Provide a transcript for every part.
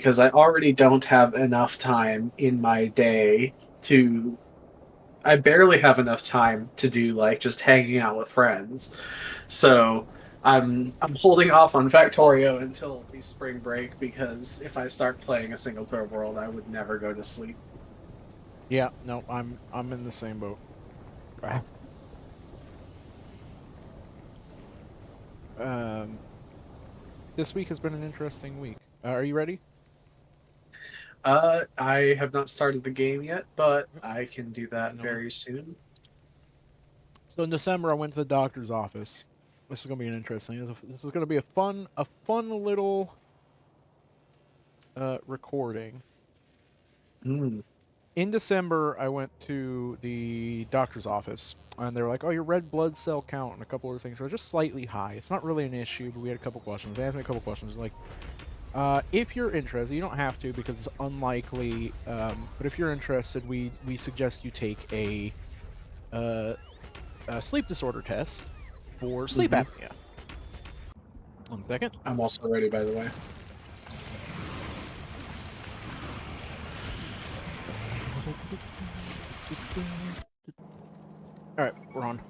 because I already don't have enough time in my day to. I barely have enough time to do like just hanging out with friends. So I'm holding off on Factorio until the spring break because if I start playing a single player world, I would never go to sleep. Yeah, no, I'm in the same boat. Um, this week has been an interesting week. Are you ready? I have not started the game yet, but I can do Let me that know. very soon. So in December, I went to the doctor's office. This is gonna be an interesting. This is gonna be a fun little recording. Mm, In December, I went to the doctor's office, and they were like, "Oh, your red blood cell count and a couple other things are just slightly high. It's not really an issue, but we had a couple questions." They asked me a couple questions, like, if you're interested, you don't have to because it's unlikely. But if you're interested, we suggest you take uh, a sleep disorder test for sleep hmm apnea. 1 second. I'm also ready, by the way. All right, we're on.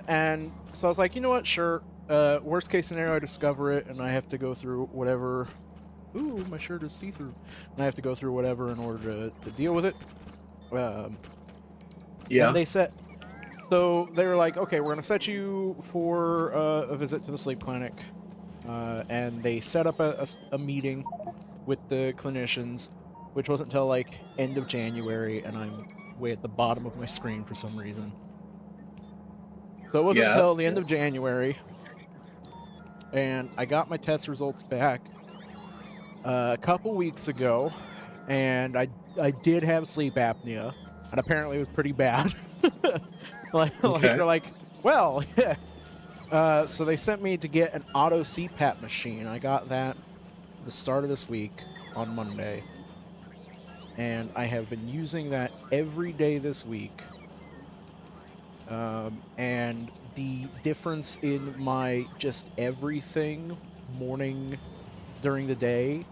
And so I was like, you know what? Sure. Worst case scenario, I discover it, and I have to go through whatever. Ooh, my shirt is see-through. And I have to go through whatever in order to deal with it. Um, and Yeah. they were like, okay, we're gonna set you for a visit to the sleep clinic. And they set up a meeting with the clinicians, which wasn't until like end of January, and I'm way at the bottom of my screen for some reason. So it wasn't Yeah, until that's the end good. of January, and I got my test results back a couple weeks ago, and I did have sleep apnea, and apparently it was pretty bad. Like Okay. they're like, well, yeah. So they sent me to get an auto CPAP machine. I got that the start of this week on Monday, and I have been using that every day this week. And the difference in my just everything morning during the day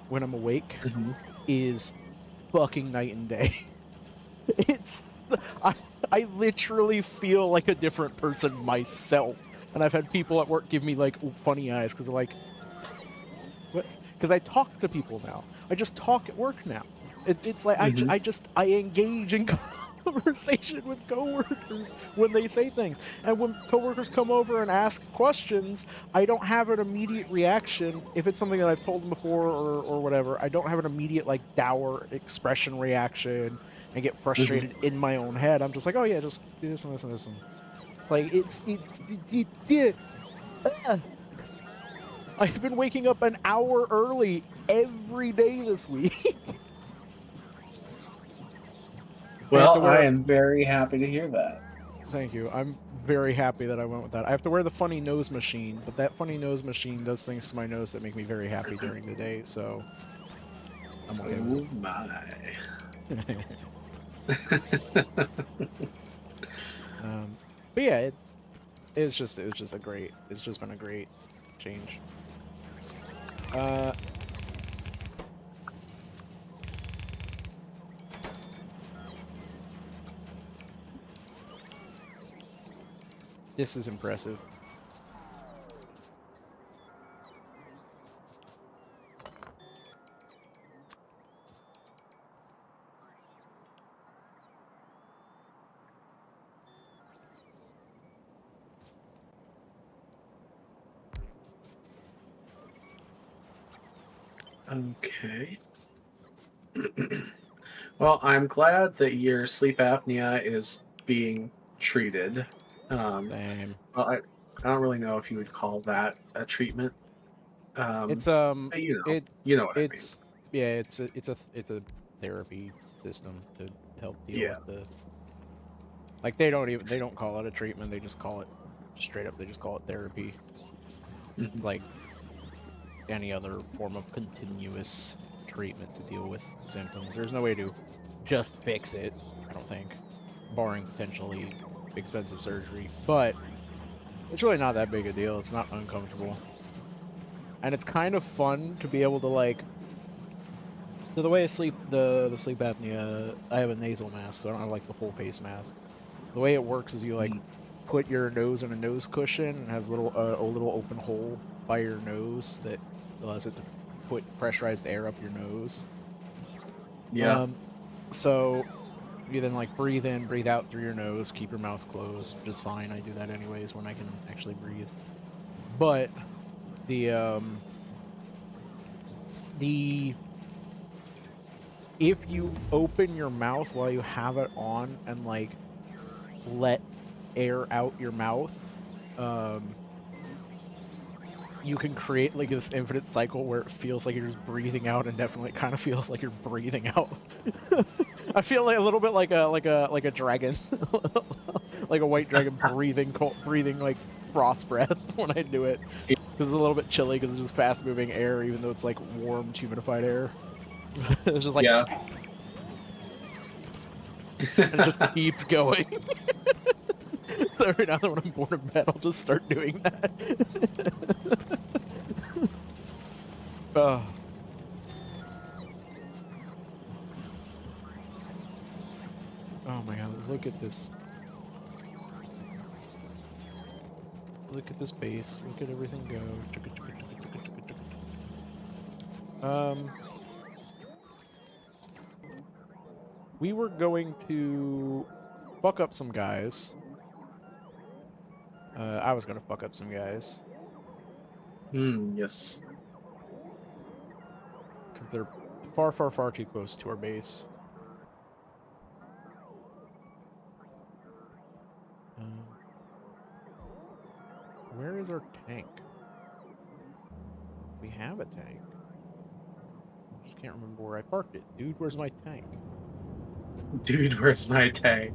when I'm awake hmm is fucking night and day. It's I I literally feel like a different person myself. And I've had people at work give me like funny eyes because they're like, what? Because I talk to people now. I just talk at work now. It's like hmm I engage in conversation with coworkers when they say things, and when coworkers come over and ask questions, I don't have an immediate reaction if it's something that I've told them before or whatever. I don't have an immediate like dour expression reaction and get hmm frustrated in my own head. I'm just like, oh yeah, just do this and this and this and like it I've been waking up an hour early every day this week. I have to Well, I wear. am very happy to hear that. Thank you. I'm very happy that I went with that. I have to wear the funny nose machine, but that funny nose machine does things to my nose that make me very happy during the day, so I'm okay with Oh my. it. um, but yeah, it's just a great. It's just been a great change. Uh, this is impressive. Okay. Well, I'm glad that your sleep apnea is being treated. Um, Same. well, I don't really know if you would call that a treatment. It's But it you know what I mean. it's yeah, it's a therapy system to help deal Yeah. with the like they don't call it a treatment, they just call it straight up they just call it therapy. hmm Like any other form of continuous treatment to deal with symptoms. There's no way to just fix it, I don't think, barring potentially expensive surgery. But it's really not that big a deal. It's not uncomfortable. and it's kind of fun to be able to like. So the way I sleep, the sleep apnea, I have a nasal mask, so I don't have like the full face mask. The way it works is you like Mm. put your nose in a nose cushion and has a little open hole by your nose that allows it to put pressurized air up your nose. Yeah. Um, so you then like breathe in, breathe out through your nose, keep your mouth closed, which is fine. I do that anyways when I can actually breathe. But the um the if you open your mouth while you have it on and like let air out your mouth, um you can create like this infinite cycle where it feels like you're just breathing out and definitely kind of feels like you're breathing out. I feel like a little bit like a dragon, like a white dragon breathing breathing like frost breath when I do it because it's a little bit chilly because it's just fast moving air even though it's like warm humidified air. It's just like Yeah. and it just keeps going. So every now and then when I'm bored in bed, I'll just start doing that. Oh, oh my god! Look at this. Look at this base. Look at everything go. Chugga, chugga, chugga, chugga, chugga, chugga. We were going to fuck up some guys. I was gonna fuck up some guys Yes. because they're far, far, far too close to our base. Um, where is our tank? We have a tank. I just can't remember where I parked it. Dude, where's my tank? Dude, where's my tank?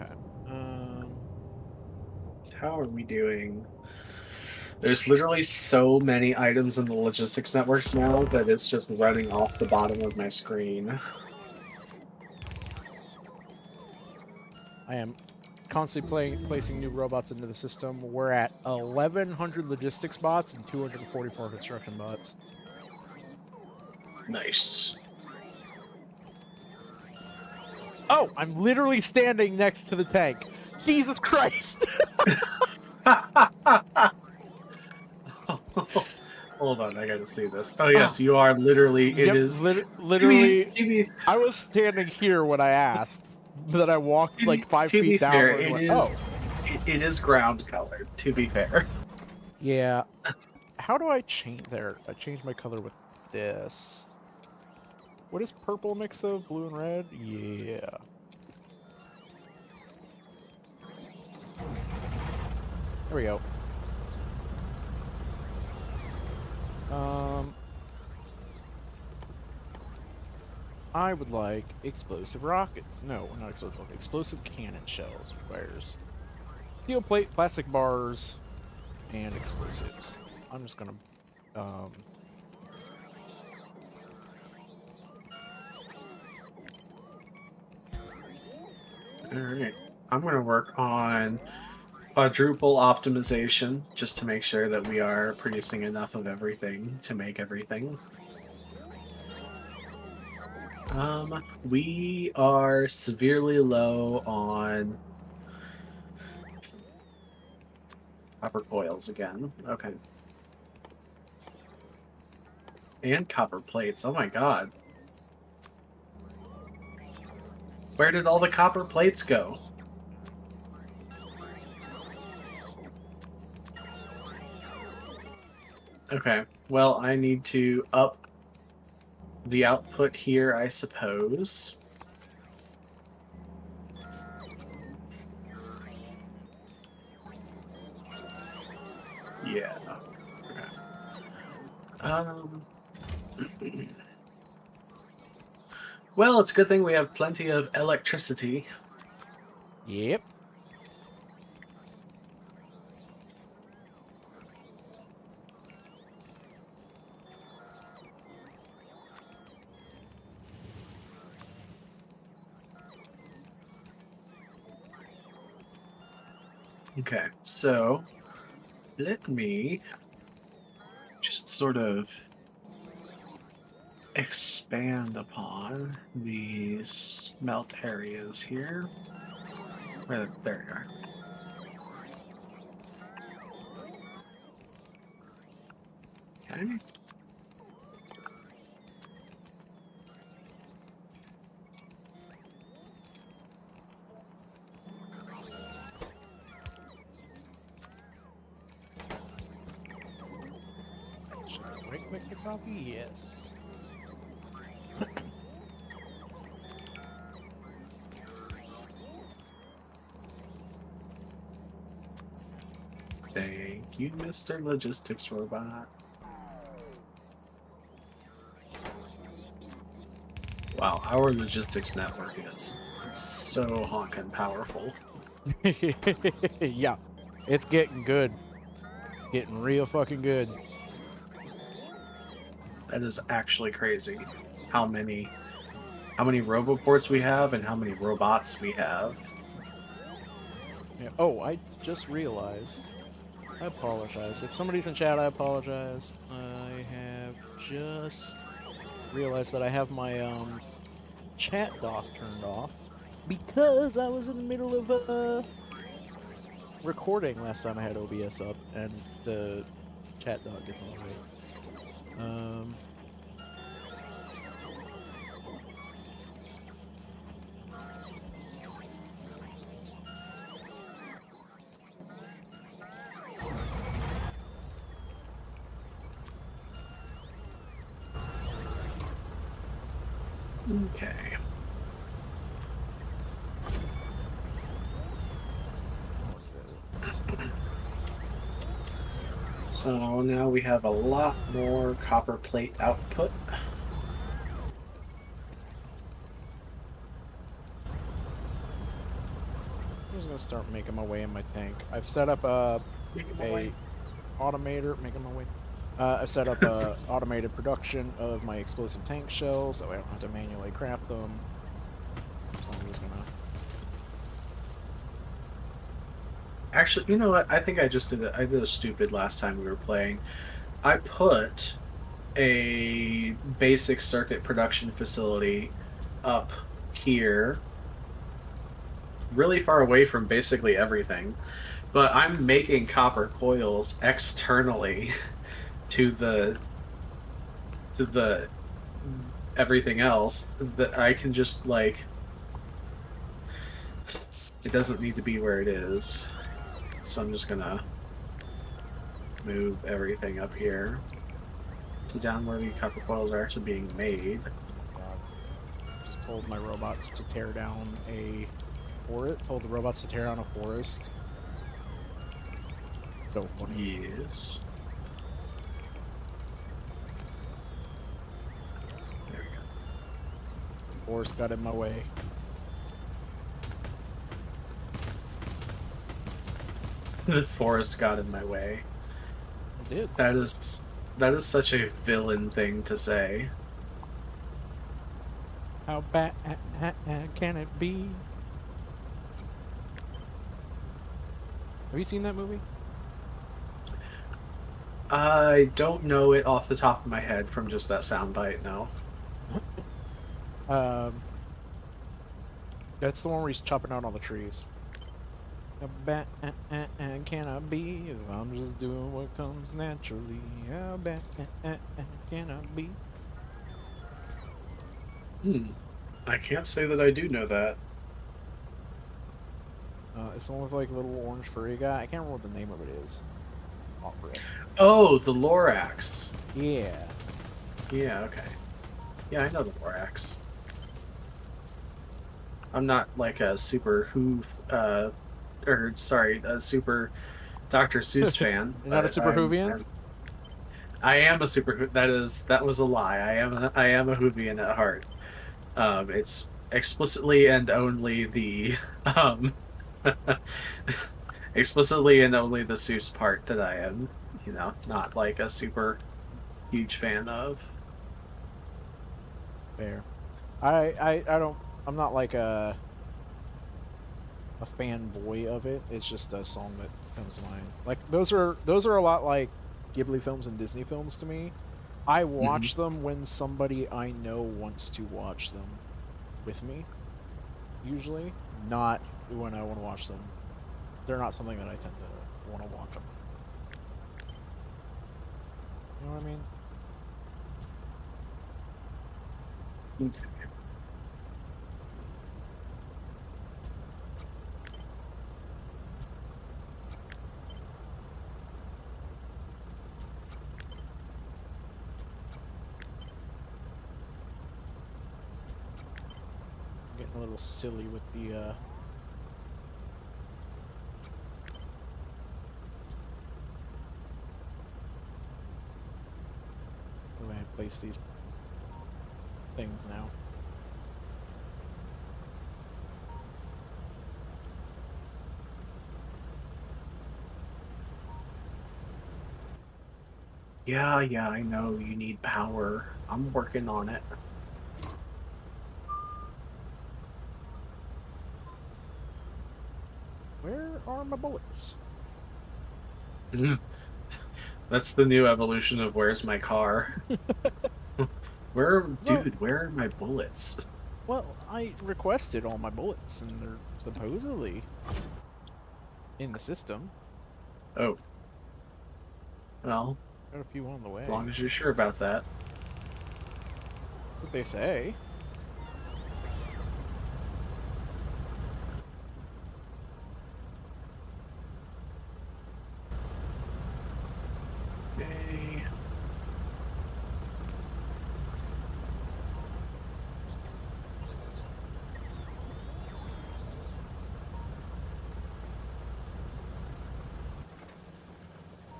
Okay. Um, How are we doing? There's literally so many items in the logistics networks now that it's just running off the bottom of my screen. I am constantly placing new robots into the system. We're at 1,100 logistics bots and 244 construction bots. Nice. Oh, I'm literally standing next to the tank. Jesus Christ! Hold on, I gotta see this. Oh Oh, yes, you are literally. It yep, is. literally. To be I was standing here when I asked, but then I walked like 5 feet down fair, where I went, oh, it is ground colored. To be fair. yeah. How do I change there? I changed my color with this. What is purple mix of blue and red? Yeah. There we go. Um, I would like explosive rockets. No, not explosive rockets. Explosive cannon shells requires steel plate, plastic bars, and explosives. I'm just gonna um All right, I'm gonna work on quadruple optimization just to make sure that we are producing enough of everything to make everything. We are severely low on copper coils again. Okay. And copper plates. Oh my god. Where did all the copper plates go? Okay. Well, I need to up the output here, I suppose. Yeah. Okay. Um. Well, it's a good thing we have plenty of electricity. yep. Okay, so let me just sort of expand upon these smelt areas here. There you are. Okay. Should I right click the copy? Yes. Thank you, Mr. Logistics Robot. Wow, our logistics network is so honkin' powerful. Yeah, it's getting good. Getting real fucking good. That is actually crazy. How many how many roboports we have and how many robots we have. Yeah. Oh, I just realized. I apologize. If somebody's in chat, I apologize. I have just realized that I have my chat dock turned off because I was in the middle of recording last time I had OBS up, and the chat dock gets in the way. Um, Okay. what's that? So now we have a lot more copper plate output. I'm just gonna start making my way in my tank. I've set up Making my a way. automator, making my way. I've set up a automated production of my explosive tank shells, so I don't have to manually craft them. So I'm just gonna. Actually, you know what? I think I did a stupid last time we were playing. I put a basic circuit production facility up here, really far away from basically everything. But I'm making copper coils externally to the everything else that I can just like it doesn't need to be where it is. So I'm just gonna move everything up here to down where the copper coils are actually being made. God, just told my robots to tear down a forest. Told the robots to tear down a forest. So funny. Yes. There we Forest got in my way. go. The forest got in my way. It did. That is such a villain thing to say. How bad can it be? Have you seen that movie? I don't know it off the top of my head from just that soundbite, no. Um, that's the one where he's chopping down all the trees. How bad can I be if I'm just doing what comes naturally? How bad can I be? Hmm. I can't say that I do know that. It's the one with like a little orange furry guy. I can't remember what the name of it is. Off rip. Oh, the Lorax. Yeah. Yeah, okay. Yeah, I know the Lorax. I'm not like a super or sorry, a super Dr. Seuss fan, You're not a but super Hoovian? I am a that was a lie. I am a Whovian at heart. It's explicitly and only the um explicitly and only the Seuss part that I am, not like a super huge fan of. Fair. I don't. I'm not like a a fanboy of it. It's just a song that comes to mind. Like those are a lot like Ghibli films and Disney films to me. I Hmm. watch them when somebody I know wants to watch them with me, usually, not when I want to watch them. They're not something that I tend to want to watch on my own. You know what I mean? I'm getting a little silly with the way I place these things now. Yeah, yeah, I know you need power. I'm working on it. Where are my bullets? That's the new evolution of where's my car? Well, Where are my bullets? I requested all my bullets, and they're supposedly in the system. Oh, well, Got a few on the as way. long as you're sure about that. What they say? Okay.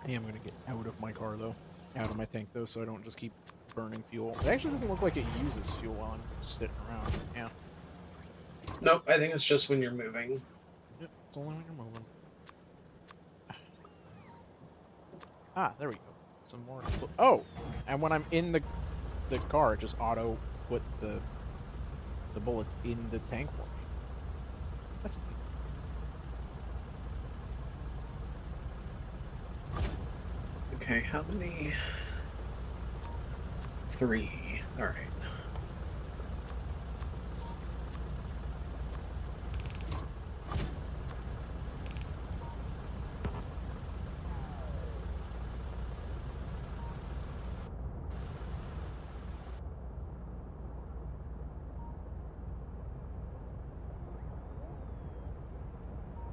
I am gonna get out of my car though, out of my tank though, so I don't just keep burning fuel. It actually doesn't look like it uses fuel while I'm sitting around. Yeah. Nope, I think it's just when you're moving. Yep. It's only when you're moving. Ah, there we go. Some more. Oh, and when I'm in the car, it just auto puts the bullets in the tank for me. That's neat. Okay, how many? Three. All right.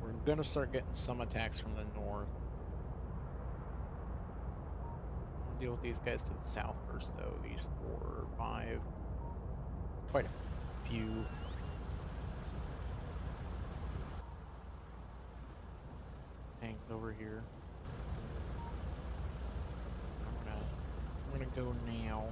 We're gonna start getting some attacks from the north. I'll deal with these guys to the south first, though. These 4 or 5, quite a few. Tanks over here. I'm gonna go now.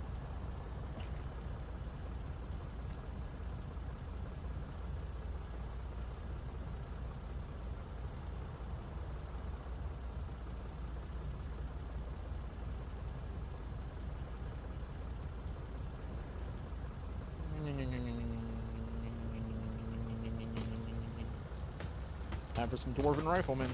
Time for some dwarven riflemen.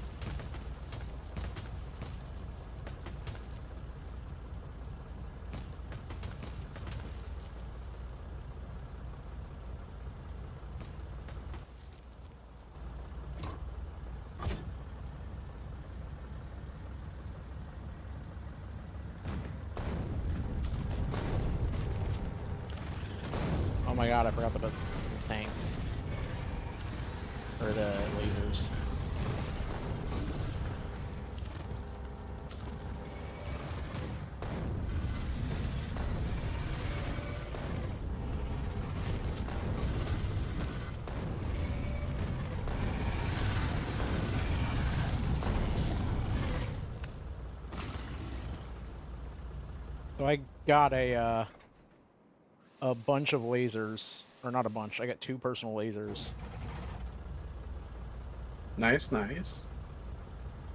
Oh my god, I forgot about the tanks. Or the lasers. So I got a bunch of lasers. Or not a bunch, I got 2 personal lasers. Nice, nice.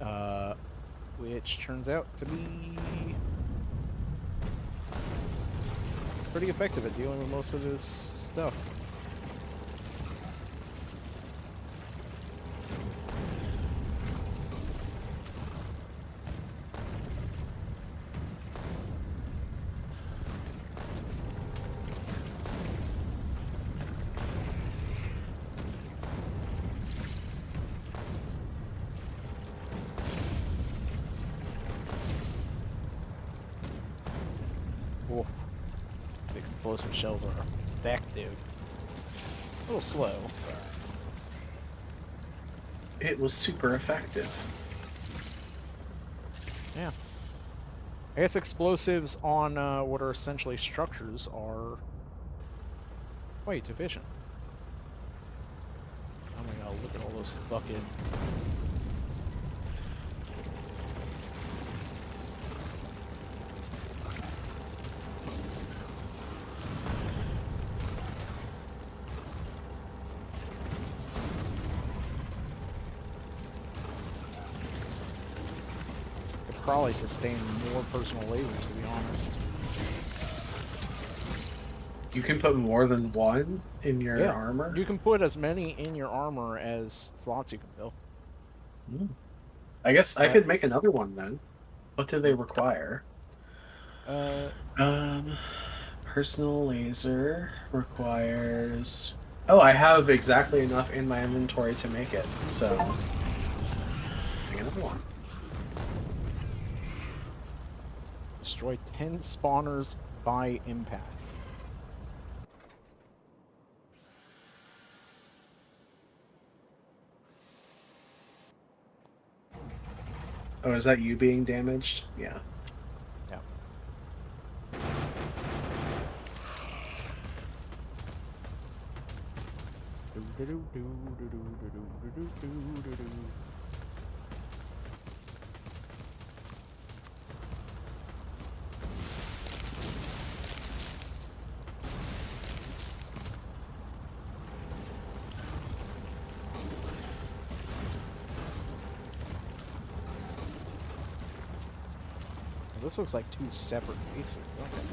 Uh, which turns out to be pretty effective at dealing with most of this stuff. explosive shells are effective. A little slow, but It was super effective. yeah. I guess explosives on what are essentially structures are quite efficient. Oh my god, look at all those fucking... Could probably sustain more personal lasers, to be honest. You can put more than one in your Yeah, armor. you can put as many in your armor as slots you can fill. Hmm. I guess I But, could make another one then. What do they hmm, require? uh, Um, personal laser requires. Oh, I have exactly enough in my inventory to make it. So, make another one. destroy 10 spawners by impact. Oh, is that you being damaged? Yeah. Yeah. Well, this looks like two separate bases. Okay.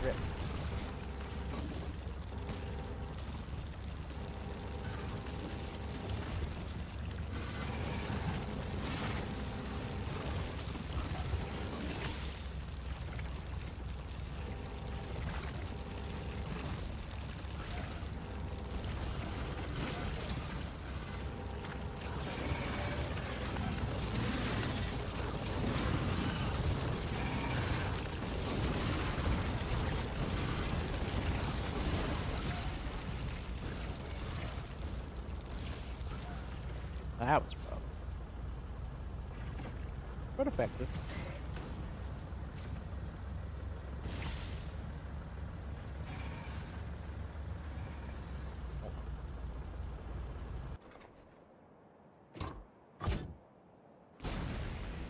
Rip. That was rough. But effective.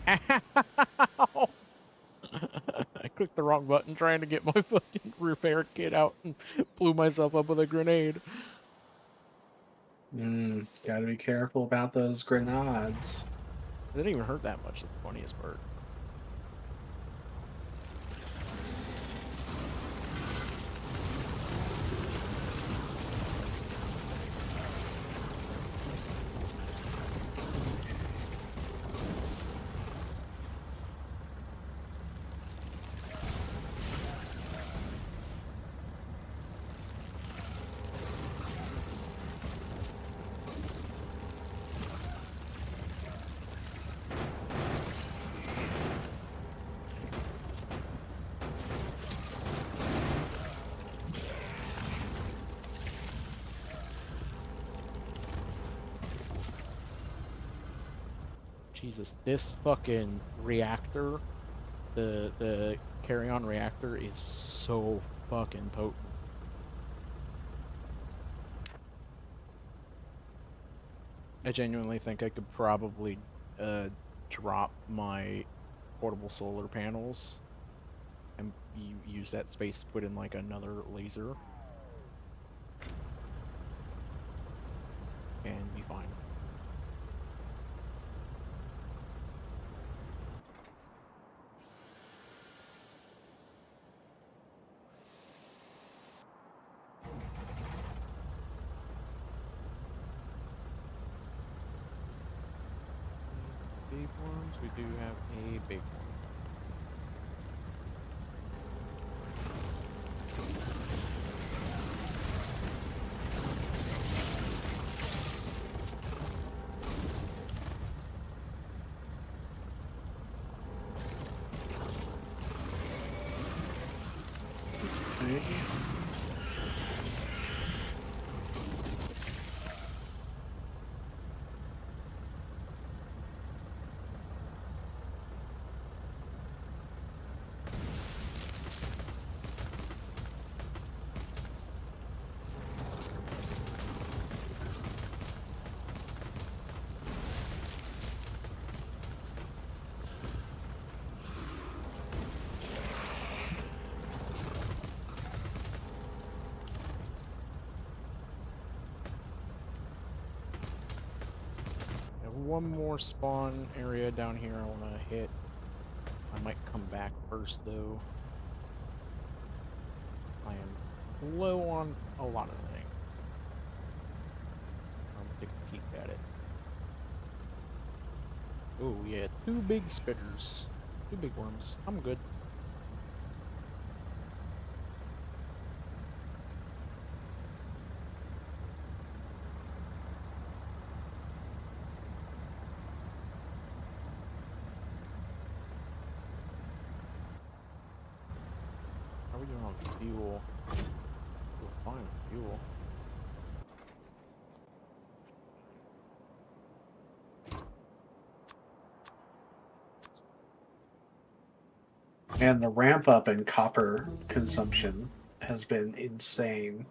Ow! I clicked the wrong button trying to get my fucking repair kit out and blew myself up with a grenade. Gotta be careful about those grenades. It didn't even hurt that much, that's the funniest part. Jesus, this fucking reactor, the carry-on reactor is so fucking potent. I genuinely think I could probably drop my portable solar panels and use that space to put in like another laser and be fine. Big ones, we do have a big one. Okay. I have one more spawn area down here I want to hit. I might come back first, though. I am low on a lot of things. I'm gonna take a peek at it. Oh, yeah, two big spitters. Two big worms. I'm good. How are we doing on fuel? We're fine on fuel. And the ramp up in copper consumption has been insane.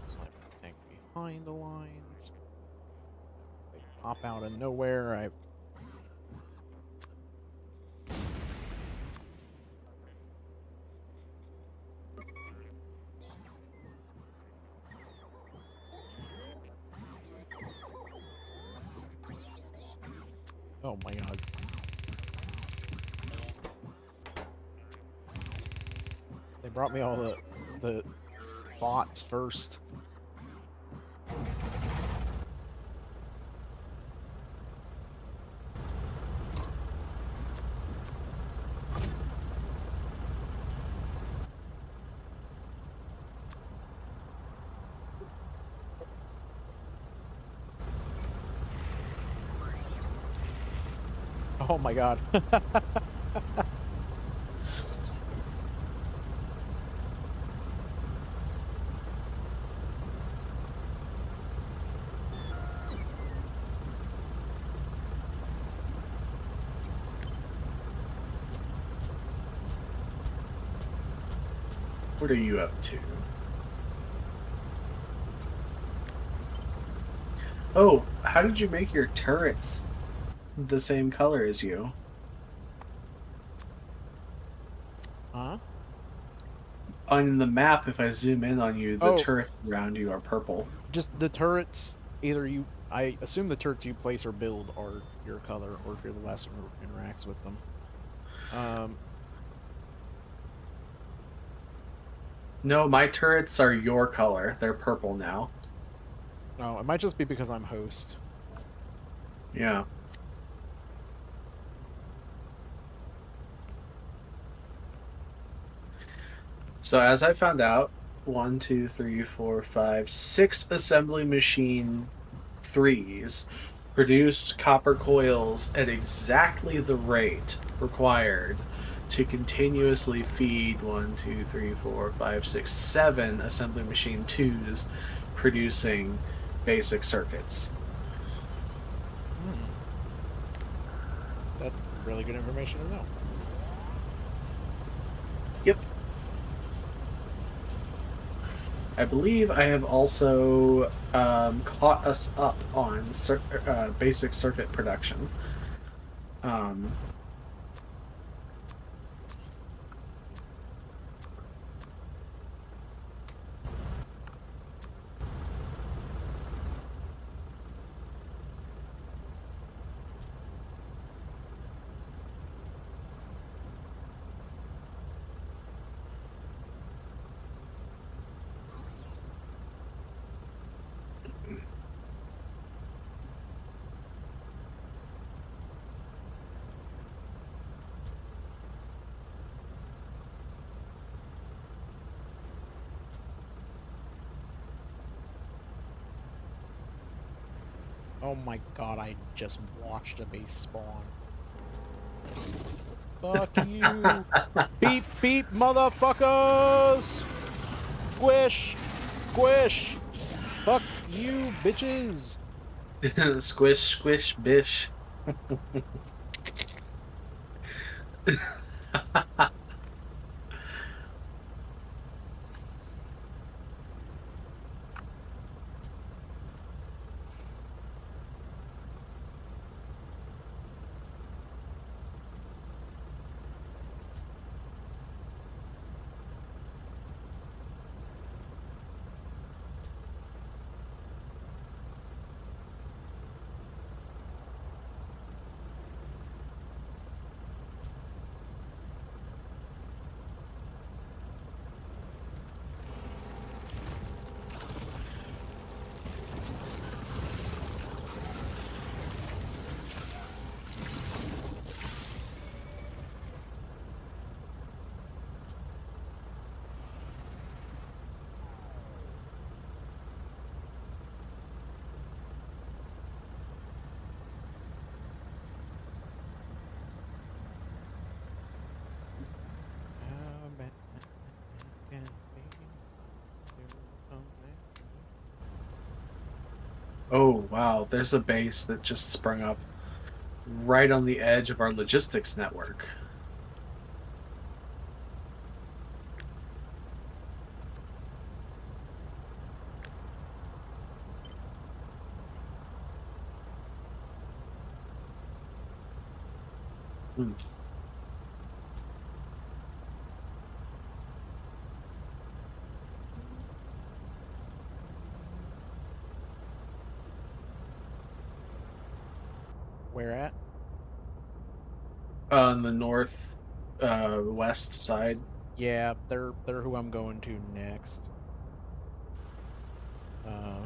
Sniper tank behind the lines. They pop out of nowhere. Oh my god. They brought me all the bots first. Oh my god. What are you up to? Oh, how did you make your turrets the same color as you? Huh? On the map, if I zoom in on you, the Oh, turrets around you are purple. just the turrets. Either you, I assume the turrets you place or build are your color, or if you're the last one who interacts with them. Um, No, my turrets are your color. They're purple now. no, it might just be because I'm host. Yeah. So as I found out, one, two, three, four, five, six assembly machine threes produce copper coils at exactly the rate required to continuously feed one, two, three, four, five, six, seven assembly machine twos producing basic circuits. Hmm. That's really good information to know. Yep. I believe I have also caught us up on basic circuit production. Um, Oh my god, I just watched a base spawn. Fuck you! Beep beep, motherfuckers! Squish! Squish! Fuck you, bitches! Squish, squish, bish. How bad can it be? You come back to me. Oh, wow. There's a base that just sprung up right on the edge of our logistics network. Hmm. Where at? On the north west side. Yeah, they're who I'm going to next. Uh,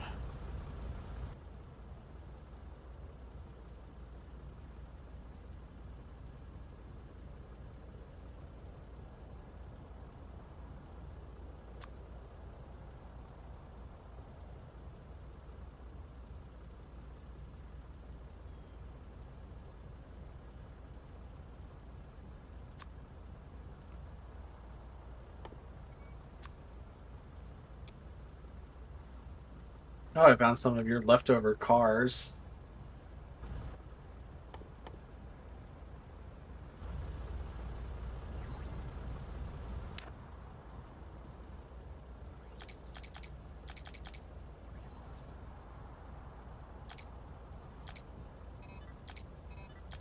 Oh, I found some of your leftover cars.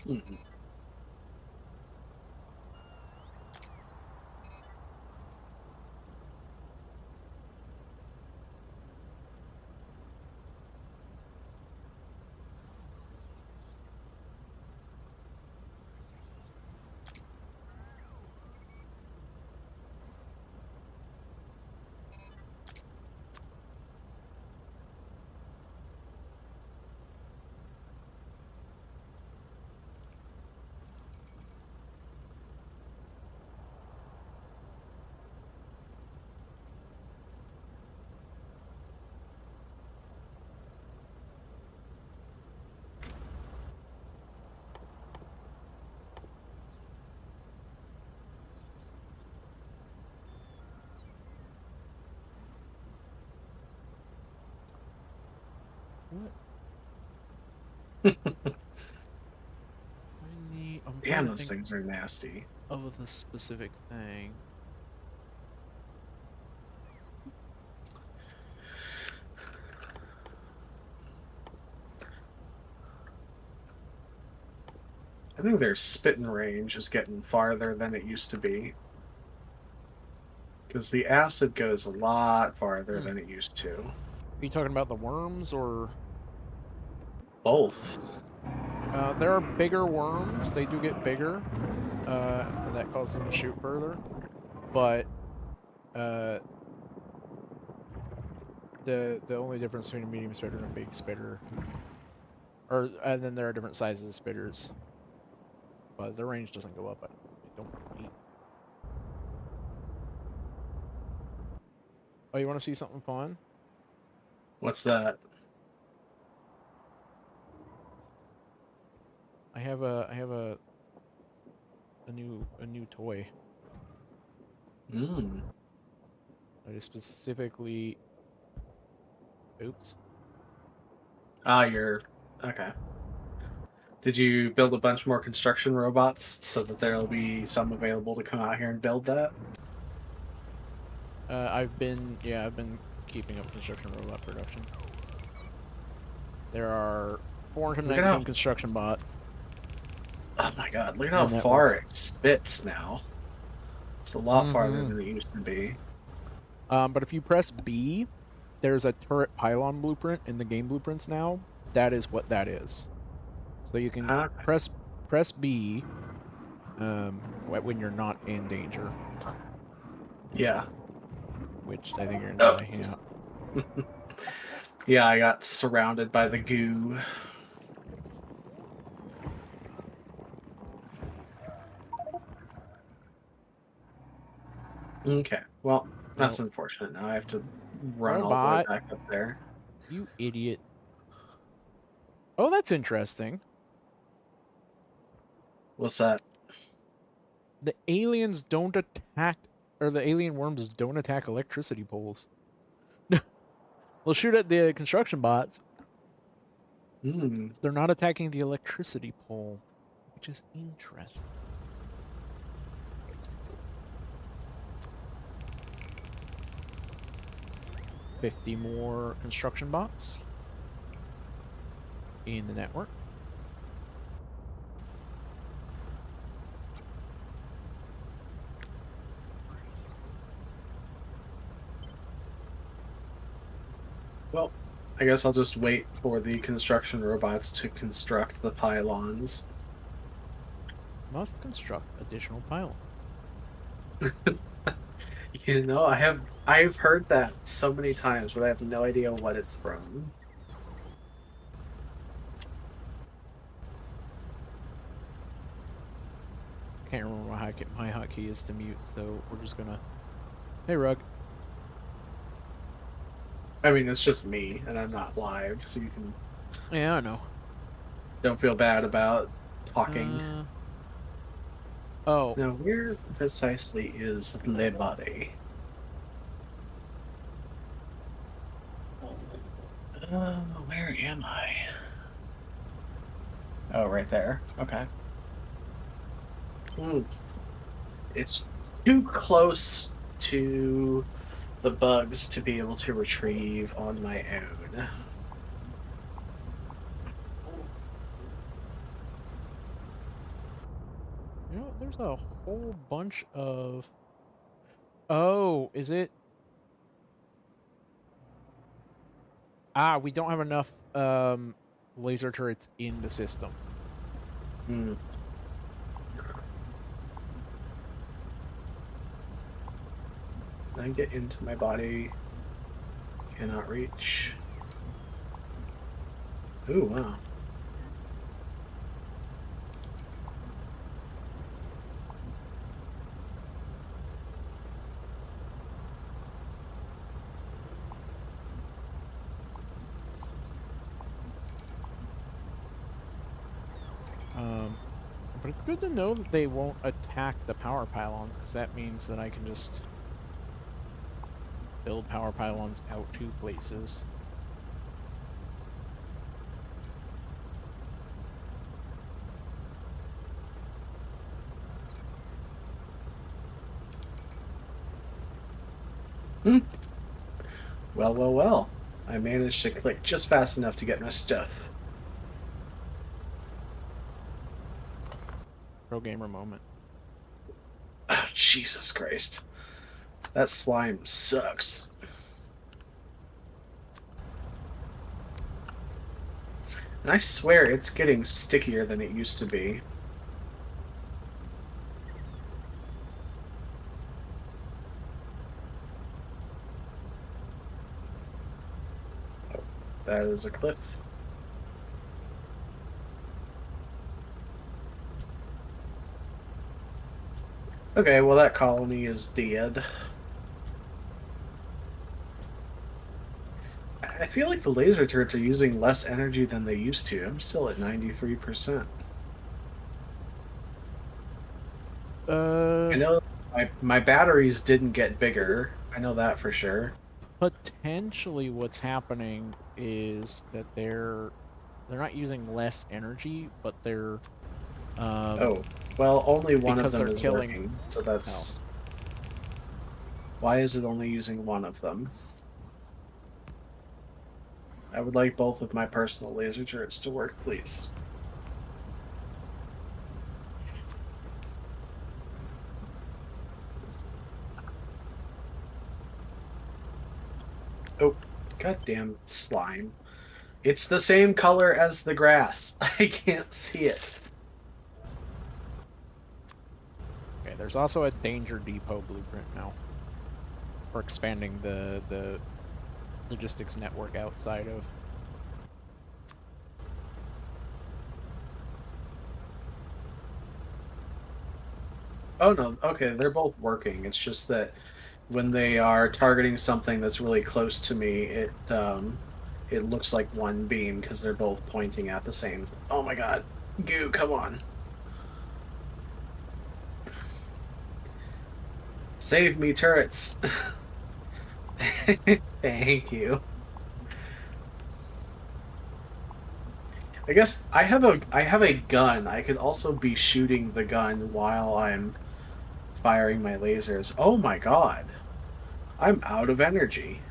Hmm. what? I'm trying Damn, to those think things are nasty. of the specific thing. I think their spitting range is getting farther than it used to be. Because the acid goes a lot farther Hmm. than it used to. Are you talking about the worms or? Both. There are bigger worms. They do get bigger. And that causes them to shoot further. But uh, the only difference between a medium spitter and a big spitter, or and then there are different sizes of spitters, but the range doesn't go up. I don't believe. Oh, you want to see something fun? What's that? I have a new toy Mm. that is specifically. Oops. Ah, you're okay. Did you build a bunch more construction robots so that there'll be some available to come out here and build that? I've been keeping up construction robot production. There are Look at how 419 construction bots oh my god, look at in how the network. far it spits now. It's a lot farther Mm-hmm. than it used to be. But if you press B, there's a turret pylon blueprint in the game blueprints now. That is what that is. So you can Uh, press B when you're not in danger, yeah. which I think you're gonna Oh. die. Yeah. Yeah, I got surrounded by the goo. Okay. Well, that's Well, unfortunate. Now I have to run all the way robot, back up there. you idiot. Oh, that's interesting. What's that? The aliens don't attack, or the alien worms don't attack electricity poles. They'll shoot at the construction bots. Hmm. They're not attacking the electricity pole, which is interesting. 50 more construction bots in the network. Well, I guess I'll just wait for the construction robots to construct the pylons. Must construct additional pylons. I've heard that so many times, but I have no idea what it's from. Can't remember my hotkey is to mute, so we're just gonna. Hey, Rug. I mean, it's just me, and I'm not live, so you can Yeah, I know. don't feel bad about talking. Uh, oh, Now, where precisely is the body? Where am I? Oh, right there. Okay. Hmm. It's too close to the bugs to be able to retrieve on my own. there's a whole bunch of. Oh, is it? Ah, we don't have enough laser turrets in the system. Hmm. Can I get into my body? Cannot reach. Ooh, wow. Um, but it's good to know that they won't attack the power pylons, because that means that I can just build power pylons out to places. Hmm. Well, well, well. I managed to click just fast enough to get my stuff. Pro gamer moment. Oh, Jesus Christ. That slime sucks. And I swear it's getting stickier than it used to be. Oh, that is a cliff. Okay, well that colony is dead. I feel like the laser turrets are using less energy than they used to. I'm still at 93%. I Uh, know my batteries didn't get bigger. I know that for sure. Potentially what's happening is that they're not using less energy, but they're um Oh, well, only one of because them they're is killing. working, so Oh, that's why is it only using one of them? I would like both of my personal laser turrets to work, please. Oh, goddamn slime. It's the same color as the grass. I can't see it. okay. There's also a danger depot blueprint now for expanding the logistics network outside of. Oh no, okay, they're both working. It's just that when they are targeting something that's really close to me, it looks like one beam because they're both pointing at the same. Oh my god, goo! Come on, save me, turrets! Thank you. I guess I have a gun. I could also be shooting the gun while I'm firing my lasers. Oh my god, I'm out of energy.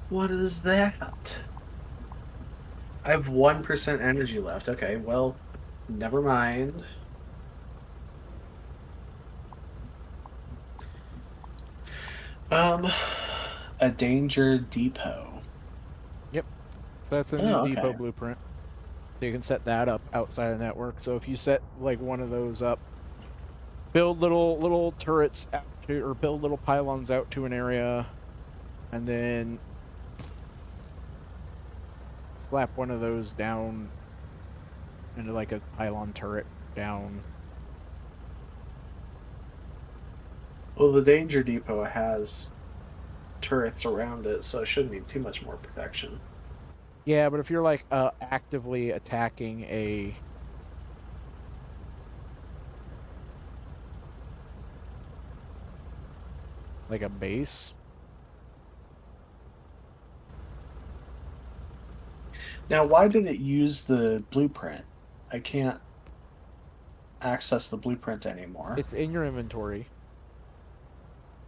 What is that? I have 1% energy left. Okay, well, never mind. Um, a danger depot. Yep. So that's a new Oh, depot okay. blueprint. So you can set that up outside the network. So if you set like one of those up, build little turrets out to, or build little pylons out to an area, and then slap one of those down into like a pylon turret down. Well, the danger depot has turrets around it, so it shouldn't need too much more protection. Yeah, but if you're like actively attacking a base, Now, why did it use the blueprint? I can't access the blueprint anymore. it's in your inventory,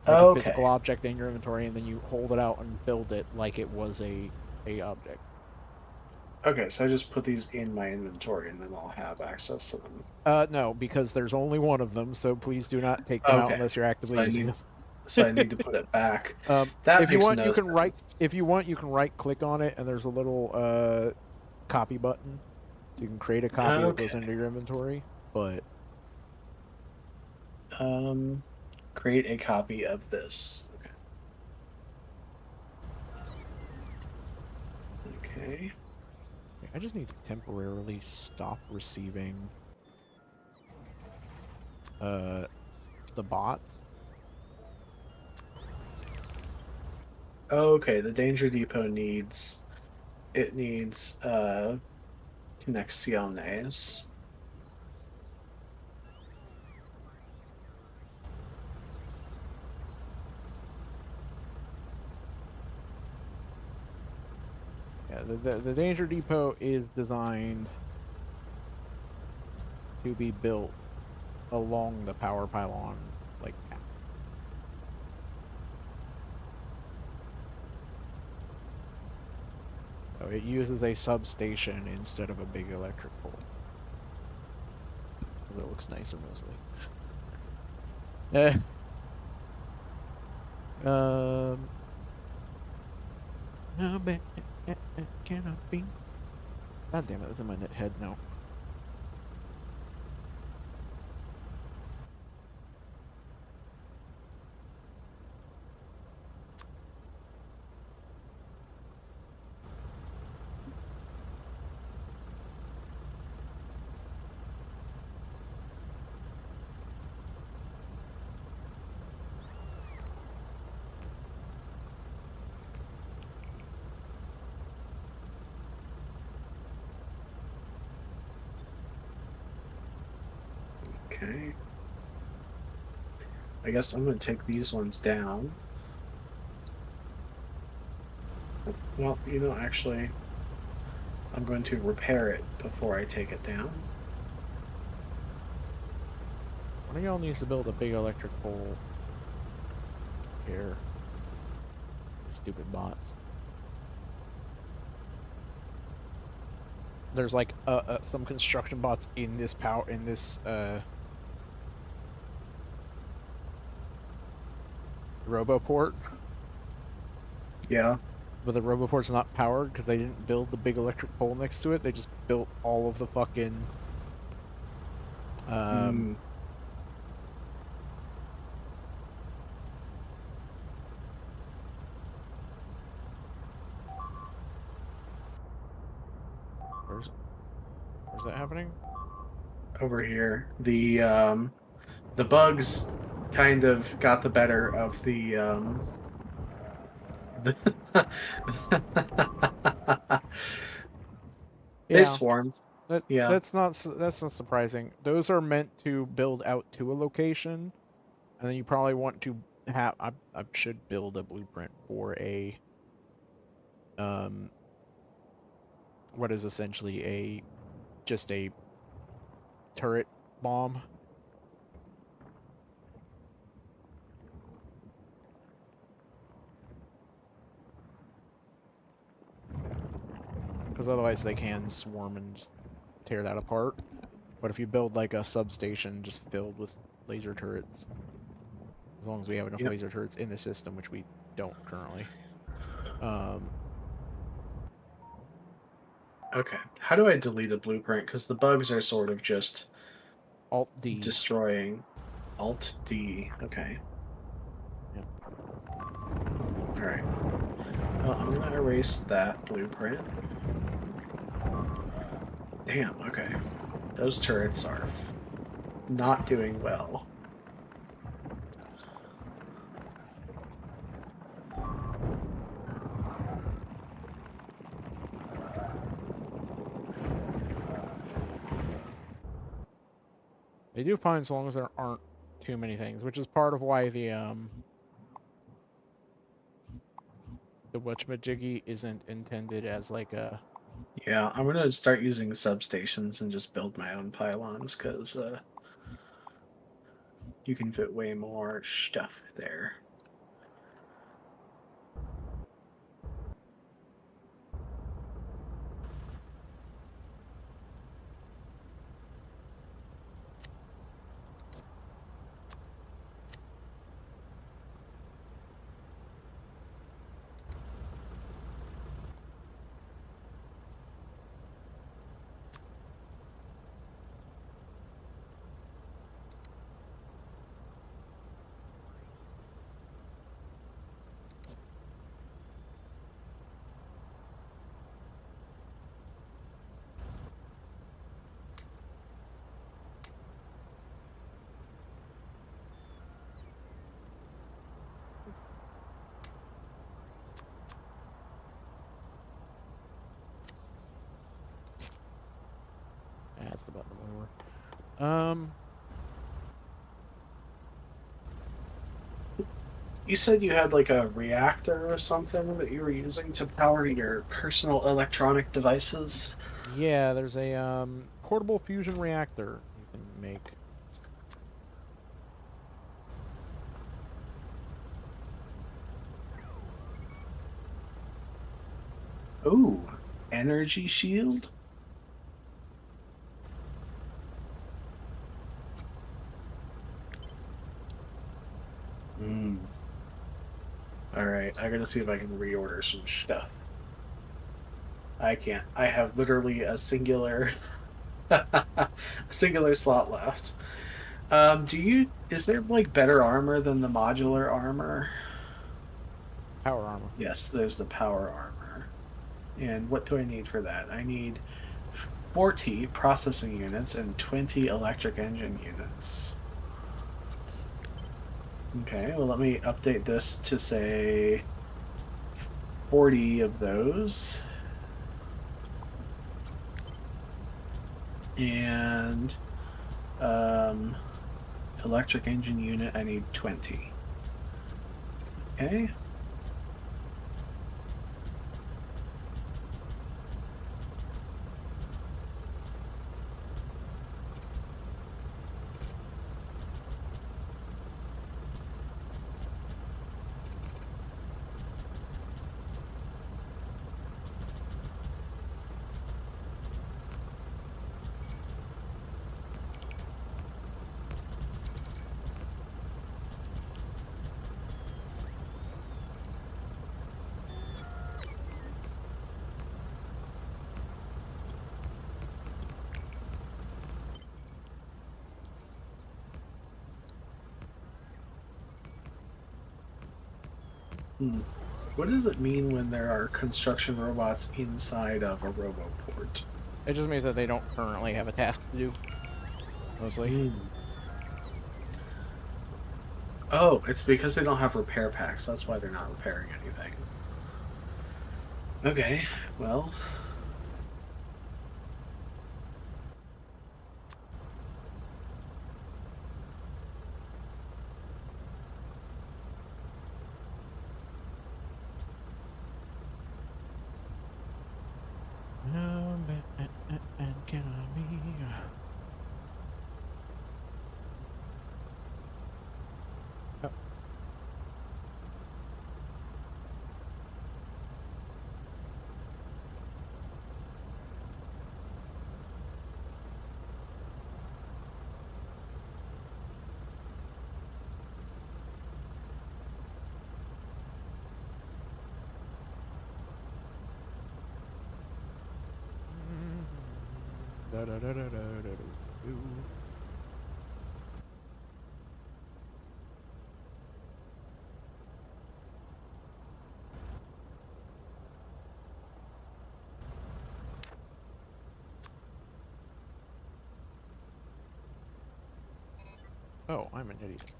like a physical Okay. object in your inventory, and then you hold it out and build it like it was a object. Okay, so I just put these in my inventory and then I'll have access to them. No, because there's only one of them, so please do not take them out Okay. unless you're actively So I using need them. so I need to put it back. That If you makes want, you no can right. sense. If you want, you can right click on it, and there's a little copy button, so you can create a copy that goes Okay. into your inventory. But Um, create a copy of this. Okay. Okay. I just need to temporarily stop receiving uh the bots. Okay, the danger depot needs conexiones. Yeah, the danger depot is designed to be built along the power pylon like path. So it uses a substation instead of a big electric pole. Because it looks nicer mostly. Eh, um, how bad can I be? God damn it, that's in my head now. Okay. I guess I'm going to take these ones down. Well, actually, I'm going to repair it before I take it down. One of y'all needs to build a big electric pole here. Stupid bots. There's like some construction bots in this roboport, Yeah. but the roboport's not powered because they didn't build the big electric pole next to it. They just built all of the fucking um Mm. where's where's that happening? Over here. The bugs kind of got the better of the they Yeah, swarmed. that Yeah. that's not surprising. Those are meant to build out to a location, and then you probably want to have. I should build a blueprint for a um what is essentially a just a turret bomb, because otherwise they can swarm and just tear that apart. But if you build like a substation just filled with laser turrets, as long as we have enough Yep. laser turrets in the system, which we don't currently, um, Okay. How do I delete a blueprint? Because the bugs are sort of just Alt D. destroying. Alt D. Okay. Yeah. All right. Well, I'm gonna erase that blueprint. Damn. Okay. Those turrets are not doing well. They do fine as long as there aren't too many things, which is part of why the whatchamajiggy isn't intended as like a. Yeah, I'm gonna start using substations and just build my own pylons because you can fit way more stuff there. That's the button. Whatever. Um, You said you had like a reactor or something that you were using to power your personal electronic devices. yeah, there's a portable fusion reactor you can make. Ooh, energy shield? Hmm. All right, I gotta see if I can reorder some stuff. I can't. I have literally a singular, a singular slot left. Is there like better armor than the modular armor? Power armor. Yes, there's the power armor. And what do I need for that? I need 40 processing units and 20 electric engine units. Okay, well, let me update this to say 40 of those. And Electric engine unit, I need 20. Okay. Hmm. What does it mean when there are construction robots inside of a roboport? It just means that they don't currently have a task to do, mostly. Hmm. Oh, it's because they don't have repair packs. That's why they're not repairing anything. Okay, well, And can I be? Oh, da da da da da da do. Oh, I'm an idiot.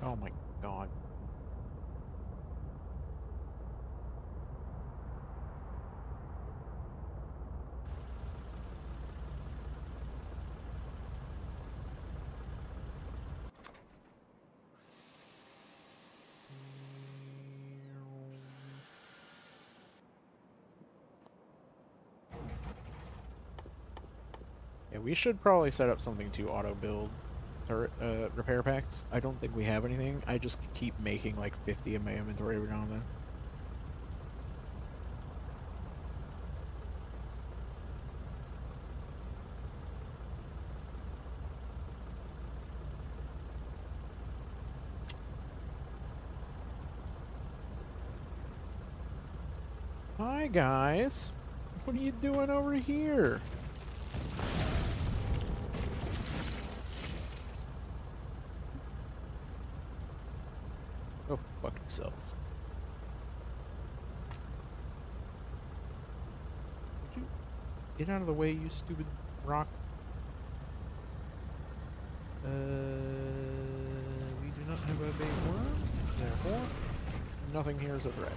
Oh my god. Yeah, we should probably set up something to auto build turret repair packs. I don't think we have anything. I just keep making like 50 in my inventory every now and then. Hi guys. What are you doing over here? Go fuck yourselves. Would you get out of the way, you stupid rock? We do not have a big worm, therefore nothing here is a threat.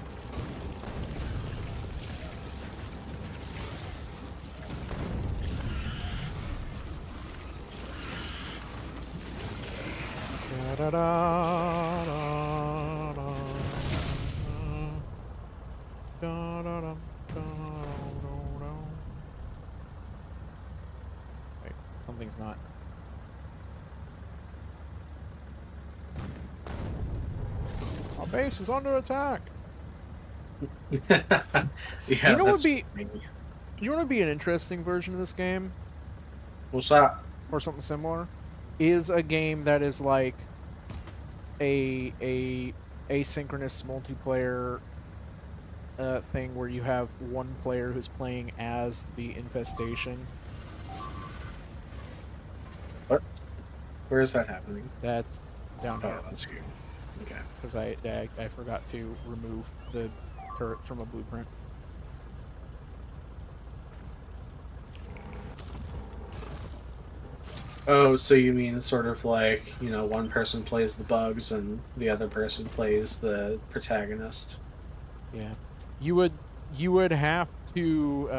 Da da da da da da da da da. Wait, something's not. Our base is under attack. You yeah, know what would that's be me. you know what would be an interesting version of this game What's that? or something similar? Is a game that is like a asynchronous multiplayer thing where you have one player who's playing as the infestation. What? Where is that happening? That's down Oh, here. that's you. Okay. because I forgot to remove the turret from a blueprint. Oh, so you mean sort of like, one person plays the bugs and the other person plays the protagonist? Yeah, you would have to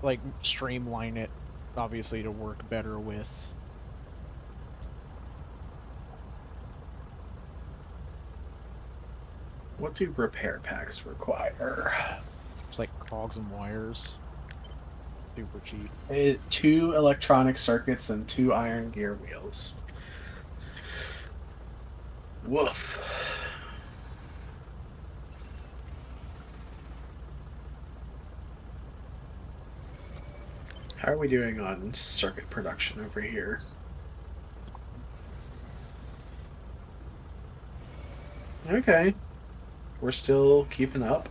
like streamline it, obviously, to work better with What do repair packs require? just like cogs and wires. Super cheap. Two electronic circuits and two iron gear wheels. Woof. How are we doing on circuit production over here? Okay, we're still keeping up.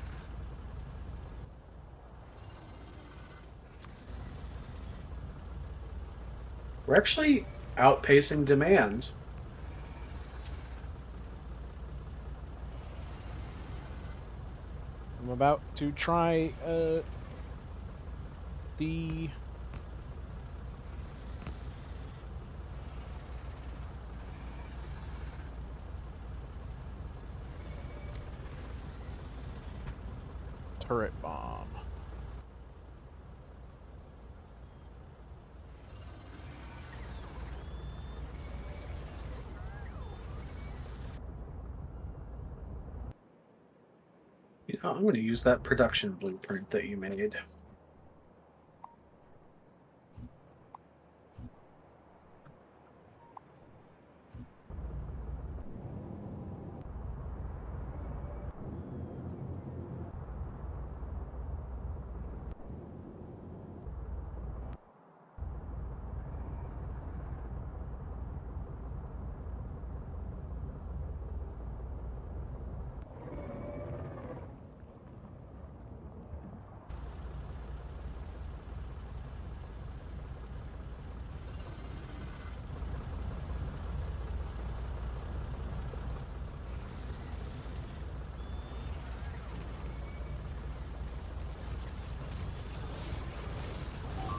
We're actually outpacing demand. I'm about to try the turret bomb. I'm going to use that production blueprint that you made.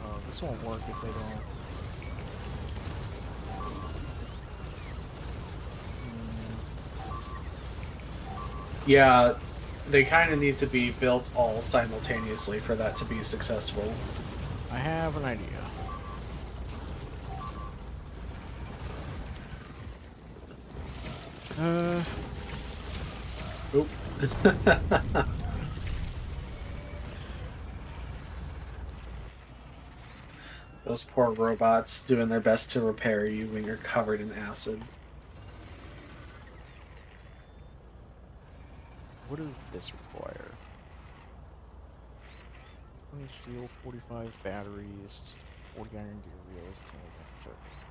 Oh, this won't work if they don't. Yeah, they kind of need to be built all simultaneously for that to be successful. I have an idea. Uh, Oop. Those poor robots doing their best to repair you when you're covered in acid. what does this require? 20 steel, 45 batteries, 40 iron gear wheels, 10 electronic circuits.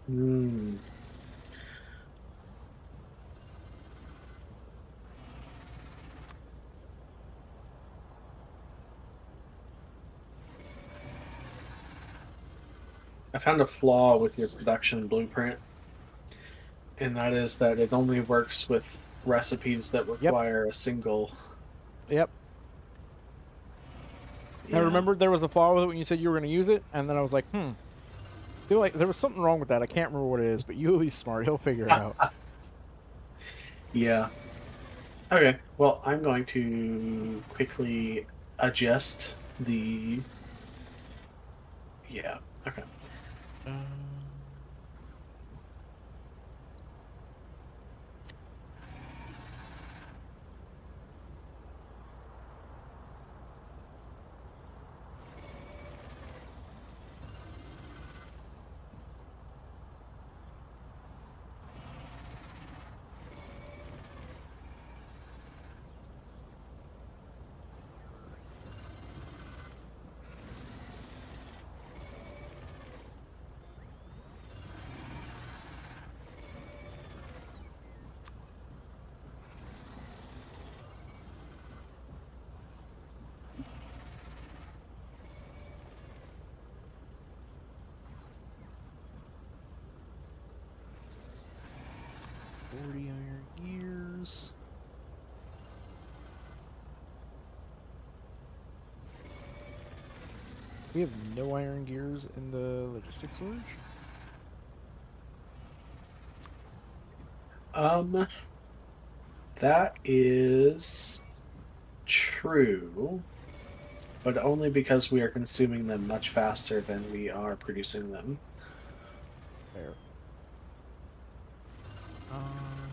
Hmm. I found a flaw with your production blueprint, and that is that it only works with recipes that Yep, require a single. yep. I Yeah. remembered there was a flaw with it when you said you were going to use it, and then I was like, I feel like there was something wrong with that. I can't remember what it is, but you'll be smart. He'll figure it out. Yeah. Okay. Well, I'm going to quickly adjust the. Yeah. Okay. Um, 40 iron gears. We have no iron gears in the logistics storage. Um, that is true, but only because we are consuming them much faster than we are producing them. There. Um,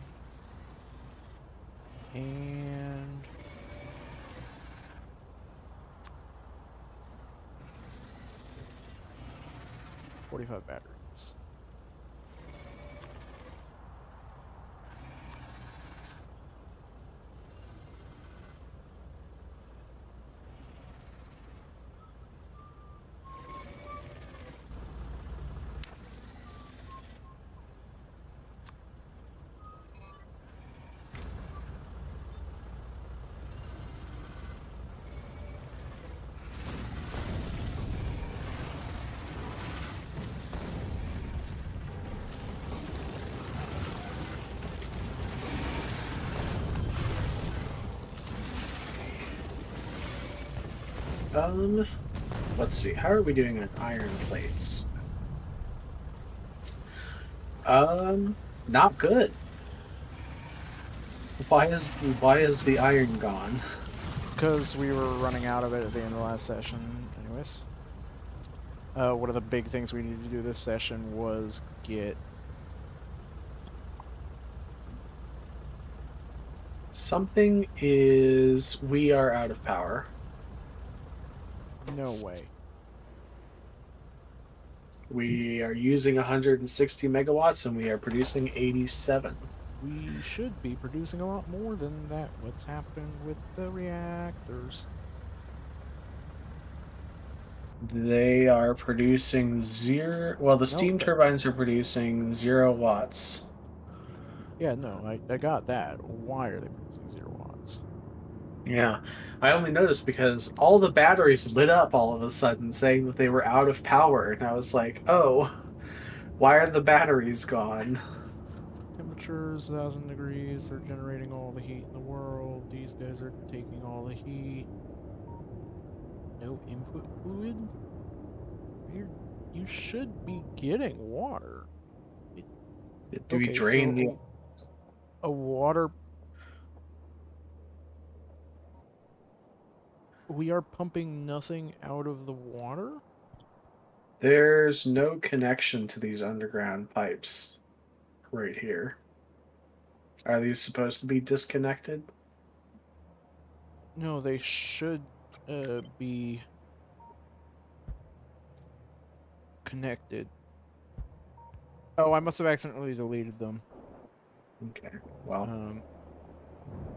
and 45 batteries. Um, let's see. How are we doing on iron plates? Um, not good. Why is the iron gone? Because we were running out of it at the end of the last session, anyways. One of the big things we needed to do this session was get. Something is we are out of power. No way. We are using 160 megawatts and we are producing 87. We should be producing a lot more than that. What's happened with the reactors? They are producing zero. Well, the No, steam turbines are producing 0 watts. yeah, no, I got that. Why are they producing 0 watts? Yeah. I only noticed because all the batteries lit up all of a sudden saying that they were out of power. And I was like, oh, why are the batteries gone? Temperature's 1,000 degrees. They're generating all the heat in the world. These guys are taking all the heat. No input fluid? You should be getting water. It, Do we okay, drain the. so a water. We are pumping nothing out of the water? There's no connection to these underground pipes right here. Are these supposed to be disconnected? No, they should be connected. Oh, I must have accidentally deleted them. Okay. Well, Um,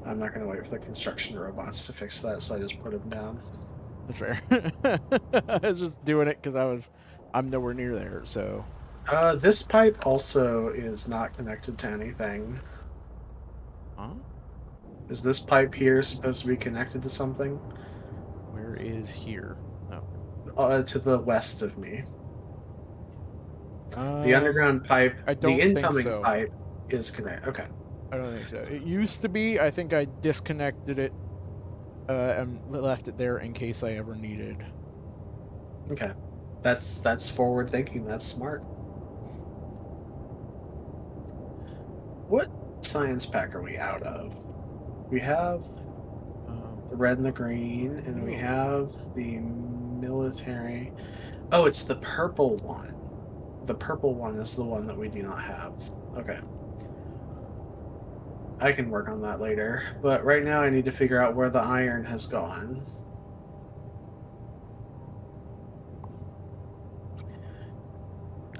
I'm not going to wait for the construction robots to fix that, so I just put them down. that's fair. I was just doing it because I'm nowhere near there. So, This pipe also is not connected to anything. huh? Is this pipe here supposed to be connected to something? Where is here? No. To the west of me. The Um, underground pipe, I the don't think incoming so. pipe is connected. Okay. I don't think so. It used to be. I think I disconnected it and left it there in case I ever needed. Okay. That's forward thinking. That's smart. What science pack are we out of? We have the red and the green, and we No. have the military. Oh, it's the purple one. The purple one is the one that we do not have. Okay. I can work on that later. But right now I need to figure out where the iron has gone.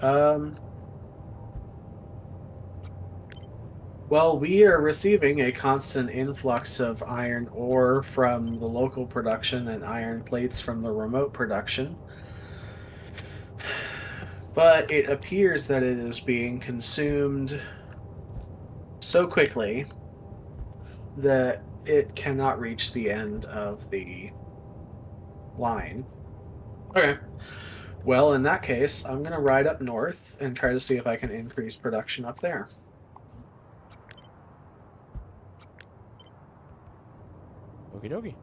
Um, well, we are receiving a constant influx of iron ore from the local production and iron plates from the remote production. But it appears that it is being consumed so quickly that it cannot reach the end of the line. Okay. Well, in that case, I'm going to ride up north and try to see if I can increase production up there. Okie dokie.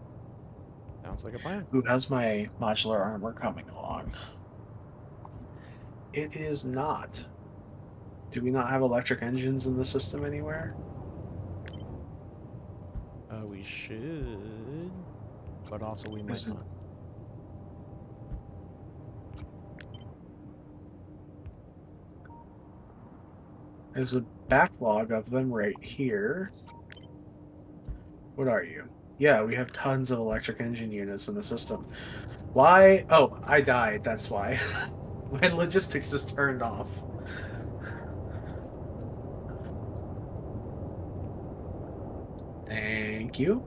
Sounds like a plan. Who has my modular armor coming along? It is not. Do we not have electric engines in the system anywhere? We should, but also we might There's a, not. there's a backlog of them right here. What are you? Yeah, we have tons of electric engine units in the system. Why? Oh, I died. That's why. My logistics is turned off. Thank you.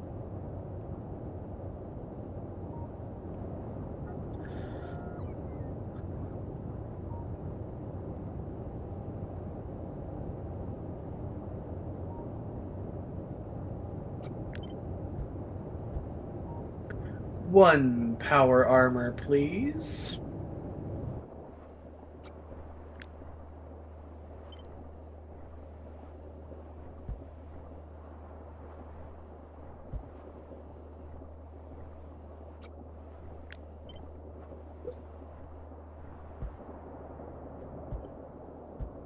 One power armor, please.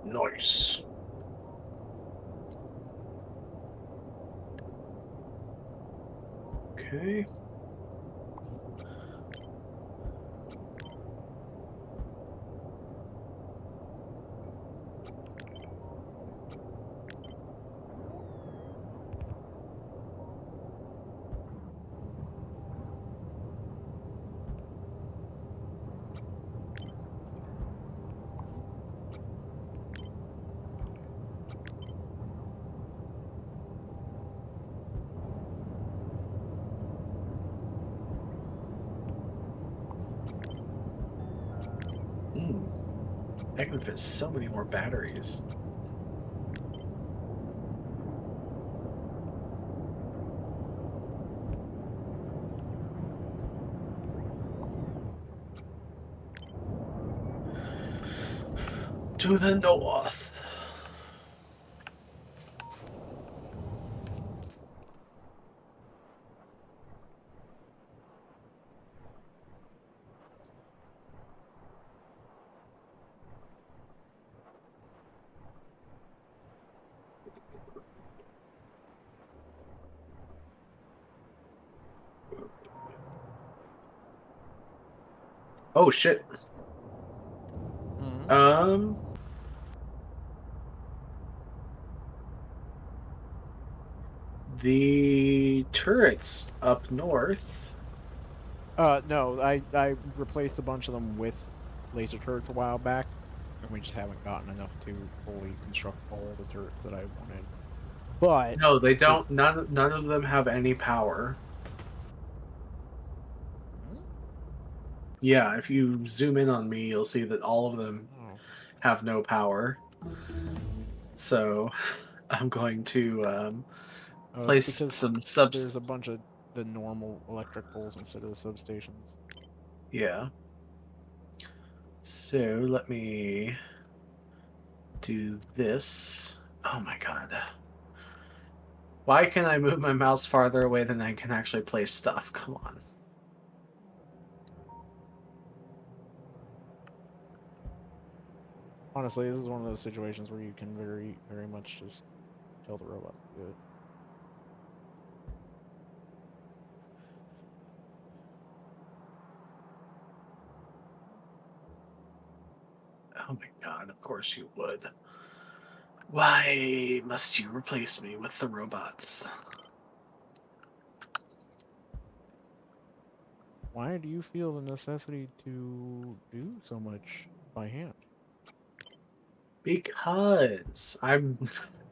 Nice. Okay. Hmm. I can fit so many more batteries. To the north. Oh shit. Mm-hmm. Um, the turrets up north. No, I replaced a bunch of them with laser turrets a while back, and we just haven't gotten enough to fully construct all the turrets that I wanted. But No, they it, don't. None of them have any power. Hmm? Yeah, if you zoom in on me, you'll see that all of them Oh, have no power. So I'm going to it's place because some subs. there's a bunch of the normal electric poles instead of the substations. Yeah. So let me do this. Oh my god. Why can I move my mouse farther away than I can actually place stuff? Come on. Honestly, this is one of those situations where you can very much just tell the robots to do it. Oh my god, of course you would. Why must you replace me with the robots? Why do you feel the necessity to do so much by hand? Because I'm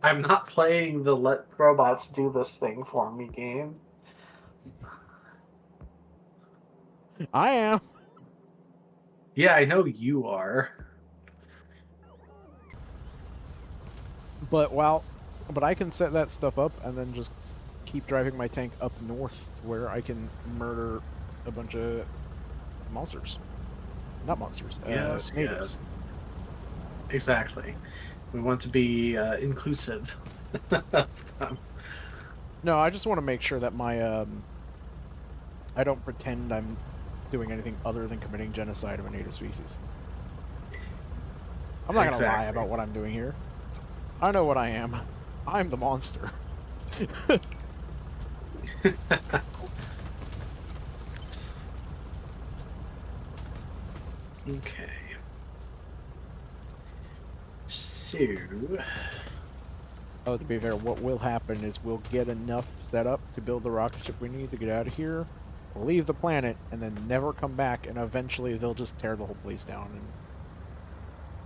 I'm not playing the let robots do this thing for me game. I am. Yeah, I know you are. But while, but I can set that stuff up and then just keep driving my tank up north to where I can murder a bunch of monsters. Not monsters, Yes, natives. yes. Exactly. We want to be inclusive. No, I just want to make sure that my I don't pretend I'm doing anything other than committing genocide of a native species. I'm not gonna lie Exactly. about what I'm doing here. I know what I am. I'm the monster. Okay. So, Oh, to be fair, what will happen is we'll get enough set up to build the rocket ship we need to get out of here, leave the planet, and then never come back, and eventually they'll just tear the whole place down, and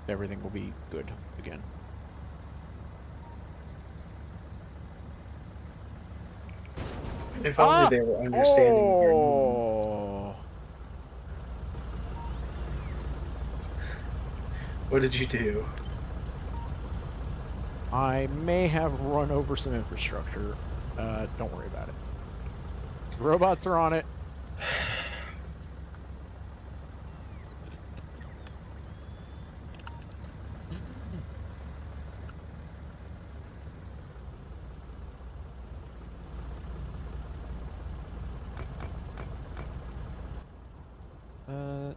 everything will be good again. if only Ah! they were understanding of your need. Oh! What did you do? I may have run over some infrastructure. Don't worry about it. The robots are on it. Uh,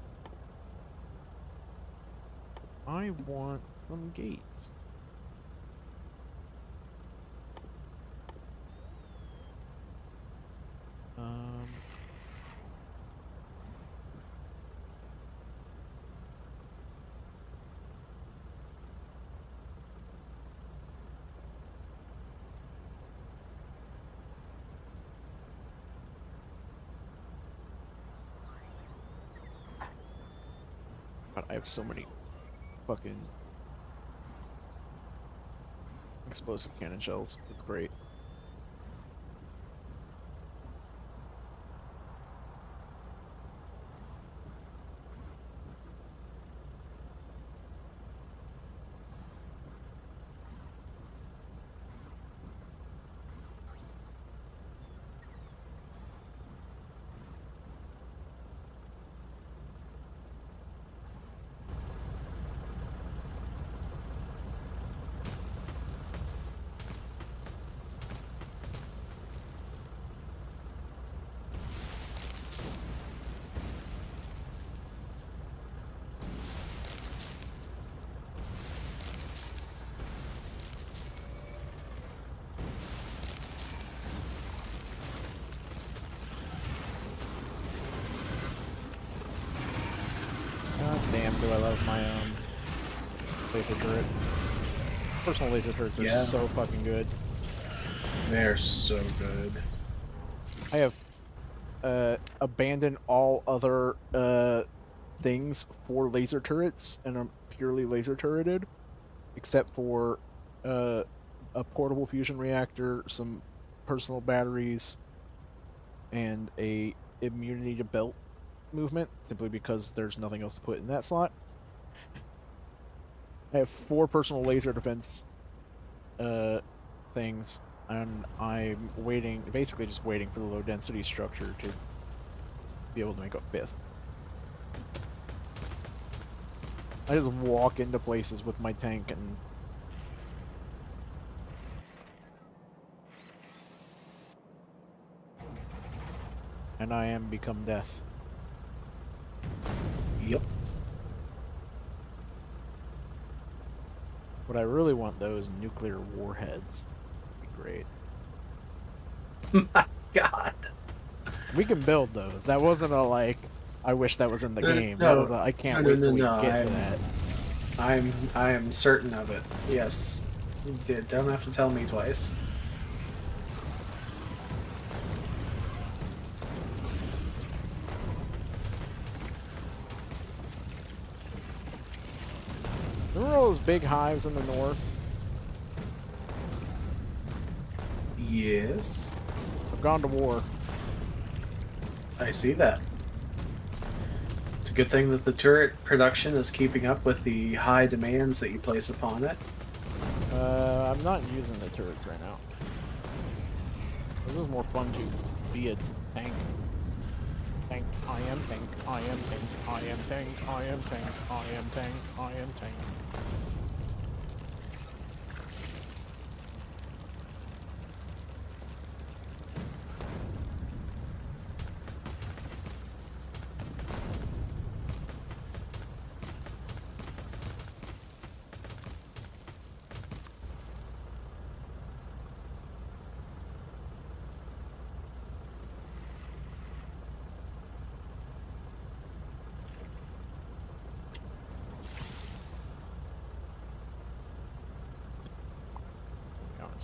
I want some gates. Um, God, I have so many fucking explosive cannon shells. It's great. God damn, do I love my laser turret. Personal laser turrets are Yeah, so fucking good. they're so good. I have abandoned all other things for laser turrets and I'm purely laser turreted, except for uh a portable fusion reactor, some personal batteries, and a immunity to belt movement, simply because there's nothing else to put in that slot. I have 4 personal laser defense uh things, and I'm waiting, basically just waiting for the low density structure to be able to make a 5th. I just walk into places with my tank and I am become death. Yep. What I really want though is nuclear warheads. That'd be great. My God. We can build those. That wasn't a like I wish that was in the No, game. That was no, a I no, can't no, wait no, till we no. get to that. I am certain of it. Yes. You don't have to tell me twice. Remember all those big hives in the north? Yes. I've gone to war. I see that. It's a good thing that the turret production is keeping up with the high demands that you place upon it. I'm not using the turrets right now. It was more fun to be a tank. Tank, I am tank, I am tank, I am tank, I am tank, I am tank, I am tank.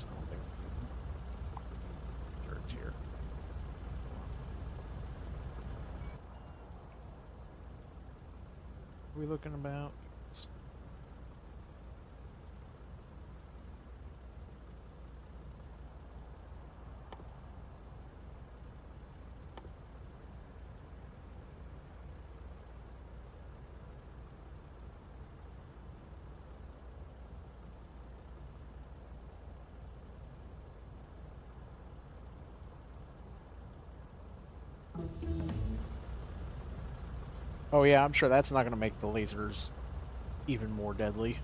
I don't think turrets here. What are we looking about? Yes. Oh yeah, I'm sure that's not going to make the lasers even more deadly.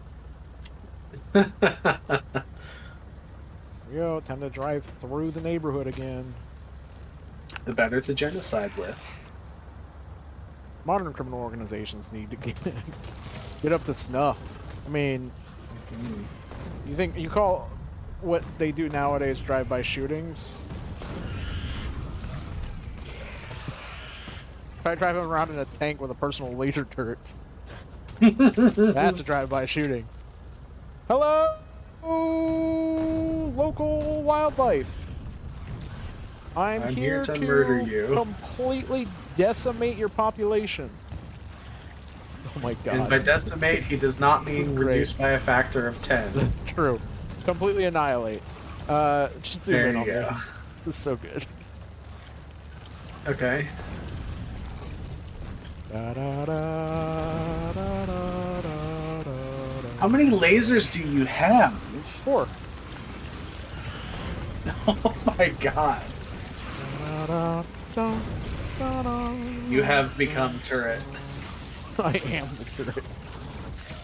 Here we go. Time to drive through the neighborhood again. The better to genocide with. Modern criminal organizations need to get up to snuff. I mean, Mm. you think you call what they do nowadays drive-by shootings? Try driving around in a tank with a personal laser turret. That's a drive-by shooting. Hello, local wildlife. I'm I'm here here to murder to you. completely decimate your population. Oh my And by god. decimate, he does not mean Great. reduce by a factor of 10. That's true. Completely annihilate. Just zoom There in you on me. go. This is so good. Okay. Da, da, da, da, da, da, How da. many lasers do you have? 4. Oh my god. Da, da, da, da, da, You have da. become turret. I am the turret.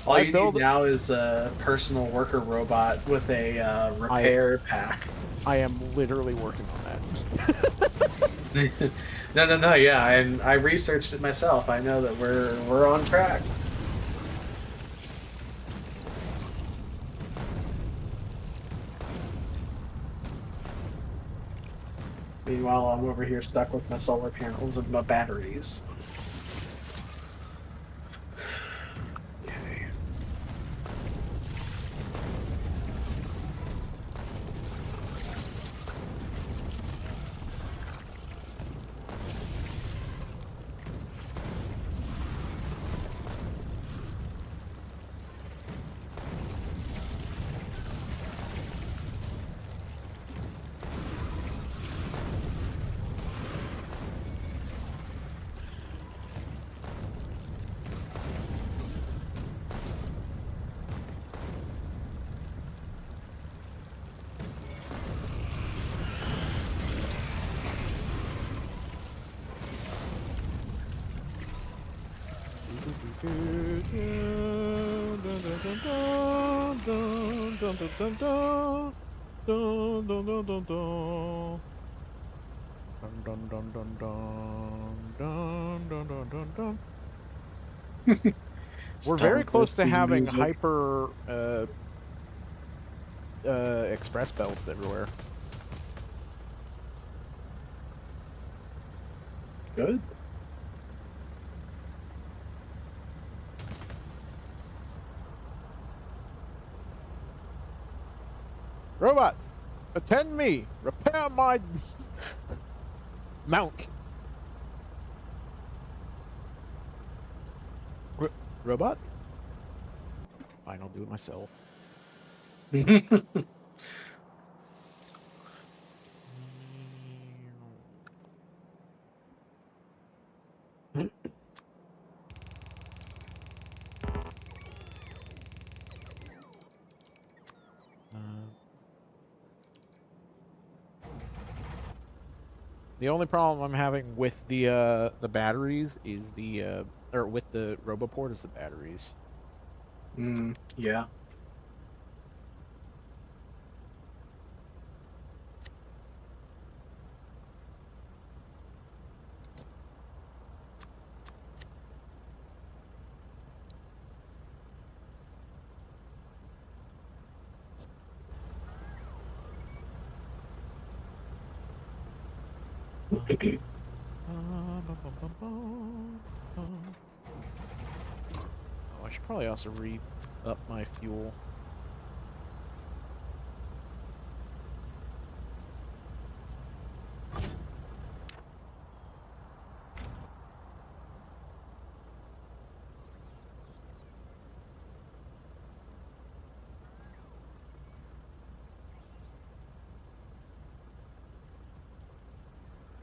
All I you need build. now is a personal worker robot with a I repair pack. I am literally working on that. No, yeah, and I researched it myself. I know that we're on track. Meanwhile, I'm over here stuck with my solar panels and my batteries. Okay. We're very close to Starbursting having music. hyper express belts everywhere. Good. Robots, attend me. Repair my mount. Robot? Fine, I'll do it myself. The only problem I'm having with the batteries is or with the Roboport is the batteries. Yeah. Oh, I should probably also re-up my fuel.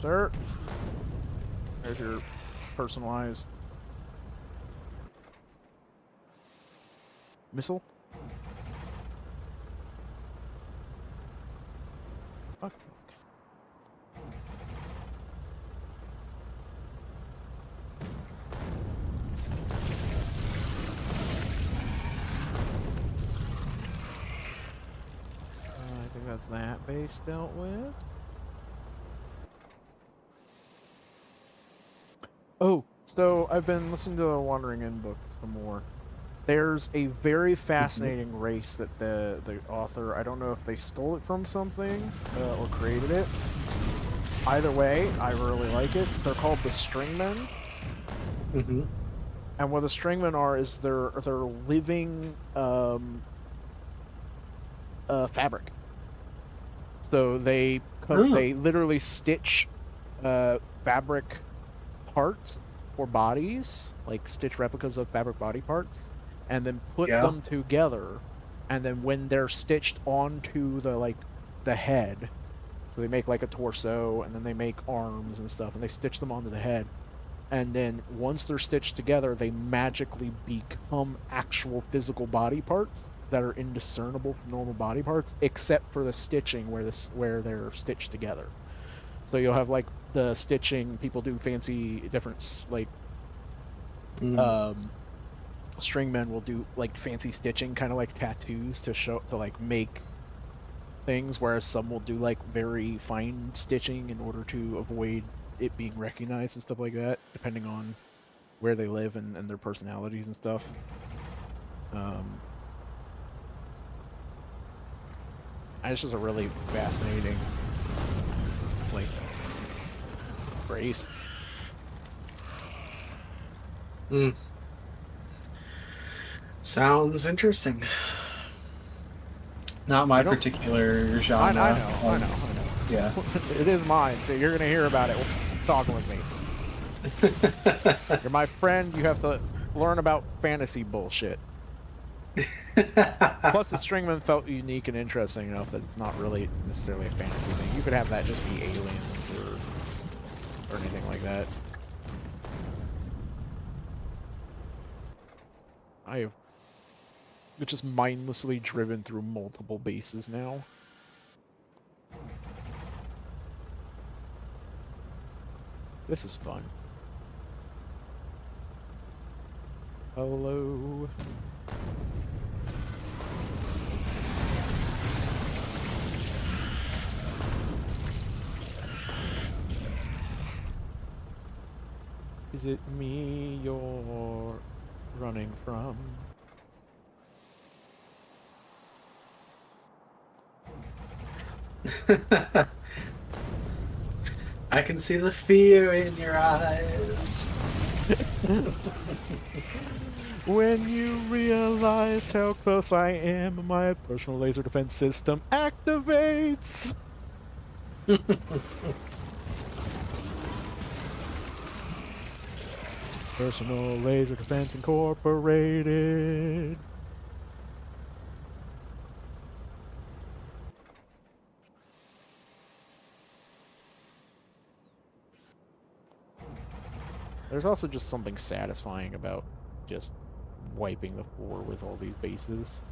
Sir, there's your personalized missile. Fuck. I think that's that base dealt with. Oh, so I've been listening to the Wandering Inn book some more. There's a very Mhm. fascinating race that the author, I don't know if they stole it from something or created it. Either way, I really like it. They're called the Stringmen, Mhm. and what the Stringmen are is they're living fabric. So Oh, they literally stitch fabric parts or bodies, like stitch replicas of fabric body parts, and then put yeah. them together. And then when they're stitched onto the head, so they make like a torso, and then they make arms and stuff, and they stitch them onto the head. And then once they're stitched together, they magically become actual physical body parts that are indiscernible from normal body parts, except for the stitching where they're stitched together. So you'll have like the stitching. People do fancy different Mm. um, stringmen will do like fancy stitching, kind of like tattoos to like make things, whereas some will do like very fine stitching in order to avoid it being recognized and stuff like that, depending on where they live and their personalities and stuff. Um, and it's just a really fascinating like race. Mm. Sounds interesting. Not my You don't. particular I genre. know. I know. I know. Yeah. It is mine, so you're gonna hear about it talking with me. You're my friend. You have to learn about fantasy bullshit. Plus, the Stringman felt unique and interesting enough that it's not really necessarily a fantasy thing. You could have that just be aliens or anything like that. I have just mindlessly driven through multiple bases now. This is fun. Hello. Is it me you're running from? I can see the fear in your eyes. When you realize how close I am, my personal laser defense system activates. Personal laser defense incorporated. There's also just something satisfying about just wiping the floor with all these bases.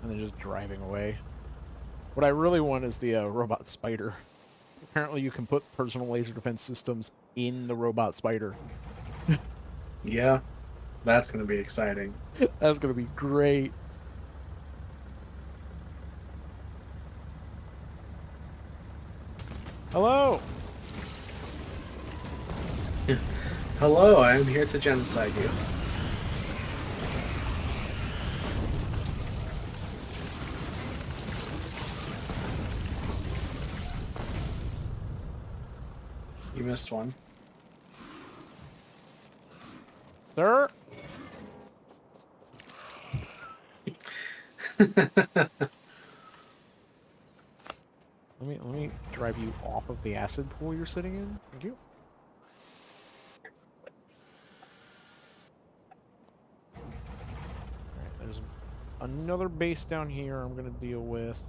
And then just driving away. What I really want is the robot spider. Apparently you can put personal laser defense systems in the robot spider. Yeah, that's going to be exciting. That's gonna be great. Hello! Hello, I am here to genocide you. You missed one. Sir? Let me drive you off of the acid pool you're sitting in. Thank you. All right, there's another base down here I'm gonna deal with.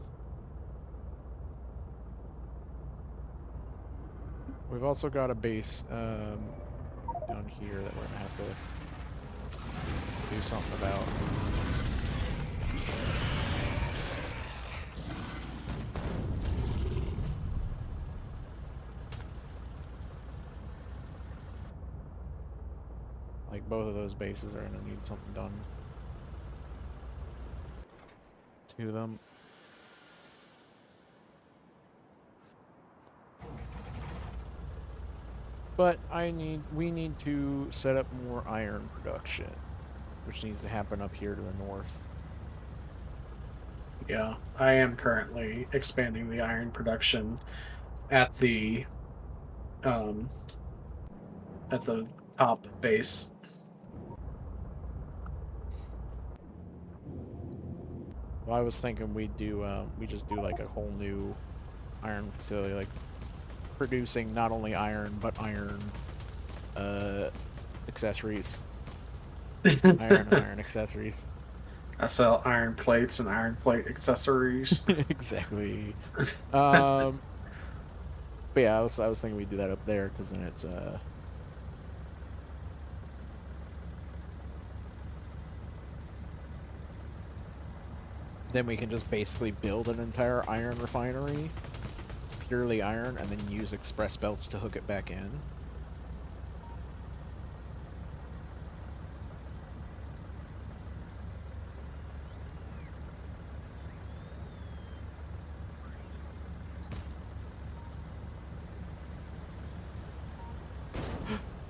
We've also got a base down here that we're gonna have to do something about. Like both of those bases are gonna need something done to them. But we need to set up more iron production, which needs to happen up here to the north. Yeah, I am currently expanding the iron production at the um at the top base. Well, I was thinking we just do like a whole new iron facility, like producing not only iron but iron uh accessories. Iron and iron accessories. I sell iron plates and iron plate accessories. Exactly. Um but yeah, I was thinking we'd do that up there because then it's then we can just basically build an entire iron refinery. It's purely iron and then use express belts to hook it back in.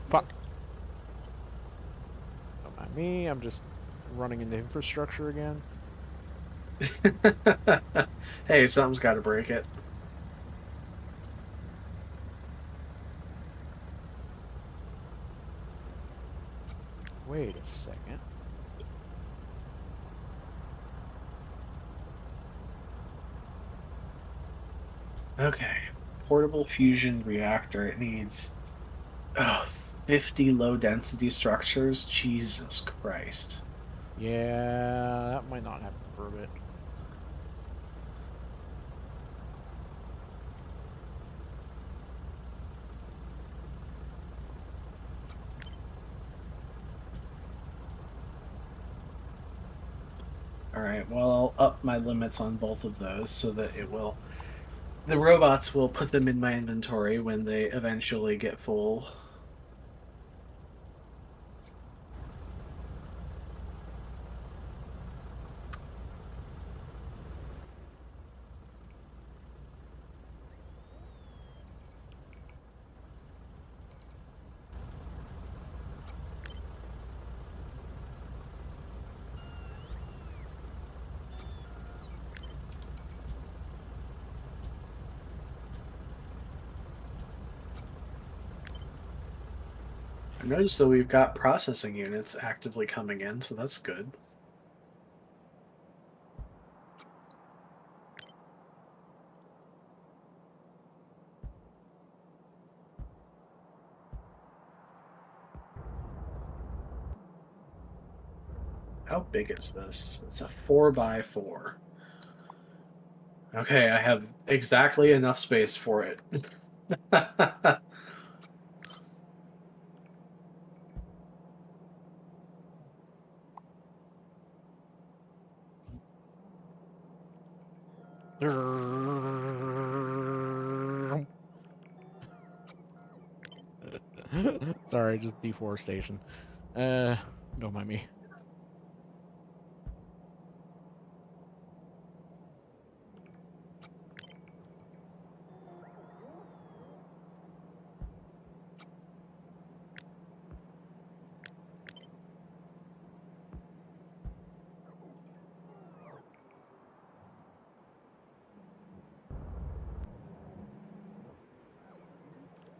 Fuck. Don't mind me, I'm just running into infrastructure again. Hey, something's got to break it. Wait a second. Okay. Portable fusion reactor. It needs 50 low density structures. Jesus Christ. Yeah, that might not happen for a bit. All right. Well, I'll up my limits on both of those so that the robots will put them in my inventory when they eventually get full. I noticed that we've got processing units actively coming in, so that's good. How big is this? It's a 4x4. Okay, I have exactly enough space for it. Sorry, just deforestation. Uh, don't mind me.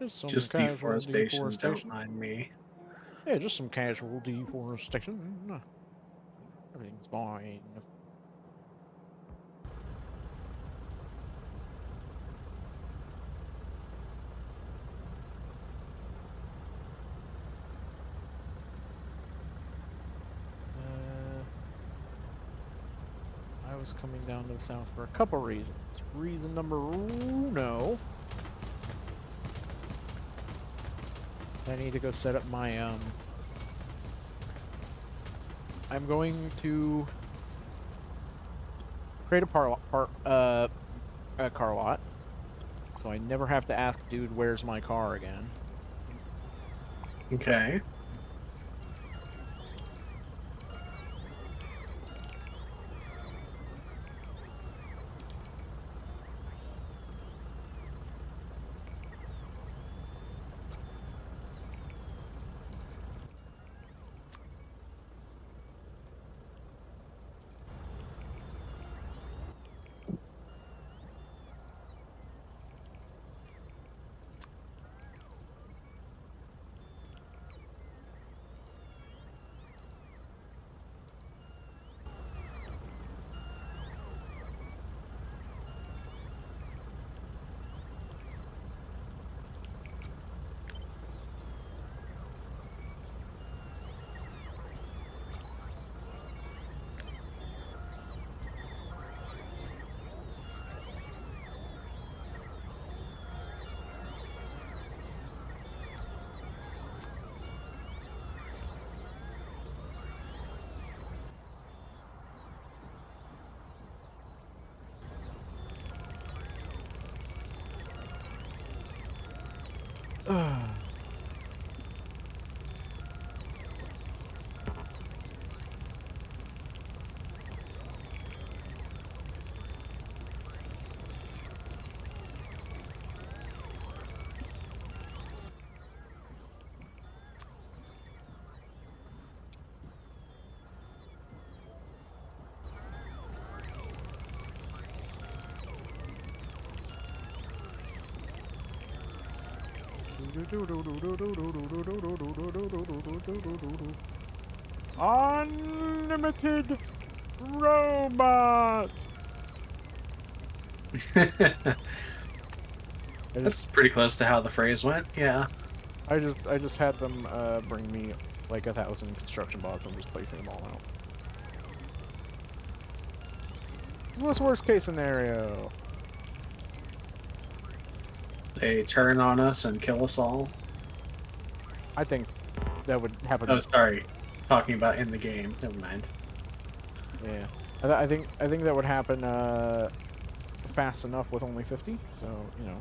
Just some Just casual deforestation, don't deforestation. mind me. Yeah, just some casual deforestation. Everything's fine. was coming down to the south for a couple reasons. Reason number uno, I need to go set up my I'm going to create a car lot, so I never have to ask dude where's my car again. Okay. Unlimited robot. I just, That's pretty close to how the phrase went. Yeah. I just had them bring me like 1,000 construction bots. I'm just placing them all out. What's worst case scenario? They turn on us and kill us all. I think that would Oh, happen. sorry. Talking about in the game. Never mind. Yeah, I think that would happen fast enough with only 50. So you know.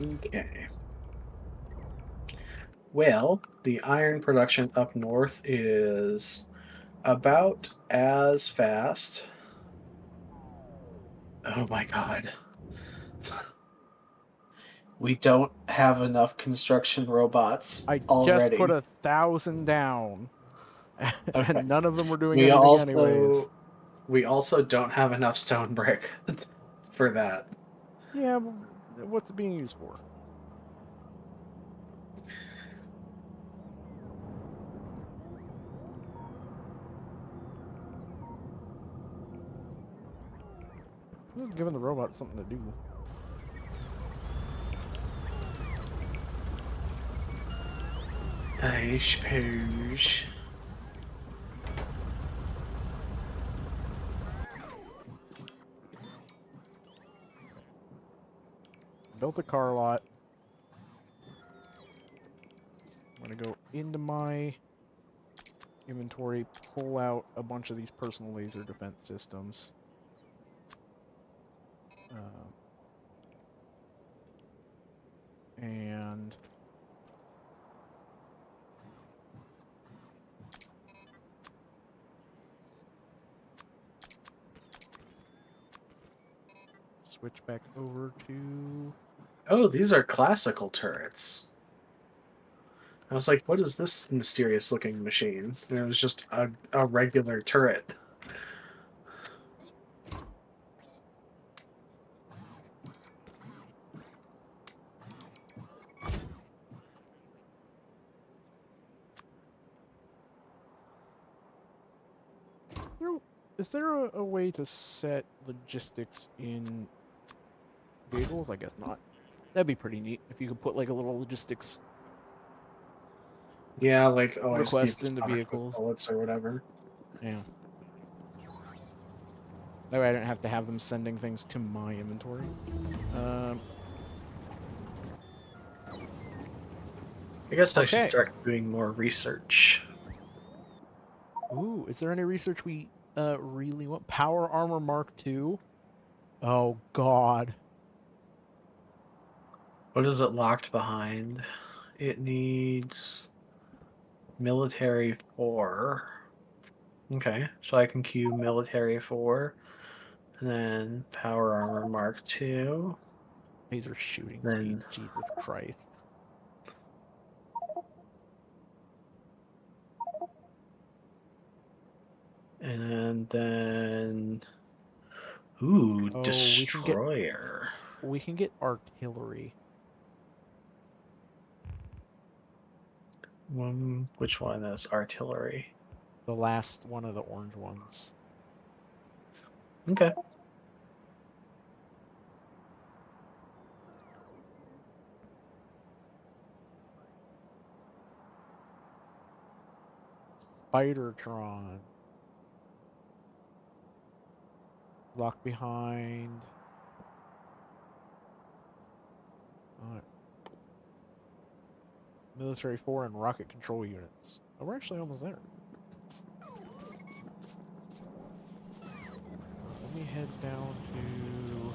Okay. Well, the iron production up north is about as fast. Oh my god. We don't have enough construction robots I just put already. 1,000 down, Okay. and none of them were doing We anything anyways. also we also don't have enough stone brick for that. Yeah, what's it being used for? Just giving the robot something to do. I suppose. Built a car lot. I'm gonna go into my inventory, pull out a bunch of these personal laser defense systems. Um, and switch back over to... Oh, these are classical turrets. I was like, what is this mysterious looking machine? And it was just a regular turret. There- Is there a way to set logistics in vehicles? I guess not. That'd be pretty neat if you could put like a little logistics Yeah, like always keep request it into stocked with vehicles. bullets or whatever. Yeah. That way I don't have to have them sending things to my inventory. Um, I guess I should okay. start doing more research. Ooh, is there any research we really want? Power Armor Mark II? Oh, God. What is it locked behind? It needs military 4. Okay, so I can queue military 4, and then power armor Mark 2, Laser shooting speed. then Jesus Christ. and then ooh, Oh, destroyer. we can get artillery. Which one is artillery? The last one of the orange ones. Okay. Spidertron. Lock behind. Alright. Military 4 and rocket control units. Oh, we're actually almost there. Let me head down to...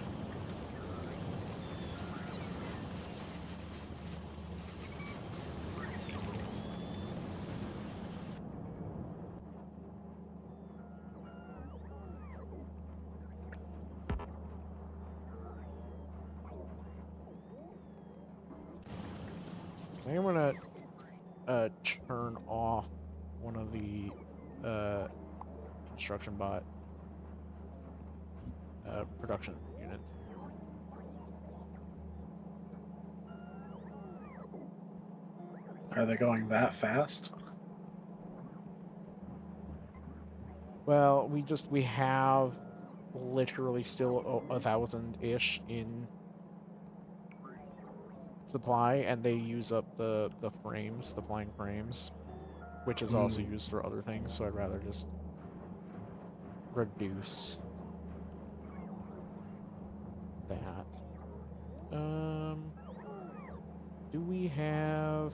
I think I'm gonna turn off one of the uh, construction bot production units. Are they going that fast? Well, we have literally still 1,000-ish in supply, and they use up the frames, the flying frames, which is also Hmm. used for other things. So I'd rather just reduce that. Um, do we have?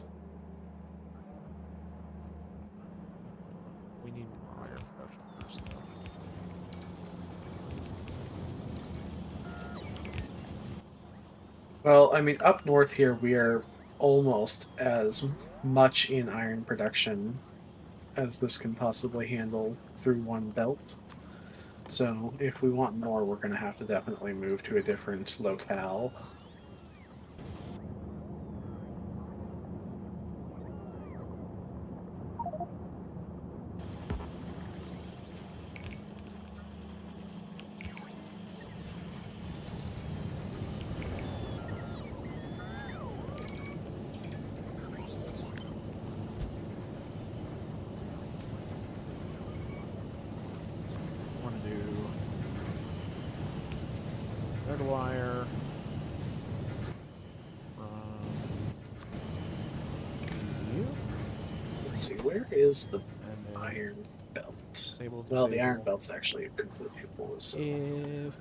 We need more iron production first, though. Well, I mean, up north here we are almost as much in iron production as this can possibly handle through one belt. So if we want more, we're going to have to definitely move to a different locale. Want to do red wire from you, Let's see, where is the and then iron belt? disable, Well, the iron disable. belt's actually completely full, so If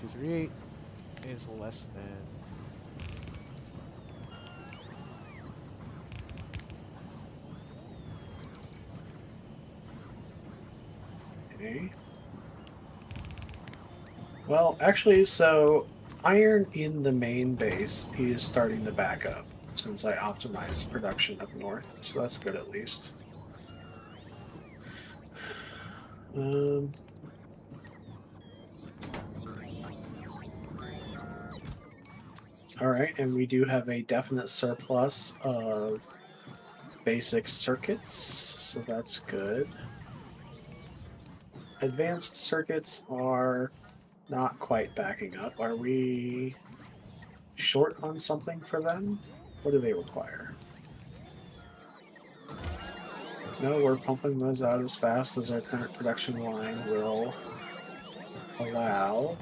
238 is less than okay. Well, actually, so iron in the main base is starting to back up since I optimized production up north, so that's good at least. Um, all right, and we do have a definite surplus of basic circuits, so that's good. Advanced circuits are not quite backing up. Are we short on something for them? What do they require? No, we're pumping those out as fast as our current production line will allow.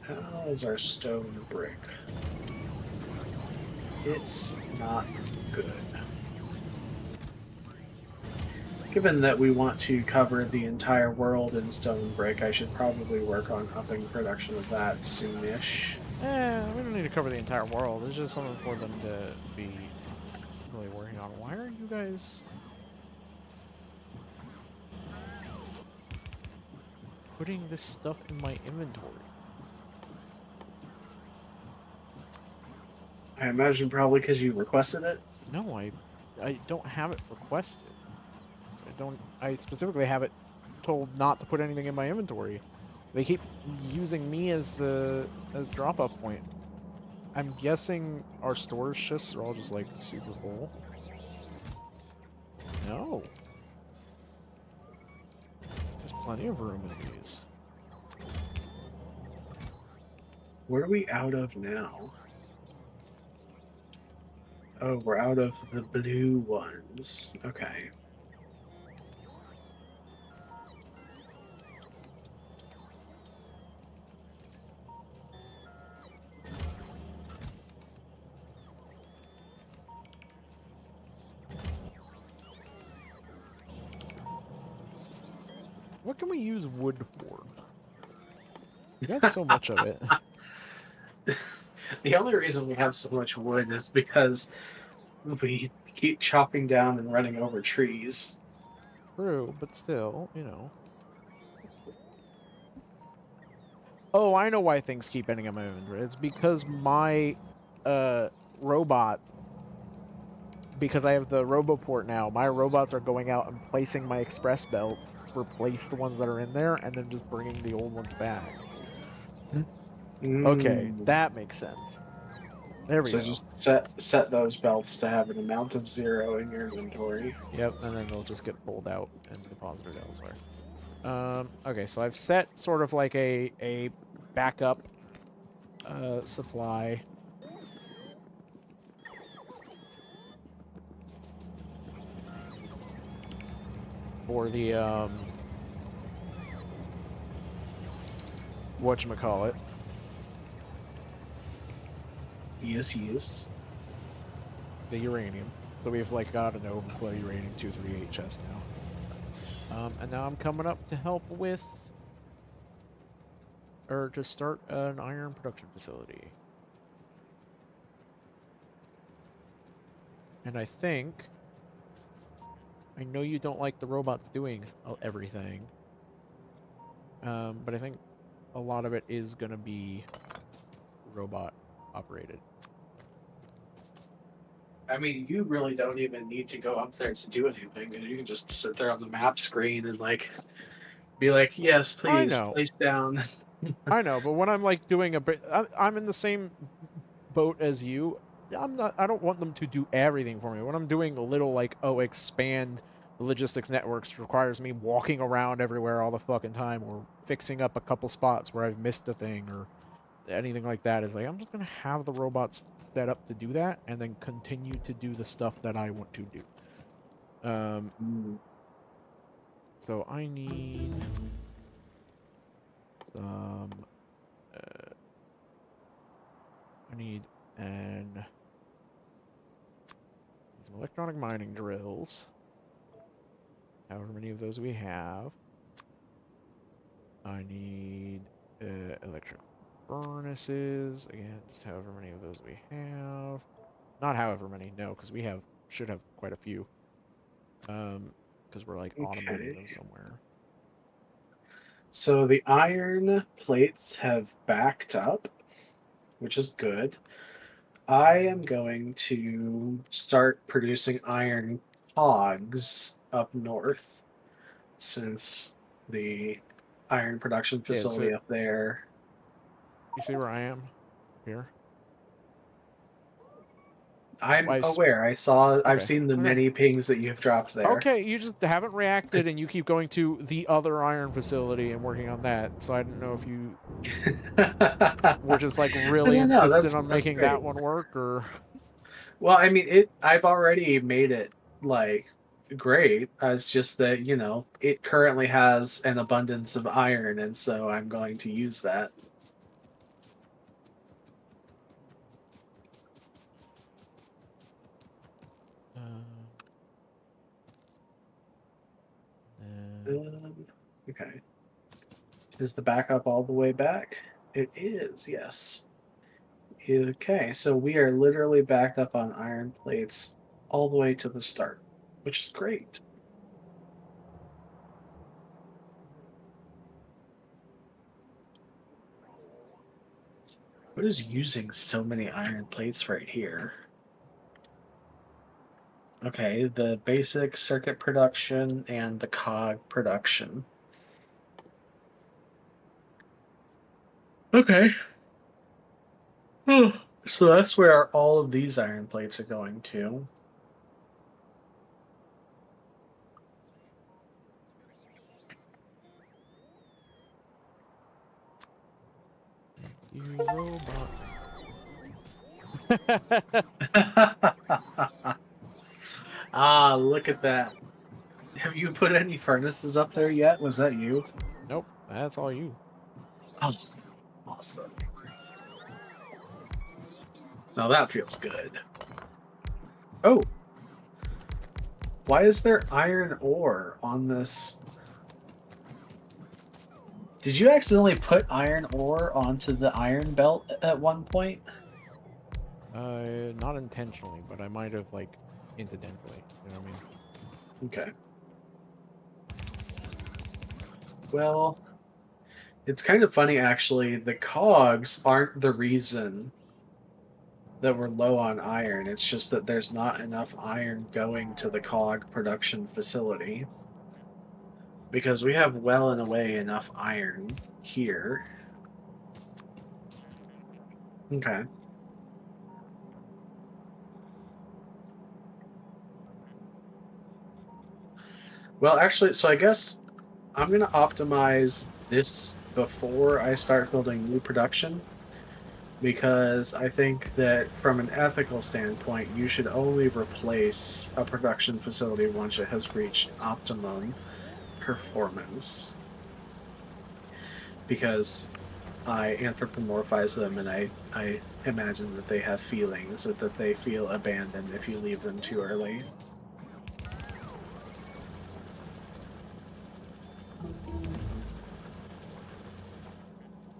How is our stone brick? It's not good. Given that we want to cover the entire world in stone brick, I should probably work on upping production of that soonish. We don't need to cover the entire world. It's just something for them to be constantly working on. Why are you guys putting this stuff in my inventory? I imagine probably because you requested it. No, I don't have it requested. I specifically have it told not to put anything in my inventory. They keep using me as the drop off point. I'm guessing our storage chests are all just like super full. No, there's plenty of room in these. What are we out of now? Oh, we're out of the blue ones. Okay. What can we use wood for? We got so much of it. The only reason we have so much wood is because we keep chopping down and running over trees. True, but still, you know. Oh, I know why things keep ending in my inventory. It's because my uh robots, because I have the RoboPort now, my robots are going out and placing my express belts to replace the ones that are in there and then just bringing the old ones back. Okay, Mm. that makes sense. There we So go. just set those belts to have an amount of 0 in your inventory. Yep, and then they'll just get pulled out and deposited elsewhere. Okay, so I've set sort of like a backup supply for the whatchamacallit. Yes, yes. The uranium. So we've like got an overflow uranium 238 chest now. And now I'm coming up to help with, or to start an iron production facility. And I know you don't like the robots doing everything, but I think a lot of it is gonna be robot operated. I mean, you really don't even need to go up there to do anything. You can just sit there on the map screen and like be like, "Yes, I please know, place down." I know, but when I'm like doing a bit, I'm in the same boat as you. I'm not. I don't want them to do everything for me. When I'm doing a little like, oh, expand the logistics networks requires me walking around everywhere all the fucking time, or fixing up a couple spots where I've missed a thing, or anything like that. Is like I'm just gonna have the robots set up to do that, and then continue to do the stuff that I want to do. Um. Mm, So I need some. I need an some electronic mining drills. However many of those we have. I need electric furnaces. Again, just however many of those we have. Not however many, no, because we should have quite a few. Because we're like automating okay. them somewhere. So the iron plates have backed up. which is good. I am going to start producing iron cogs up north since the iron production Yeah, facility so up there. you see where I am here? I'm Why aware. I've okay. seen the Okay. many pings that you've dropped there. Okay, you just haven't reacted and you keep going to the other iron facility and working on that. So I didn't know if you I were just like really don't know. insistent That's on that's making great. that one work or Well, I mean, I've already made it like great. It's just that it currently has an abundance of iron, and so I'm going to use that. uh, then Um, okay, is the backup all the way back? It is. Yes. Okay, so we are literally backed up on iron plates all the way to the start, which is great. What is using so many iron plates right here? Okay, the basic circuit production and the cog production. Okay. So that's where all of these iron plates are going to. you robots. Ah, look at that. Have you put any furnaces up there yet? Was that you? Nope, that's all you. Oh, awesome. Now that feels good. Oh, why is there iron ore on this? Did you accidentally put iron ore onto the iron belt at one point? Not intentionally, but I might have like incidentally. You know what I mean? Okay. Well, it's kind of funny actually. The cogs aren't the reason that we're low on iron. It's just that there's not enough iron going to the cog production facility because we have well and away enough iron here. Okay. Well, actually, so I guess I'm going to optimize this before I start building new production because I think that from an ethical standpoint, you should only replace a production facility once it has reached optimum performance because I anthropomorphize them and I imagine that they have feelings, that they feel abandoned if you leave them too early.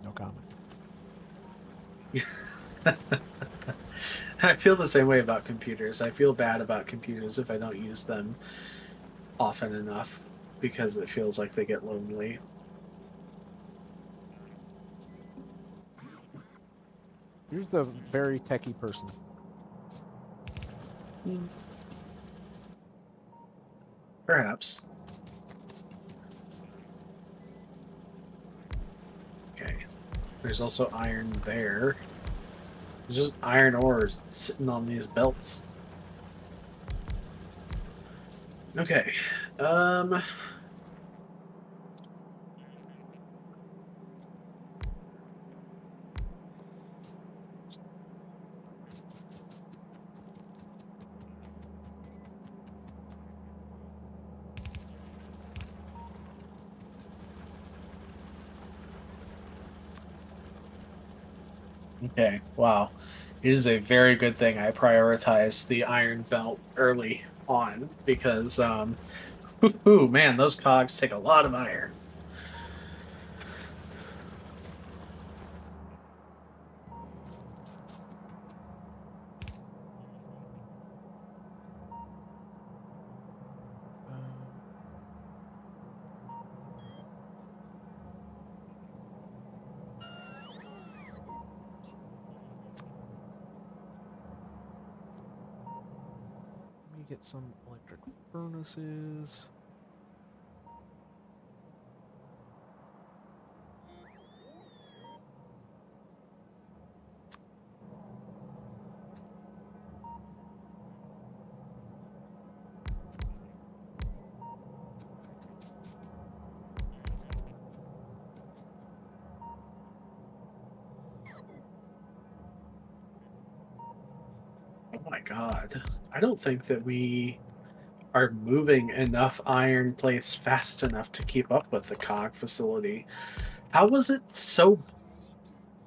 No comment. I feel the same way about computers. I feel bad about computers if I don't use them often enough because it feels like they get lonely. You're just a very techie person. Hmm, perhaps. Okay. There's also iron there. There's just iron ores sitting on these belts. Okay. Um okay. Wow. It is a very good thing I prioritized the iron belt early on because whoo, man, those cogs take a lot of iron. Uh, get some electric furnaces. Oh my god. I don't think that we are moving enough iron plates fast enough to keep up with the cog facility. How was it so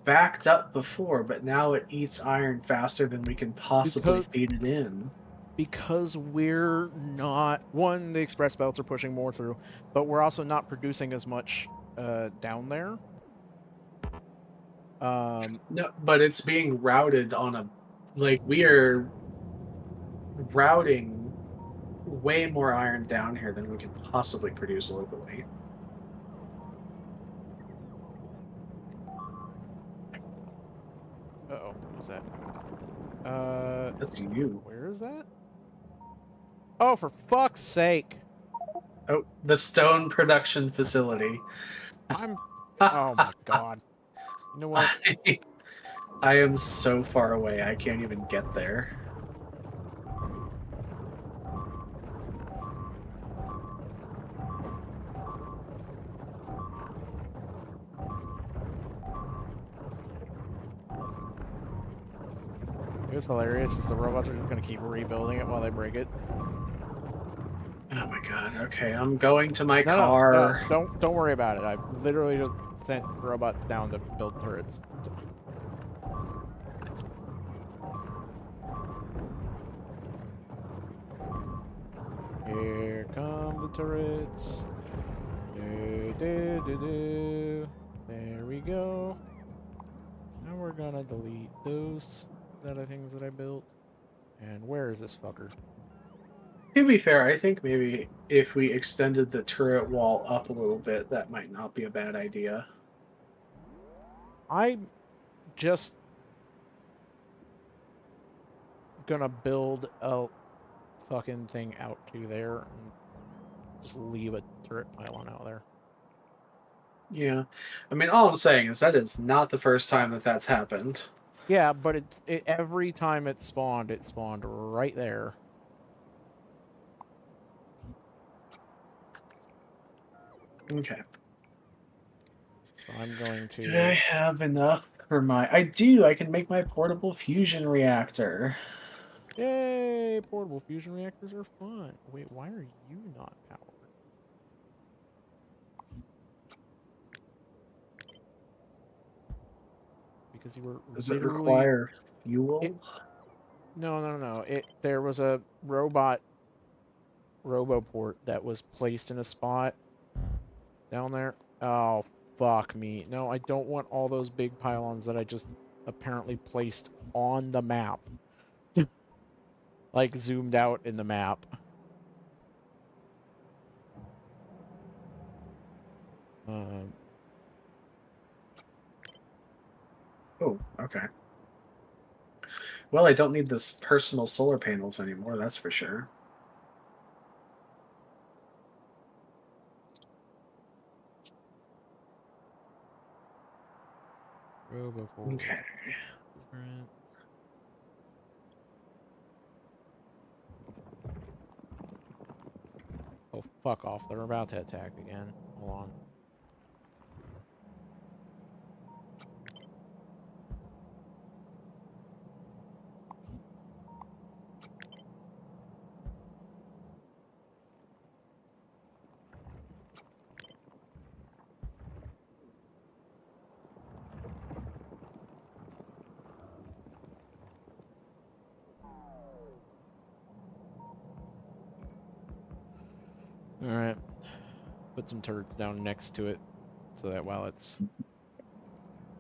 backed up before, but now it eats iron faster than we can possibly Because feed it in? because we're not one, the express belts are pushing more through, but we're also not producing as much down there. No, but it's being routed on a like we are routing way more iron down here than we can possibly produce locally. Uh-oh, what's that? Uh, That's you. where is that? Oh, for fuck's sake! Oh, the stone production facility. I'm. Oh I my god. You know what? I am so far away, I can't even get there. It was hilarious. Is the robots are just gonna keep rebuilding it while they break it. Oh my god. Okay, I'm going to my No, no, no. car. Don't worry about it. I literally just sent robots down to build turrets. Here come the turrets. Do, do, do, do. There we go. Now we're gonna delete those other things that I built. And where is this fucker? To be fair, I think maybe if we extended the turret wall up a little bit, that might not be a bad idea. I'm just gonna build a fucking thing out to there and just leave a turret pylon out there. Yeah. I mean, all I'm saying is that is not the first time that that's happened. Yeah, but every time it spawned right there. Okay. So I'm going Do I to. have enough for my. I do. I can make my portable fusion reactor. Yay! Portable fusion reactors are fun. Wait, why are you not powered? Because you were Does it literally require it. fuel? No, no, no. There was a roboport that was placed in a spot down there. Oh, fuck me. No, I don't want all those big pylons that I just apparently placed on the map. Like, zoomed out in the map. Um, Oh, okay. Well, I don't need this personal solar panels anymore, that's for sure. Roboport. Okay. Blueprint. Oh, fuck off. They're about to attack again. Hold on. Alright. Put some turrets down next to it so that while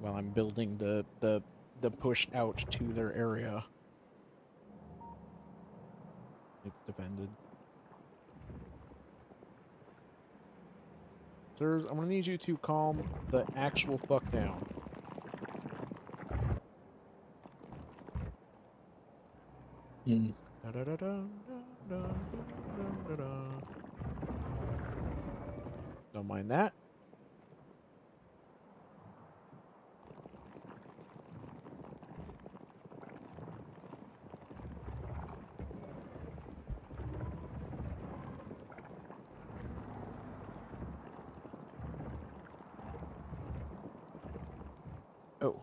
I'm building the push out to their area, it's defended. Sirs, I'm gonna need you to calm the actual fuck down. Hmm. Da-da-da-dum, don't mind that. Oh.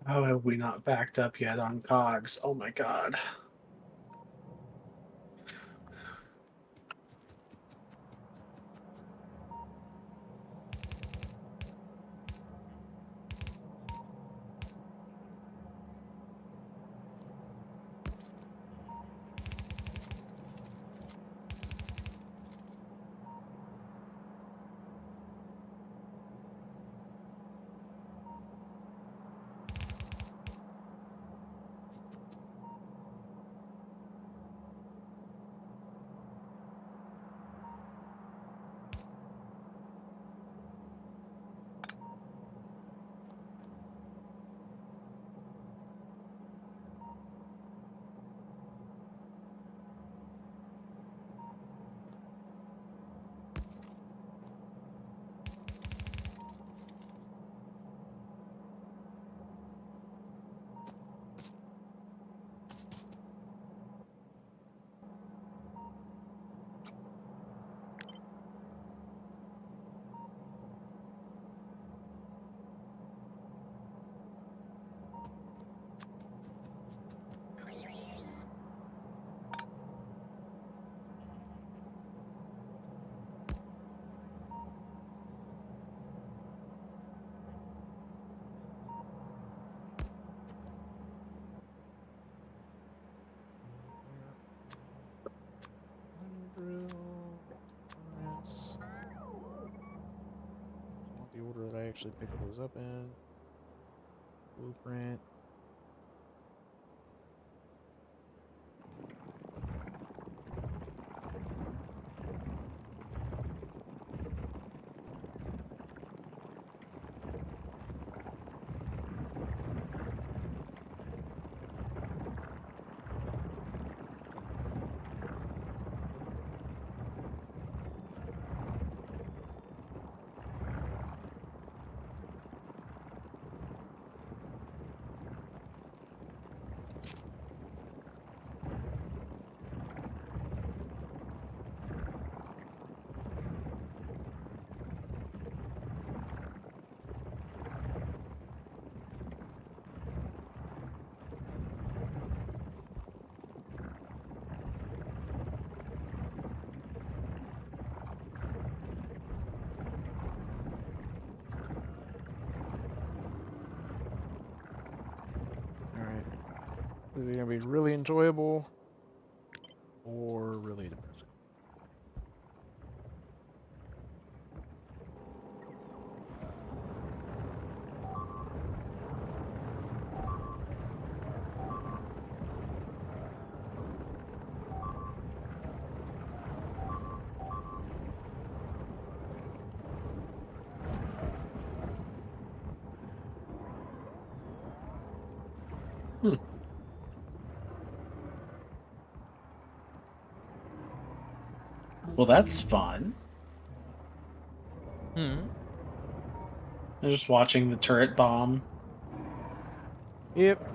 How have we not backed up yet on cogs? Oh my god. Drill. Furnace. It's not the order that I actually picked those up in. Blueprint. Alright. Is it going to be really enjoyable or really depressing? Hmm. Well, that's fun. Hmm. I'm just watching the turret bomb. Yep.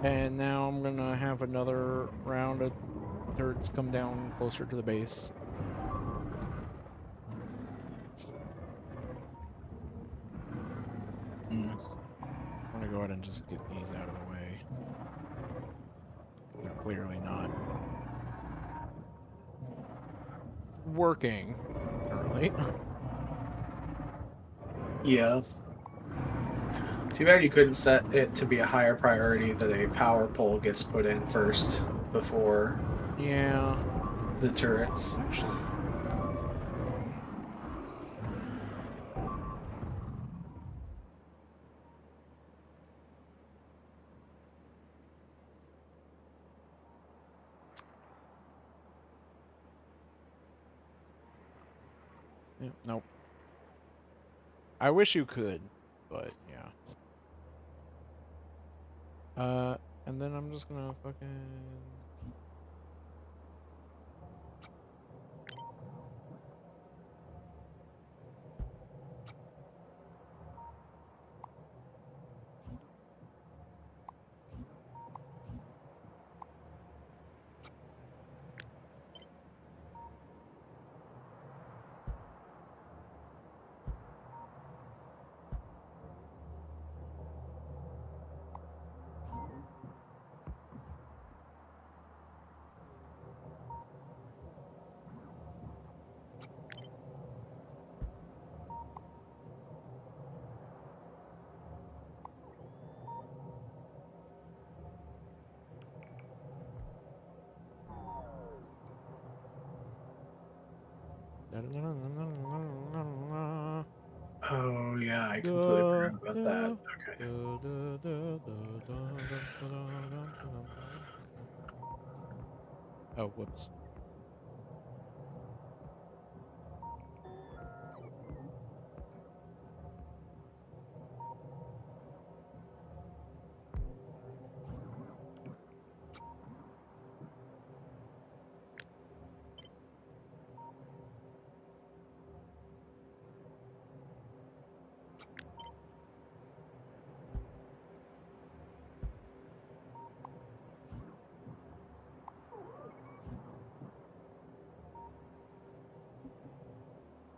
And now I'm going to have another round of turrets come down closer to the base. Hmm. I'm going to go ahead and just get these out of the way. They're clearly not working currently. Yeah. Too bad you couldn't set it to be a higher priority that a power pole gets put in first before Yeah, the turrets. actually, yeah, nope. I wish you could, but yeah. Uh, and then I'm just gonna fucking. Oh yeah, I completely Da, forgot about that. da, Okay. da, da, da, da, da, da, da, da, da, da. Oh, whoops.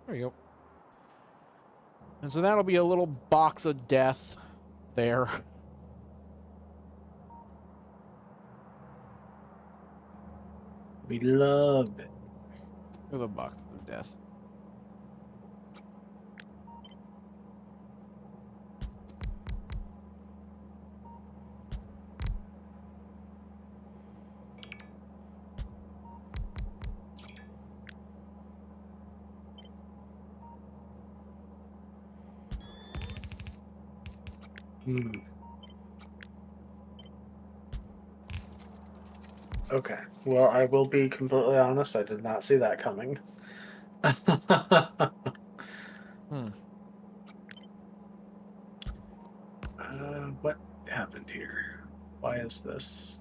There you go. And so that'll be a little box of death there. We love it. With a box of death. Hmm. Okay. Well, I will be completely honest. I did not see that coming. Hmm. What happened here? Why is this?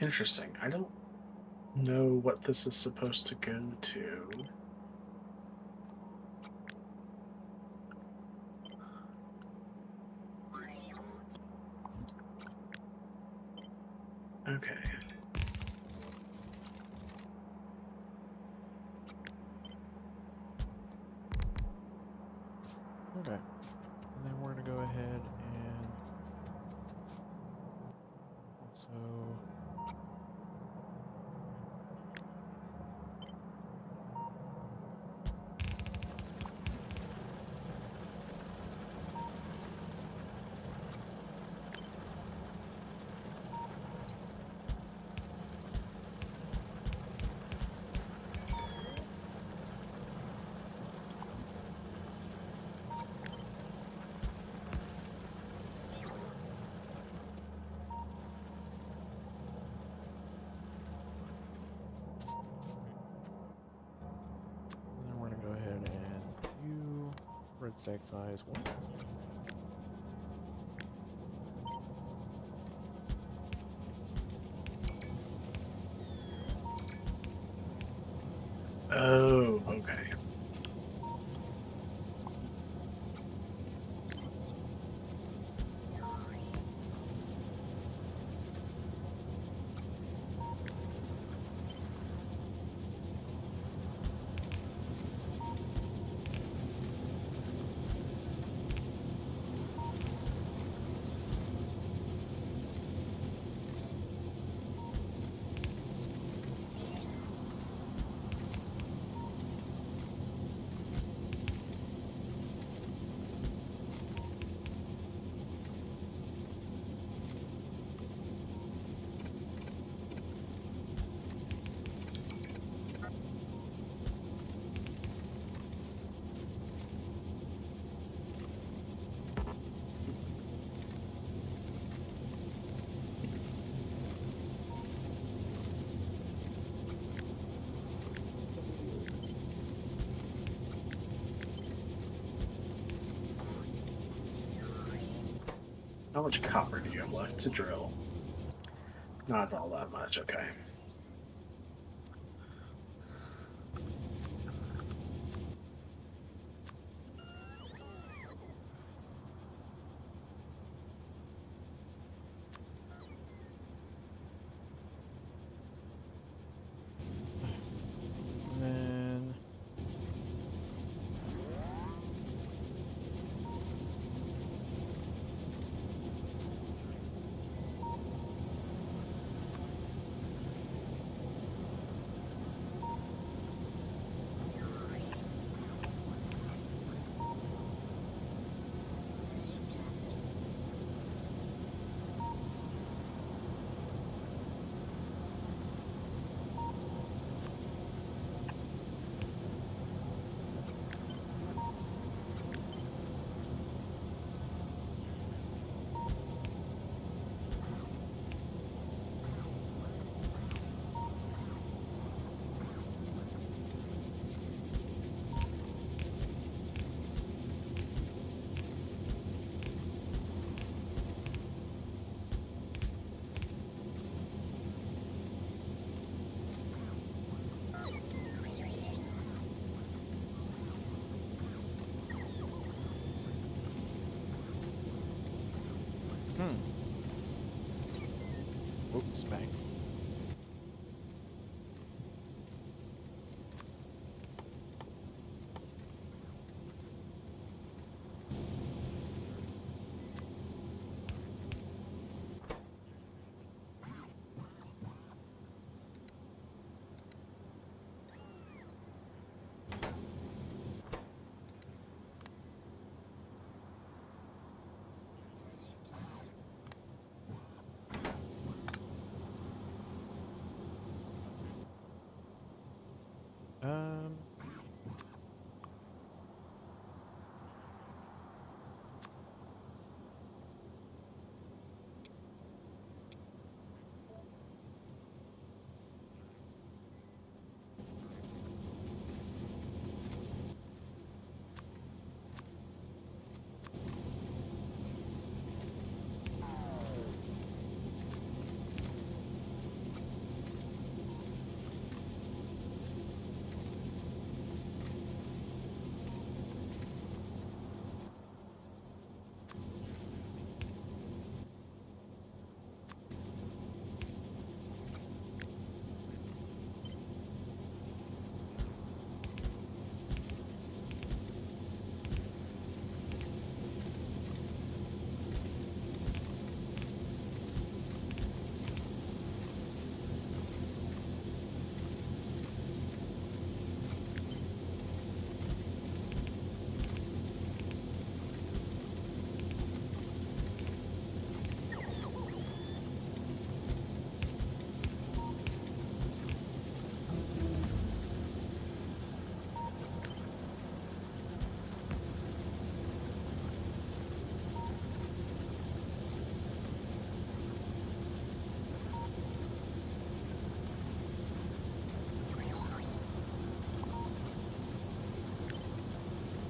Interesting. I don't know what this is supposed to go to. Okay. Okay. And then we're gonna go ahead and also. And then we're gonna go ahead and you red stack size 1. Oh, okay. How much copper do you have left to drill? Not all that much. Okay. And then hmm. Oops, bang. Um.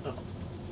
Oh, And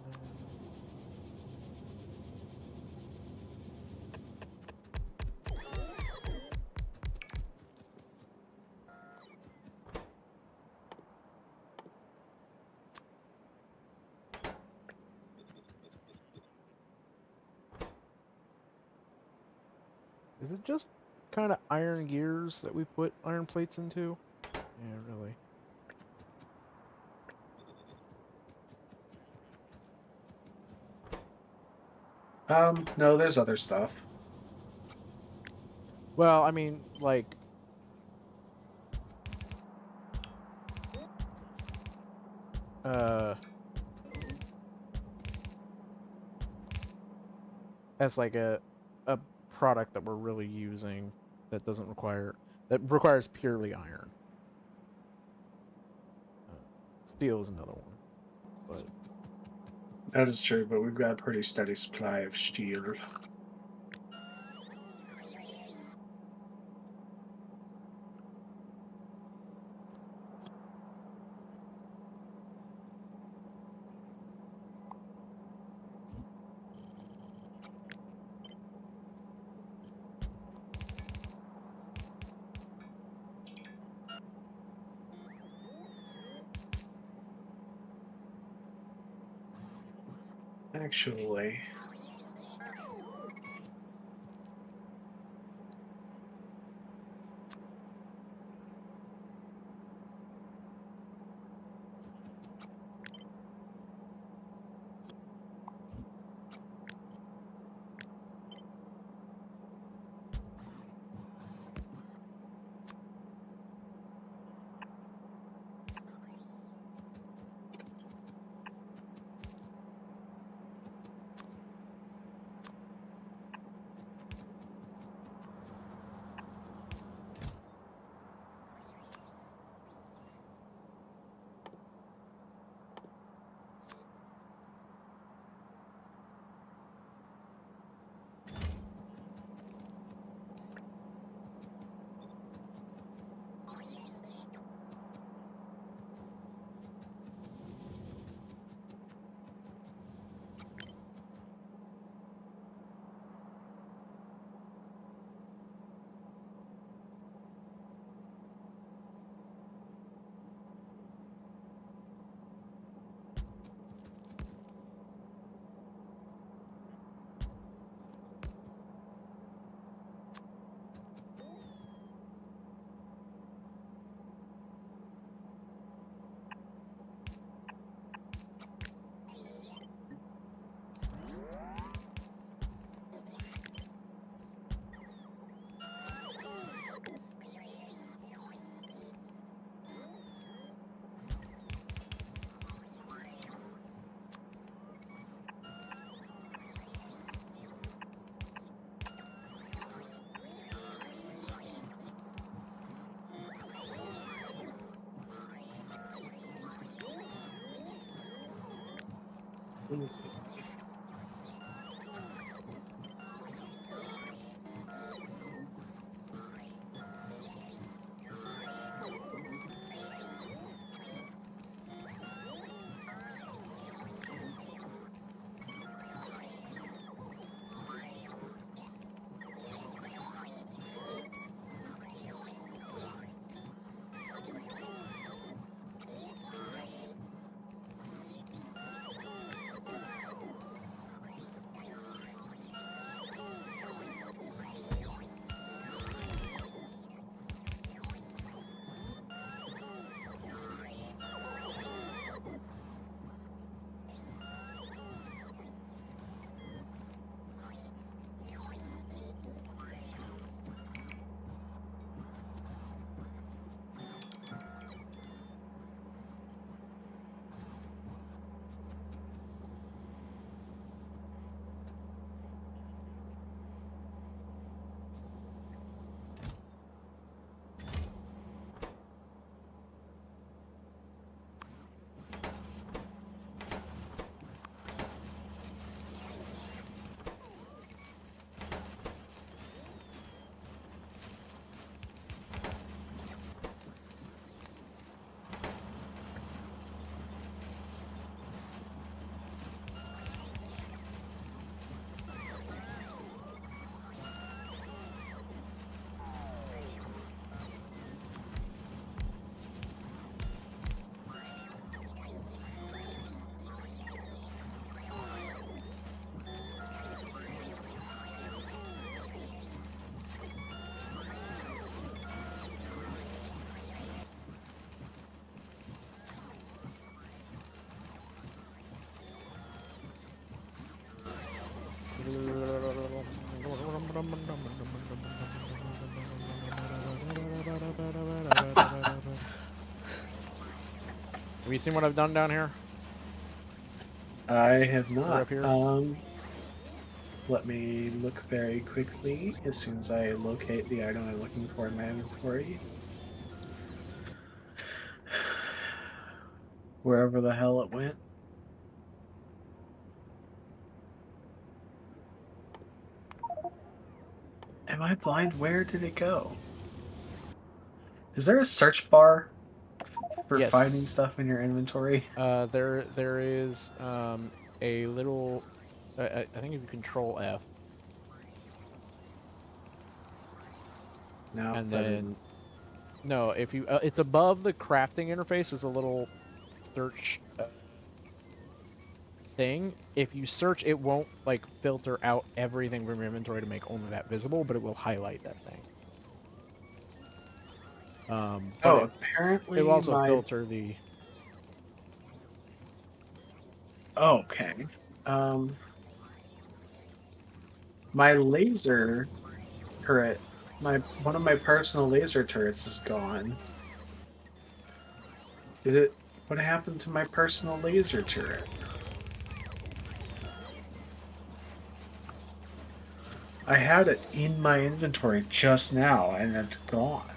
then. Is it just kind of iron gears that we put iron plates into? Yeah, really. no, there's other stuff. Well, I mean, like uh, as like a product that we're really using that doesn't require that requires purely iron. Uh, Steel is another one, but That is true, but we've got a pretty steady supply of steel. Actually, Have you seen what I've done down here? I have Or not. up here? Let me look very quickly as soon as I locate the item I'm looking for in my inventory. Wherever the hell it went. Am I blind? Where did it go? Is there a search bar for finding Yes. stuff in your inventory? There is a little. I think if you Control F, No, and that didn't. then no, if you it's above the crafting interface is a little search thing. If you search, it won't like filter out everything from your inventory to make only that visible, but it will highlight that thing. But Oh, it will apparently also my. filter the. Okay. Um, my laser turret, my one of my personal laser turrets is gone. Did it? What happened to my personal laser turret? I had it in my inventory just now, and it's gone.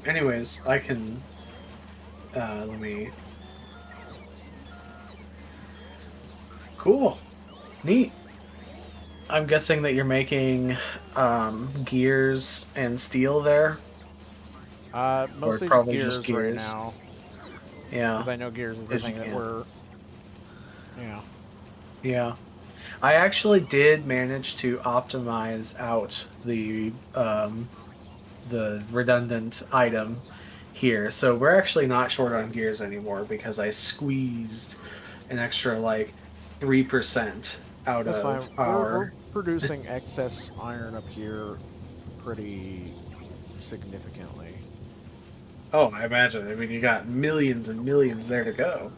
Anyways, I can. Let me. Cool. Neat. I'm guessing that you're making gears and steel there, or Mostly just probably just gears right gears. now, Yeah, because I know gears is the because you thing that can. we're. Yeah. Yeah, I actually did manage to optimize out the redundant item here, so we're actually not short on gears anymore because I squeezed an extra like 3% out That's of fine. We're our. producing excess iron up here pretty significantly. Oh, I imagine. I mean, you got millions and millions there to go.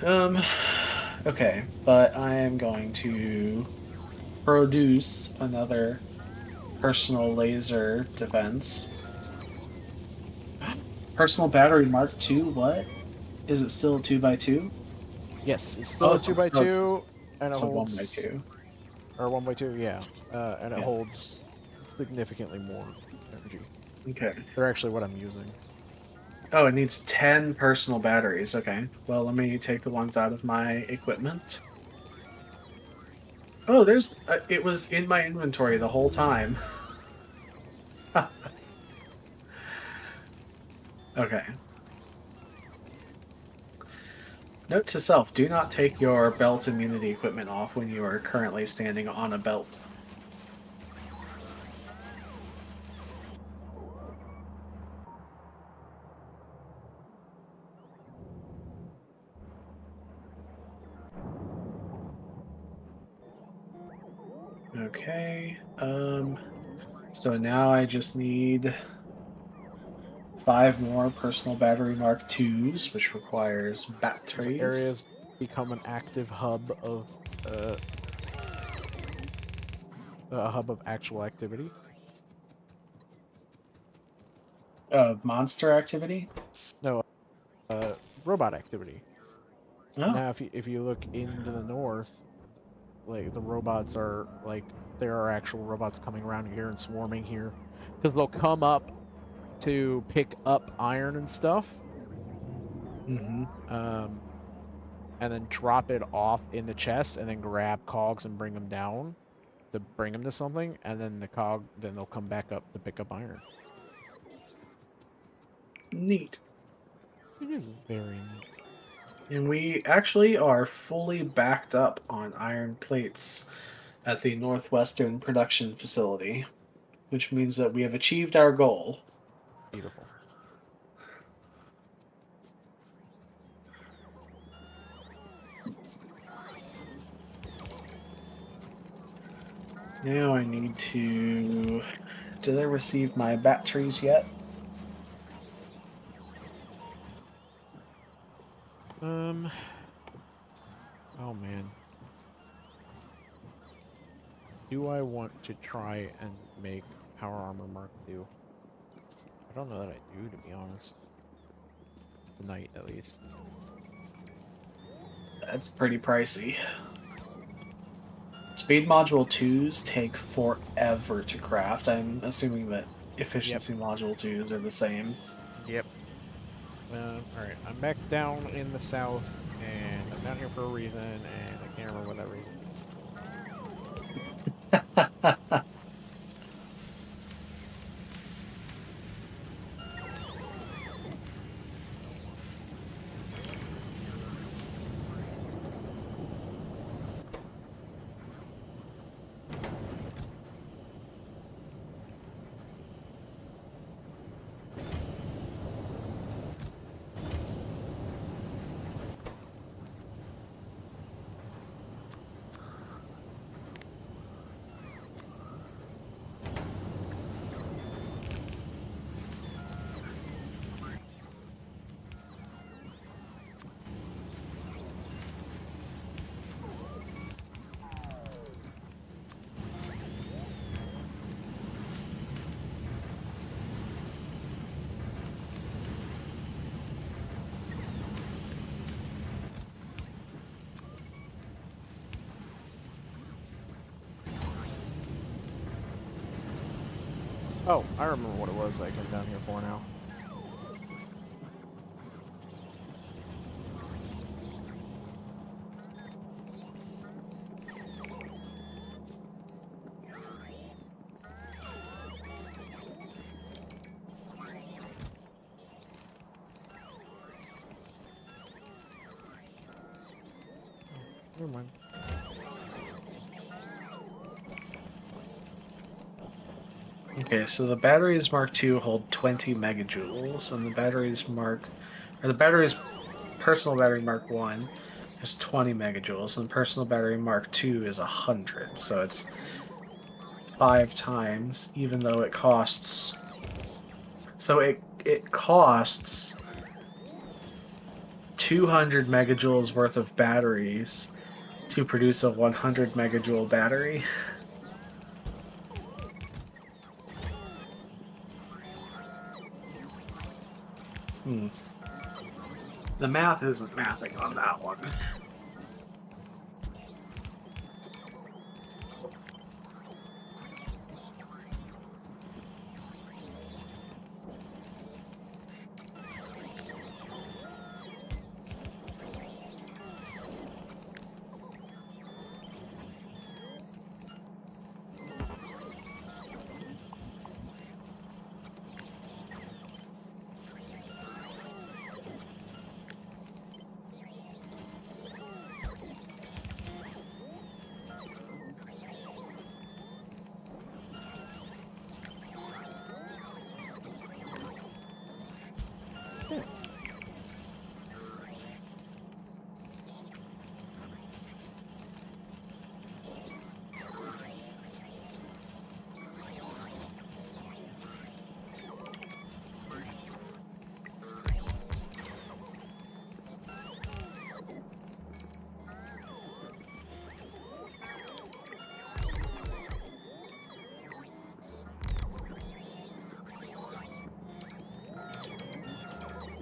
Um, okay, but I am going to produce another personal laser defense. Personal battery Mark II. What is it? Still a 2x2? Yes, it's Oh, still a two by no, two, and it it's a one by holds two. or 1x2, yeah, and it Yeah. holds significantly more energy. Okay. They're actually what I'm using. Oh, it needs 10 personal batteries. Okay. Well, let me take the ones out of my equipment. Oh, there's. It was in my inventory the whole time. Okay. Note to self, do not take your belt immunity equipment off when you are currently standing on a belt. Okay. So now I just need 5 more personal battery Mark IIs, which requires This batteries. area's become an active hub of uh, a hub of actual activity. Monster activity. No, robot activity. Oh. Now, if you look into the north, like the robots are like there are actual robots coming around here and swarming here because they'll come up to pick up iron and stuff, Mm-hmm. um, and then drop it off in the chest, and then grab cogs and bring them down to bring them to something, and then then they'll come back up to pick up iron. Neat. It is very neat. And we actually are fully backed up on iron plates at the Northwestern production facility, which means that we have achieved our goal. Beautiful. Now I need to. Did I receive my batteries yet? Um. Oh man. Do I want to try and make Power Armor Mark II? I don't know that I do, to be honest. Tonight, at least. That's pretty pricey. Speed module 2s take forever to craft. I'm assuming that Yep. efficiency module 2s are the same. Yep. Alright. I'm back down in the south, and I'm down here for a reason, and I can't remember what that reason is. Oh, I remember what it was I came down here for now. Never mind. Okay, so the batteries Mark II hold 20 megajoules, and the batteries personal battery Mark One is 20 megajoules, and personal battery Mark II is 100. So it's 5 times, even though it costs. So it costs 200 megajoules worth of batteries to produce a 100 megajoule battery. Hmm. The math isn't mathing on that one. Yeah.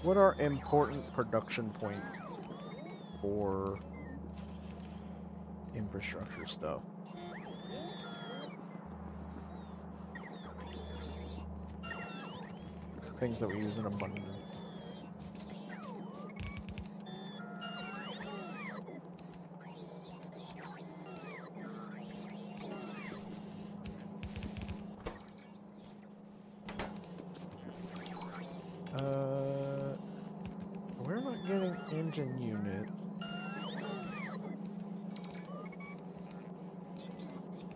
What are important production points for infrastructure stuff? Things that we use in abundance. We're not getting engine units.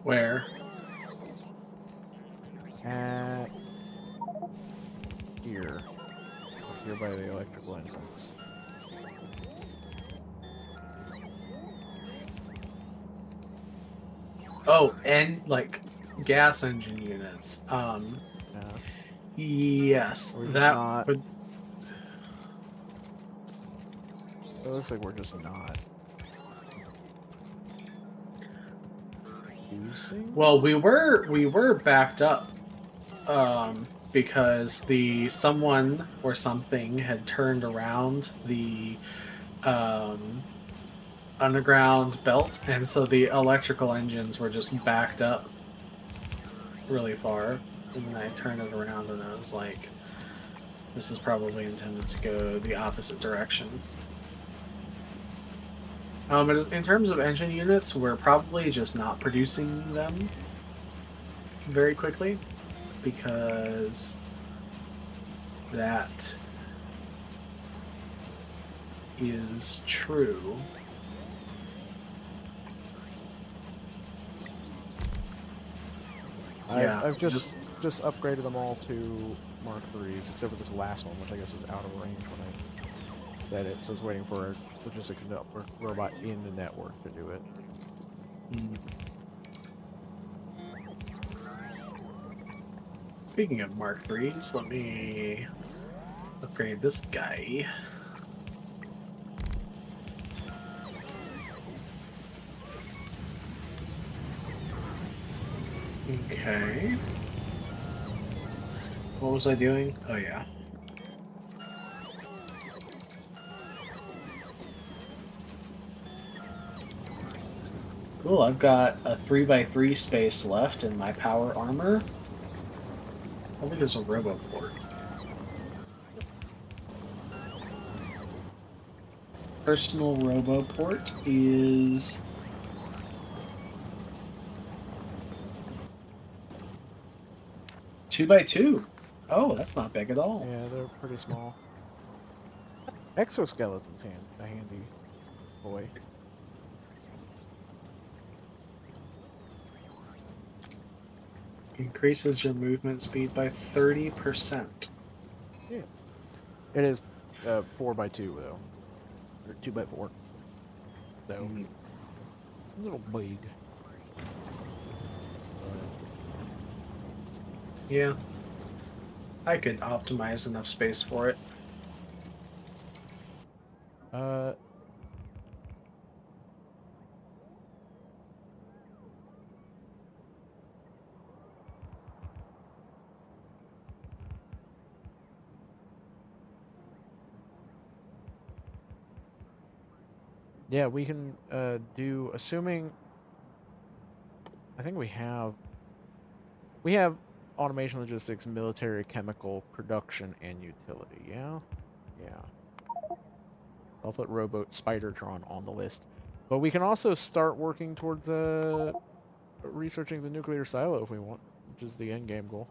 Where? At here. Up here by the electrical entrance. Oh, and like gas engine units. Yeah. Yes, We're just that not. would. looks like we're just not using. Well, we were backed up because the someone or something had turned around the um underground belt, and so the electrical engines were just backed up really far. And then I turned it around and I was like, this is probably intended to go the opposite direction. In terms of engine units, we're probably just not producing them very quickly because that is true. Yeah, I've just just upgraded them all to Mark IIIs, except for this last one, which I guess was out of range when I said it. So I was waiting for a logistics network robot in the network to do it. mm. Speaking of Mark IIIs, let me upgrade this guy. Okay. What was I doing? Oh yeah. Cool. I've got a 3x3 space left in my power armor. I think it's a roboport. Personal roboport is 2x2. Oh, that's not big at all. Yeah, they're pretty small. Exoskeleton's a handy boy. Increases your movement speed by 30%. Yeah, it is 4x2 though, or 2x4. So Mm, a little big, but yeah, I could optimize enough space for it. uh, yeah, we can do, assuming, I think we have automation, logistics, military, chemical, production, and utility. Yeah, yeah. I'll put Spidertron on the list, but we can also start working towards researching the nuclear silo if we want, which is the end game goal.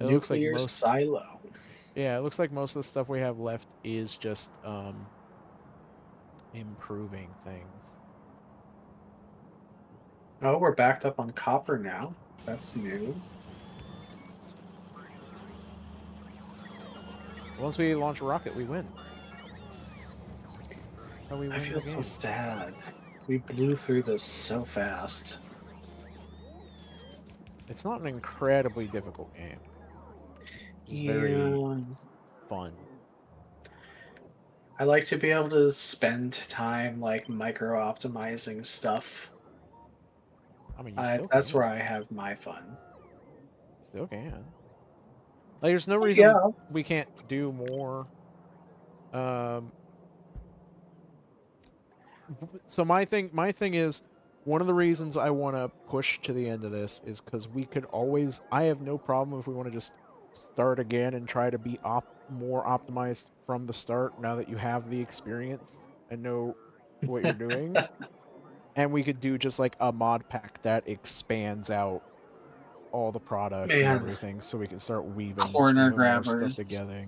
It looks like Nuclear most, silo. yeah, it looks like most of the stuff we have left is just improving things. Oh, we're backed up on copper now. That's new. Once we launch a rocket, we win. How we I win feel the so game. sad. We blew through this so fast. It's not an incredibly difficult game. It's very Yeah. fun. I like to be able to spend time like micro optimizing stuff. I mean, you still That's can. where I have my fun. Still can. Like, there's no reason Yeah. we can't do more. Um, so my thing is, one of the reasons I want to push to the end of this is because we could always. I have no problem if we want to just start again and try to be more optimized from the start. Now that you have the experience and know what you're doing, and we could do just like a mod pack that expands out all the products and Man, everything, so we can start weaving corner even more stuff grabbers. together.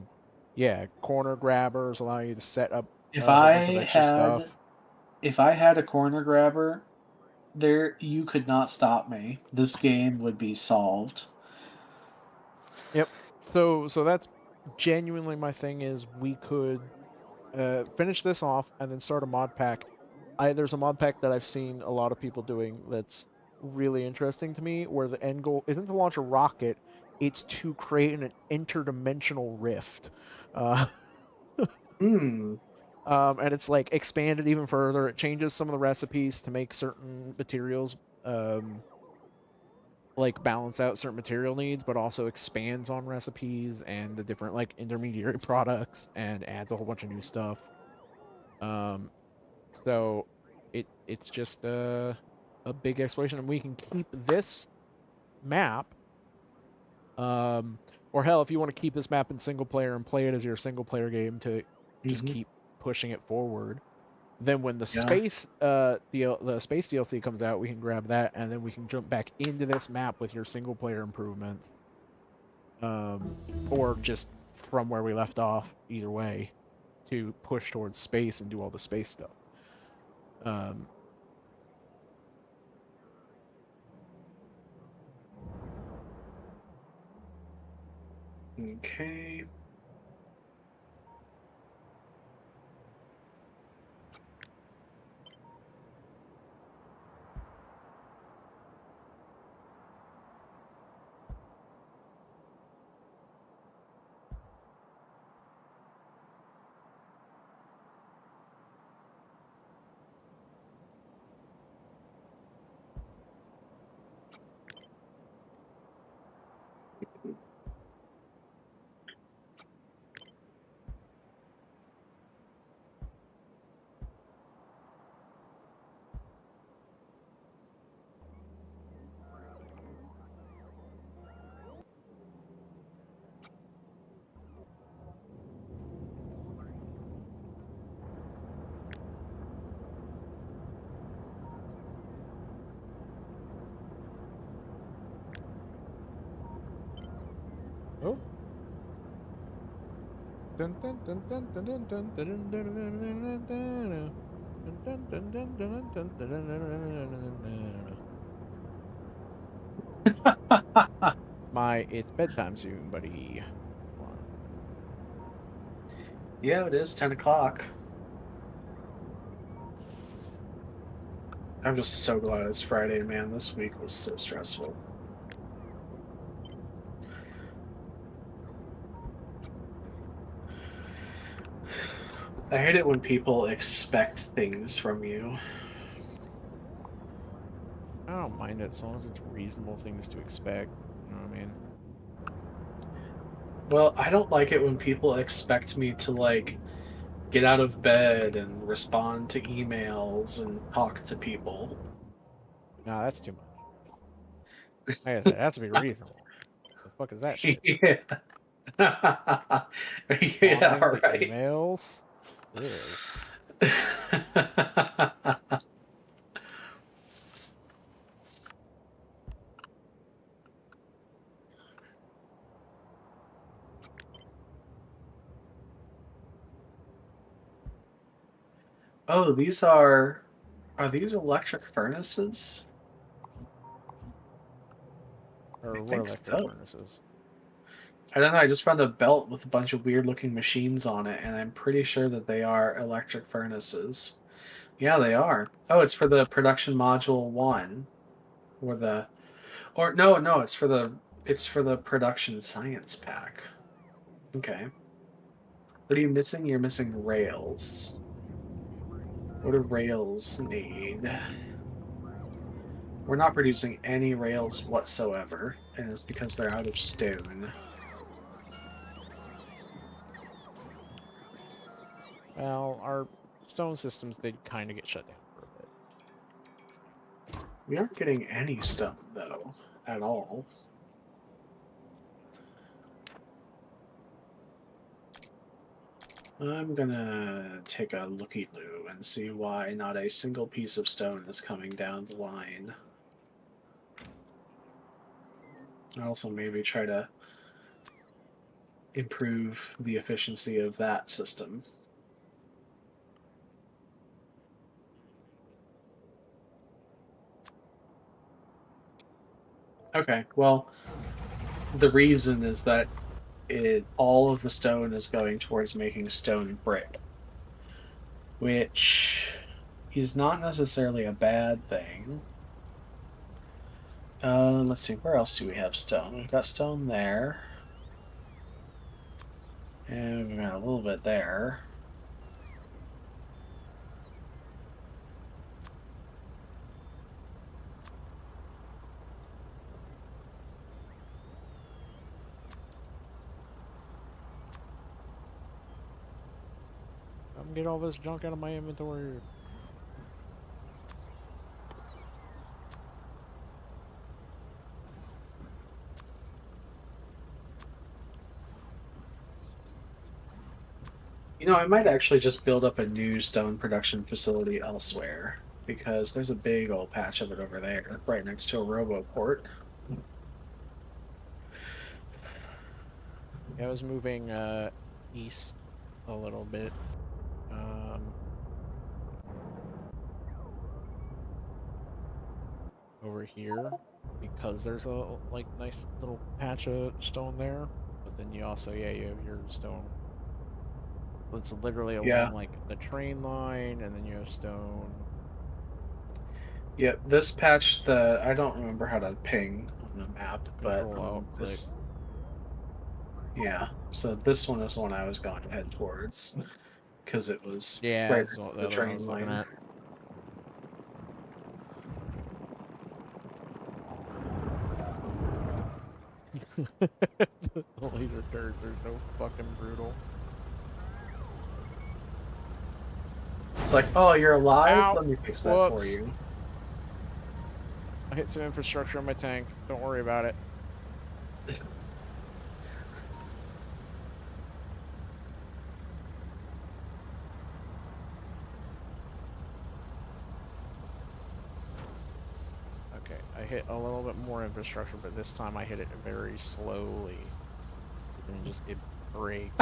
Yeah, corner grabbers allow you to set up If a whole bunch of I extra had stuff. if I had a corner grabber, there you could not stop me. This game would be solved. Yep. So that's genuinely my thing is we could finish this off and then start a mod pack. There's a mod pack that I've seen a lot of people doing that's really interesting to me, where the end goal isn't to launch a rocket, it's to create an interdimensional rift. Uh, Hmm. and it's like expanded even further. It changes some of the recipes to make certain materials um, like balance out certain material needs, but also expands on recipes and the different like intermediary products and adds a whole bunch of new stuff. Um, so it's just a big exploration, and we can keep this map. Um, or hell, if you want to keep this map in single player and play it as your single player game to just Hmm. keep pushing it forward. Then when Yeah. the space DLC comes out, we can grab that, and then we can jump back into this map with your single player improvements, um, or just from where we left off. Either way, to push towards space and do all the space stuff. Um, Okay. oh. Dun, dun, dun, dun, dun, dun, dun, dun, dun, dun, dun, dun, dun. Dun, dun, dun, dun, dun, dun, dun, dun, dun, dun, dun. It's bedtime soon, buddy. Come on. Yeah, it is 10 o'clock. I'm just so glad it's Friday, man. This week was so stressful. I hate it when people expect things from you. I don't mind it as long as it's reasonable things to expect. You know what I mean? Well, I don't like it when people expect me to, like, get out of bed and respond to emails and talk to people. No, that's too much. Like I said, it has to be reasonable. The fuck is that shit? Yeah. Yeah, Responding all to right. emails? Ew. Oh, are these electric furnaces? I Or what think electric so. furnaces? I don't know. I just found a belt with a bunch of weird looking machines on it, and I'm pretty sure that they are electric furnaces. Yeah, they are. Oh, it's for the production module one, or the, or no, no, it's for the production science pack. Okay. What are you missing? You're missing rails. What do rails need? We're not producing any rails whatsoever, and it's because they're out of stone. Well, our stone systems did kind of get shut down for a bit. We aren't getting any stone, though, at all. I'm gonna take a looky-loo and see why not a single piece of stone is coming down the line. I'll also maybe try to improve the efficiency of that system. Okay, well, the reason is that all of the stone is going towards making stone brick, which is not necessarily a bad thing. Let's see. Where else do we have stone? We've got stone there, and we've got a little bit there. Come get all this junk out of my inventory. I might actually just build up a new stone production facility elsewhere because there's a big old patch of it over there, right next to a roboport. Yeah, I was moving east a little bit. Um, Over here because there's a like nice little patch of stone there. But then you also, yeah, you have your stone. It's literally Yeah, along like the train line, and then you have stone yeah. This patch, the I don't remember how to ping on the map, but control alt click. this, yeah. So this one is the one I was going to head towards because it was Yeah, right that's next to the the other one I train was looking line. at. The laser turrets are so fucking brutal. It's like, oh, you're alive? Ow! Let me fix that for Whoops! you. I hit some infrastructure on my tank. Don't worry about it. Okay, I hit a little bit more infrastructure, but this time I hit it very slowly. So then it break.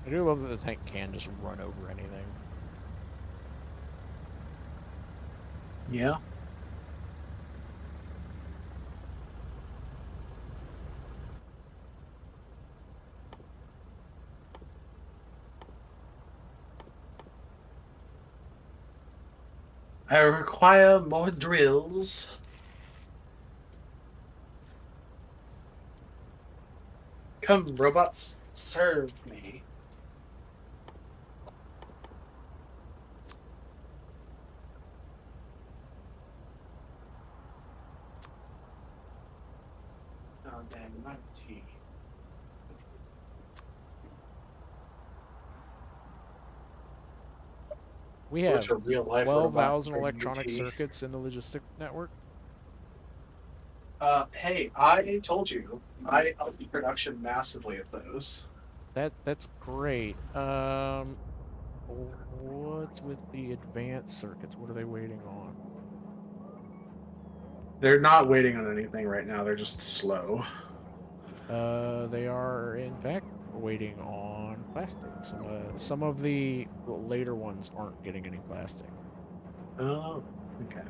I do love that the tank can just run over anything. Yeah. I require more drills. Come, robots, serve me. Oh, dang, my tea. We Go have to real life robot 12,000 bring me electronic tea. circuits in the logistic network. Hey, I told you I upped the production massively of those. That's great. What's with the advanced circuits? What are they waiting on? They're not waiting on anything right now. They're just slow. They are in fact waiting on plastic. Some of the later ones aren't getting any plastic. Oh, okay.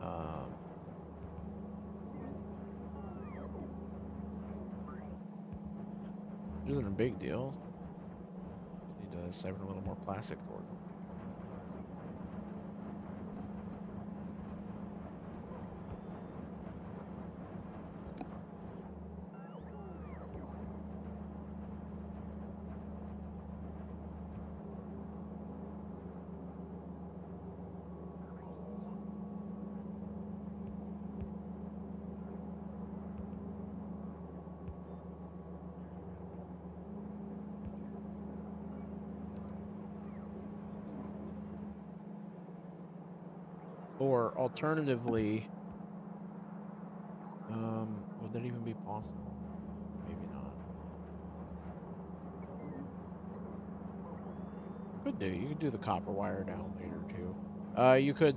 Um, which isn't a big deal. Just need to siphon a little more plastic toward them. Or alternatively, would that even be possible? Maybe not. Could do. You could do the copper wire down later too. You could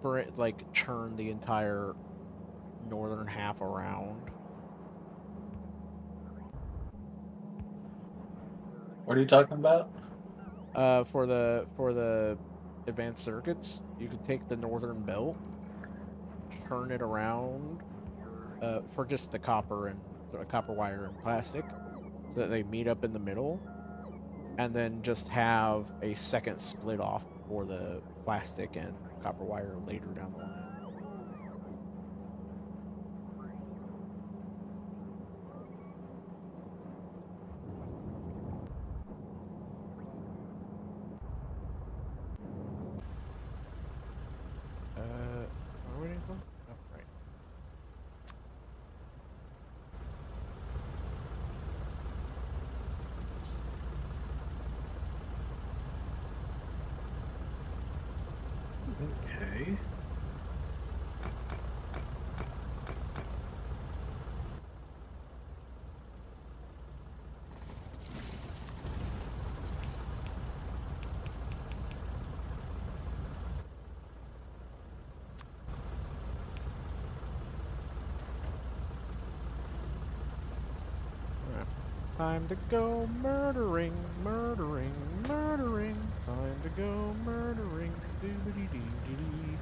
like churn the entire northern half around. What are you talking about? For the advanced circuits, you could take the northern belt, turn it around, for just the copper and copper wire and plastic, so that they meet up in the middle, and then just have a second split off for the plastic and copper wire later down the line. What are we waiting for? Oh, right. Okay. Alright. Time to go murdering, murdering, murdering. Time to go murdering. Doobity dee dee dee.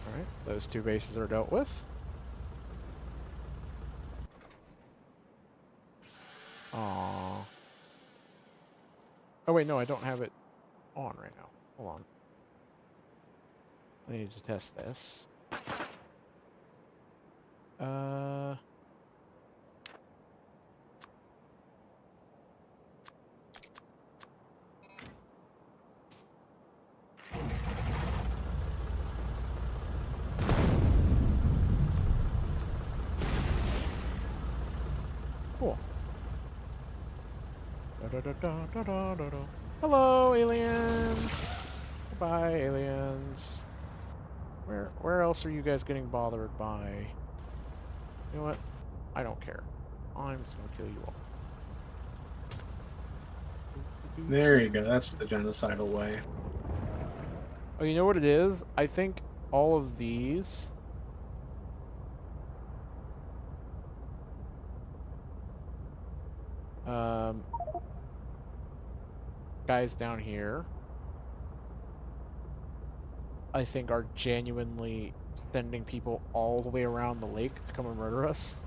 Alright, those two bases are dealt with. Aww. Oh wait, no, I don't have it on right now. Hold on. I need to test this. Uh... Cool. Hello, aliens! Goodbye, aliens. Where else are you guys getting bothered by? You know what? I don't care. I'm just gonna kill you all. There you go. That's the genocidal way. Oh, you know what it is? I think all of these... guys down here, I think are genuinely sending people all the way around the lake to come and murder us.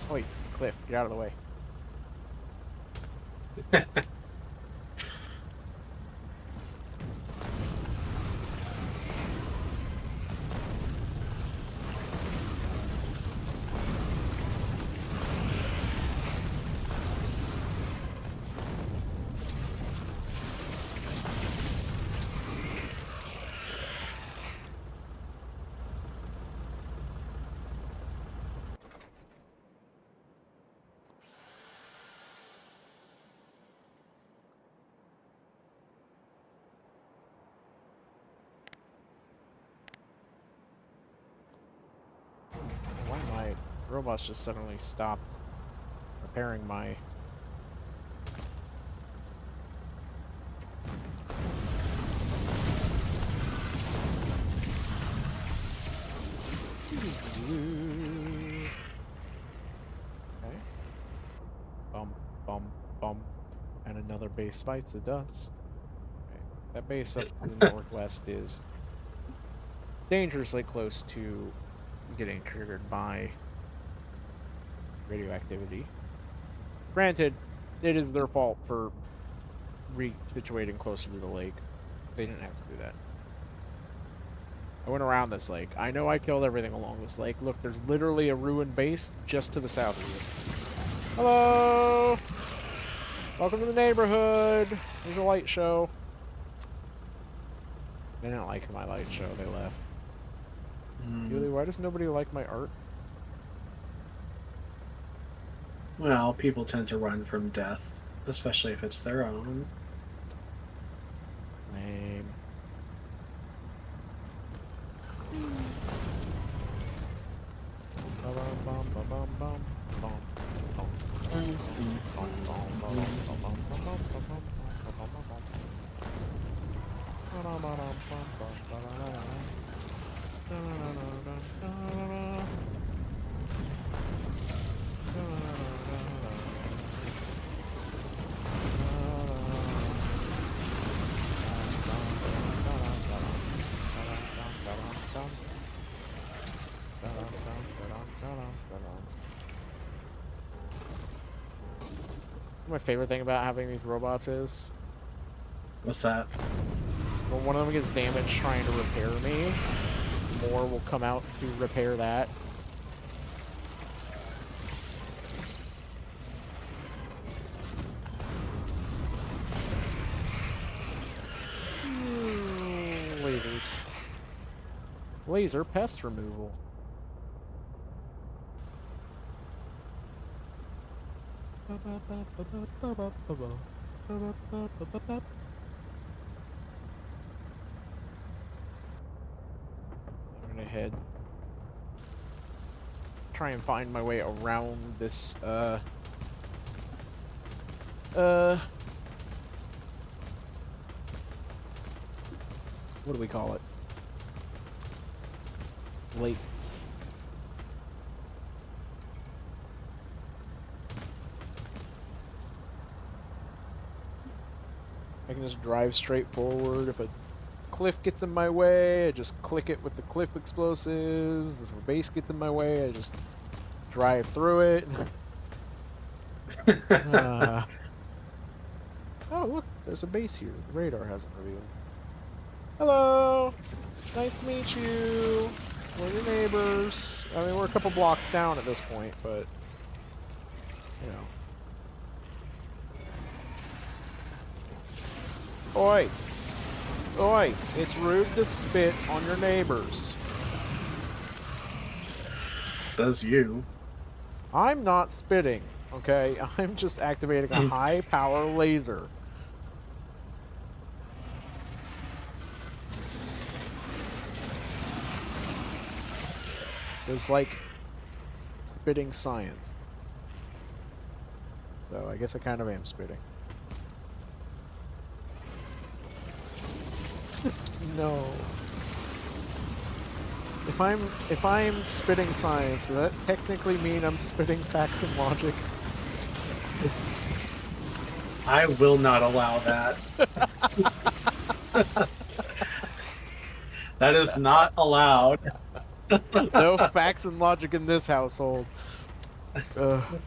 Oh wait, Cliff, get out of the way. Robots just suddenly stopped repairing my... Okay. Bum, bum, bum. And another base bites the dust. Okay. That base up to the northwest is dangerously close to getting triggered by radioactivity. Granted, it is their fault for resituating closer to the lake. They didn't have to do that. I went around this lake. I know I killed everything along this lake. Look, there's literally a ruined base just to the south of you. Hello! Welcome to the neighborhood! There's a light show. They didn't like my light show. They left. Really, why does nobody like my art? Well, people tend to run from death, especially if it's their own. Lame. My favorite thing about having these robots is, What's that? when one of them gets damaged trying to repair me, more will come out to repair that. Lasers. Laser pest removal. I'm gonna head. Try and find my way around this, what do we call it? Lake. I can just drive straight forward. If a cliff gets in my way, I just click it with the cliff explosives. If a base gets in my way, I just drive through it. Oh, look, there's a base here. The radar hasn't revealed. Hello! Nice to meet you! We're your neighbors. I mean, we're a couple blocks down at this point, but, you know. Oi! Oi! It's rude to spit on your neighbors. Says you. I'm not spitting, okay? I'm just activating a high-power laser. It's like spitting science. So I guess I kind of am spitting. No. If I'm spitting science, does that technically mean I'm spitting facts and logic? I will not allow that. That is not allowed. No facts and logic in this household. Ugh.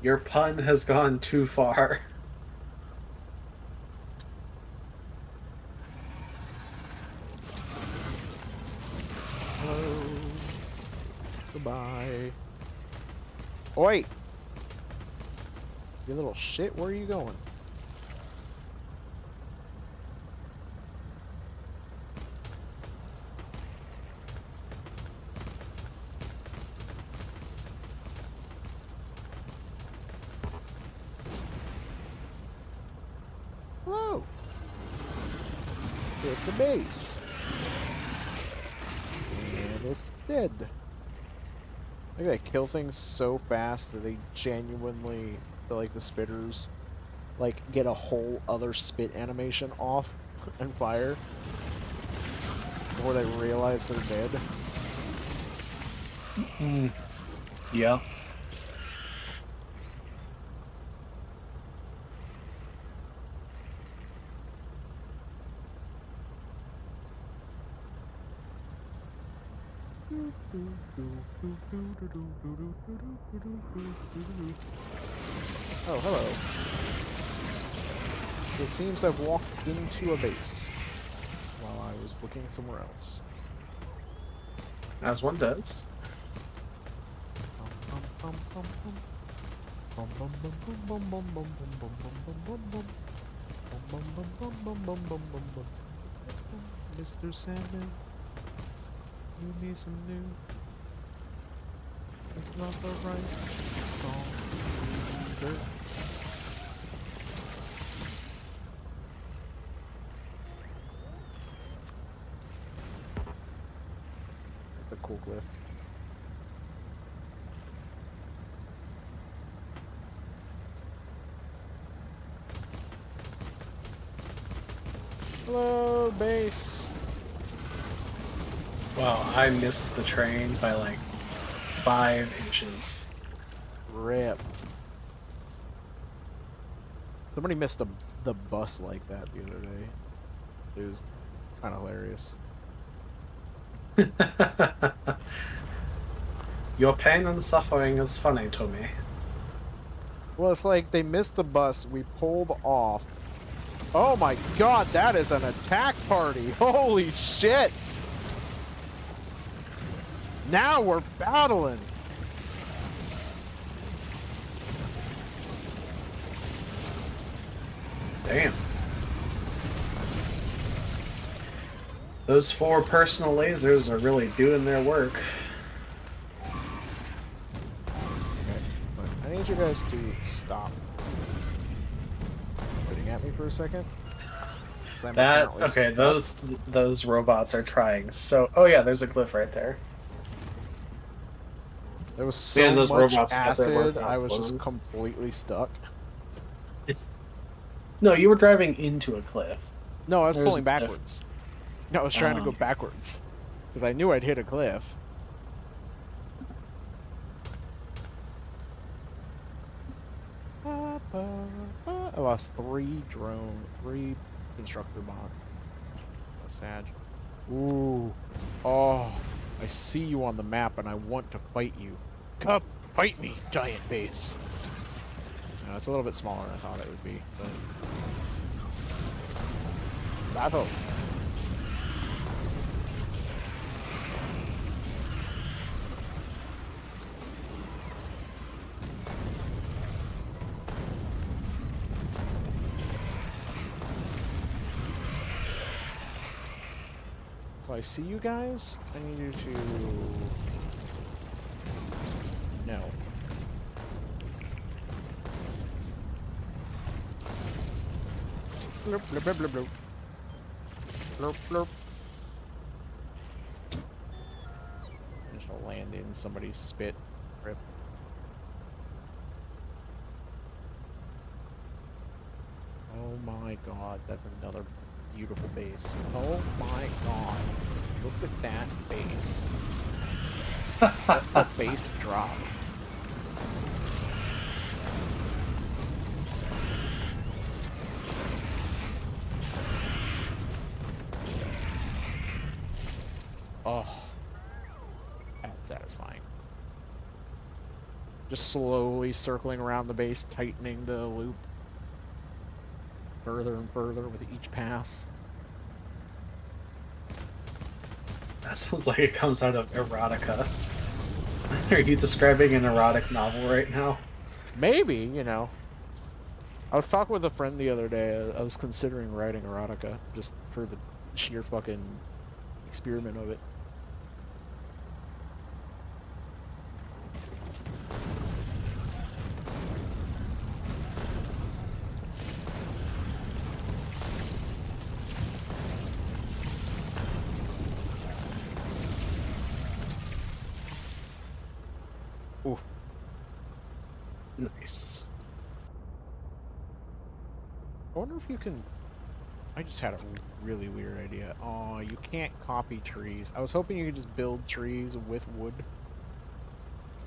Your pun has gone too far. Hello. Goodbye. Oi! You little shit, where are you going? Hello! It's a base. It's dead. Look, they kill things so fast that they genuinely, like the spitters, like get a whole other spit animation off and fire before they realize they're dead. Mm, yeah. Oh, hello. It seems I've walked into a base while I was looking somewhere else. As one does. Mr. Sandman, you need some new. It's not the right song. Sir. The cool cliff. Hello, base. Wow, I missed the train by like 5 inches. Rip. Somebody missed the bus like that the other day. It was kind of hilarious. Your pain and suffering is funny to me. Well, it's like they missed the bus. We pulled off. Oh my god, that is an attack party. Holy shit. Now we're battling. Damn. Those 4 personal lasers are really doing their work. Okay, but I need you guys to stop spitting at me for a second. That okay, those robots are trying. So, oh yeah, there's a cliff right there. There was Man, so those much robots got their work acid, I done was for just them. completely stuck. No, you were driving into a cliff. No, I was There's pulling a cliff. backwards. No, I was trying to go backwards. Because I knew I'd hit a cliff. I lost 3 constructor bots. That's sad. Ooh. Oh, I see you on the map and I want to fight you. Come, fight me, giant base. No, it's a little bit smaller than I thought it would be, but... Battle. So I see you guys. I need you to... No. Bloop, bloop, bloop, bloop, bloop. Bloop, bloop. Just gonna land in somebody's spit. Rip. Oh my god, that's another beautiful base. Oh my god. Look at that base. A base drop. Oh, that's satisfying. Just slowly circling around the base, tightening the loop further and further with each pass. That sounds like it comes out of erotica. Are you describing an erotic novel right now? Maybe, you know. I was talking with a friend the other day. I was considering writing erotica just for the sheer fucking experiment of it. Oof. Nice. I wonder if you can... I just had a really weird idea. Oh, you can't copy trees. I was hoping you could just build trees with wood.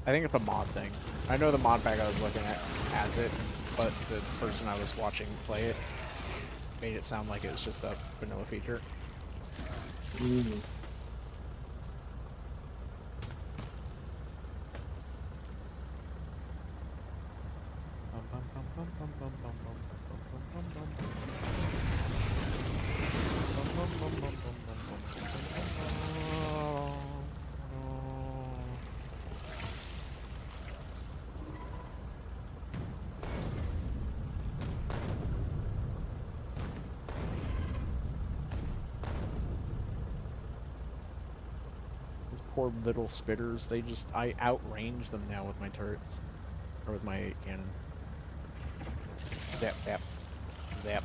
I think it's a mod thing. I know the mod pack I was looking at has it, but the person I was watching play it made it sound like it was just a vanilla feature. Mm. Poor little spitters, I outrange them now with my turrets. Or with my cannon. Zap, zap, zap.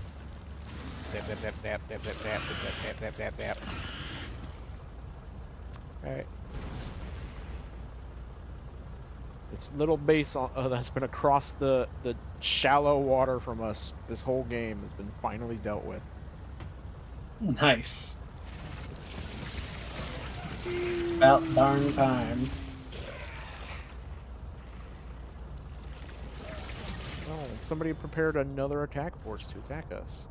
Zap, zap, zap, zap, zap, zap, zap, zap, zap, zap, zap. Alright. This little base that's been across the shallow water from us this whole game has been finally dealt with. Nice. It's about darn time. Oh, somebody prepared another attack force to attack us.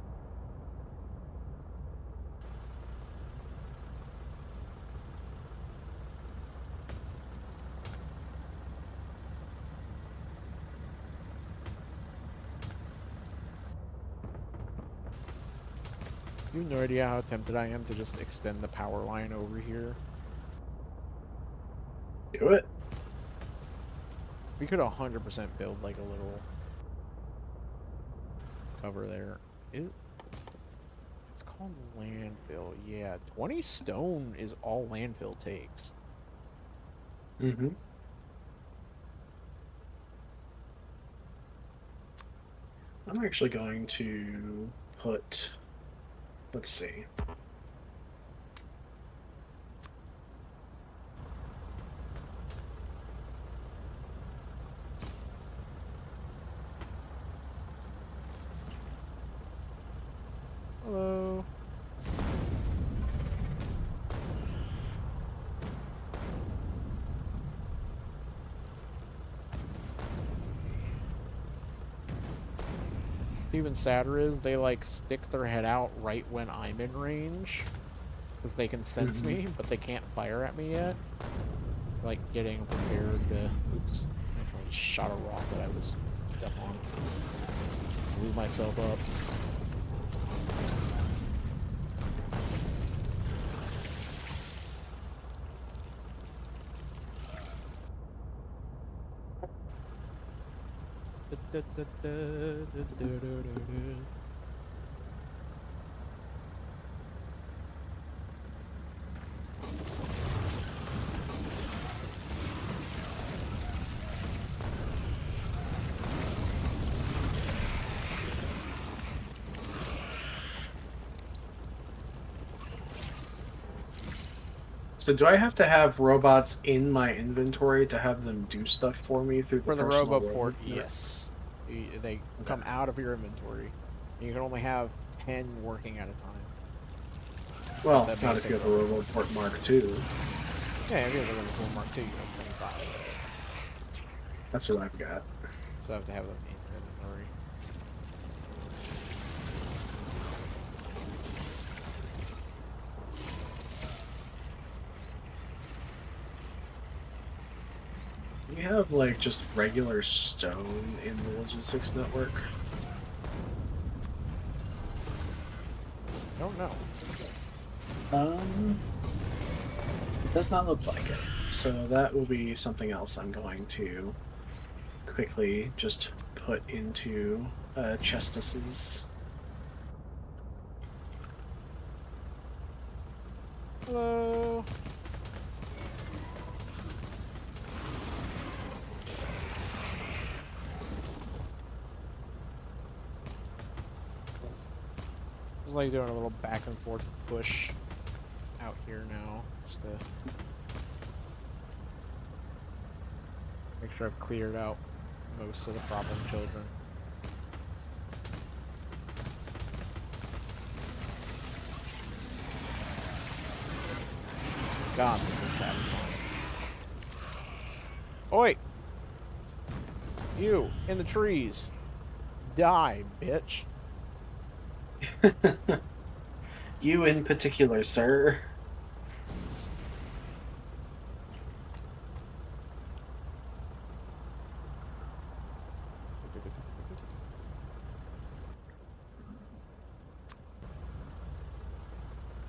You have no idea how tempted I am to just extend the power line over here. Do it. We could 100% build like a little cover there. It's called landfill. Yeah, 20 stone is all landfill takes. Mm-hmm. I'm actually going to put, let's see. Hello. Even sadder is they like stick their head out right when I'm in range because they can sense Mm-hmm. me, but they can't fire at me yet. It's like getting prepared to. Oops! I accidentally shot a rock that I was step on. Blew myself up. So do I have to have robots in my inventory to have them do stuff for me through the For the personal Roboport, robot? yes. They Okay. come out of your inventory. You can only have 10 working at a time. Well, The not if basic you have a Roboport. Roboport Mark II. Yeah, if you have the Roboport Mark II, you have 25. That's what I've got. So I have to have them in your inventory. Do you have, like, just regular stone in the logistics network? Don't know. It does not look like it. So that will be something else I'm going to quickly just put into chestesses. Hello. Just like doing a little back and forth push out here now. Just to... Make sure I've cleared out most of the problem children. God, this is satisfying. Oi! You, in the trees. Die, bitch. You in particular, sir.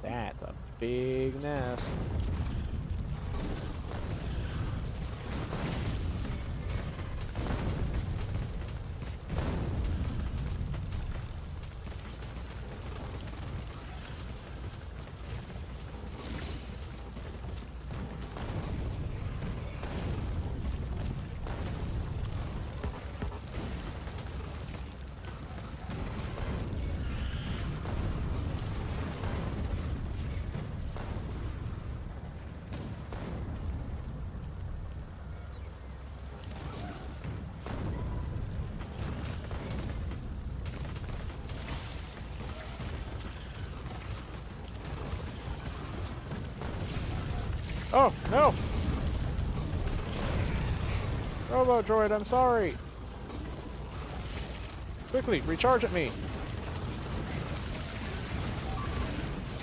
That's a big nest. Oh, no! Robo Droid, I'm sorry! Quickly, recharge at me!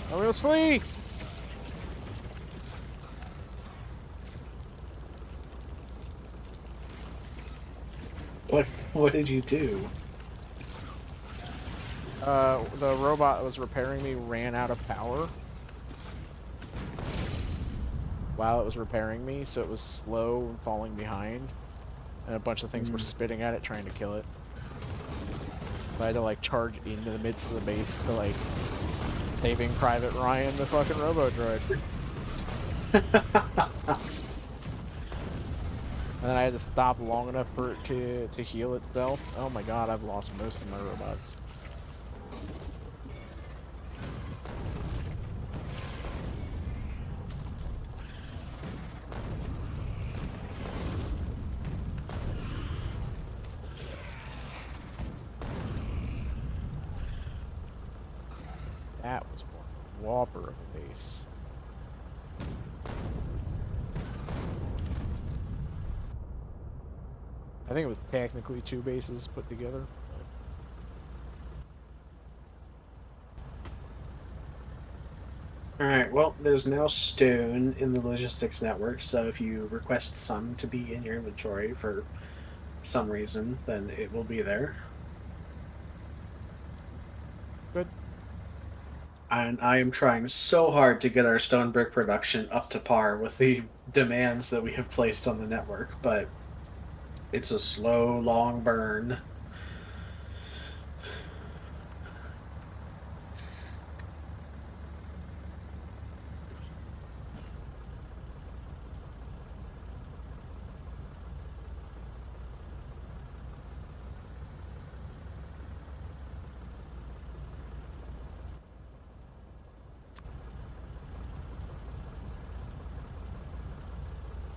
And we must flee! What did you do? The robot that was repairing me ran out of power while it was repairing me, so it was slow and falling behind. And a bunch of things were Hmm. spitting at it, trying to kill it. So I had to, like, charge into the midst of the base to, like, saving Private Ryan, the fucking robo-droid. And then I had to stop long enough for it to heal itself. Oh my god, I've lost most of my robots. That was one whopper of a base. I think it was technically two bases put together. All right, well, there's now stone in the logistics network, so if you request some to be in your inventory for some reason, then it will be there. Good. And I am trying so hard to get our stone brick production up to par with the demands that we have placed on the network, but it's a slow, long burn.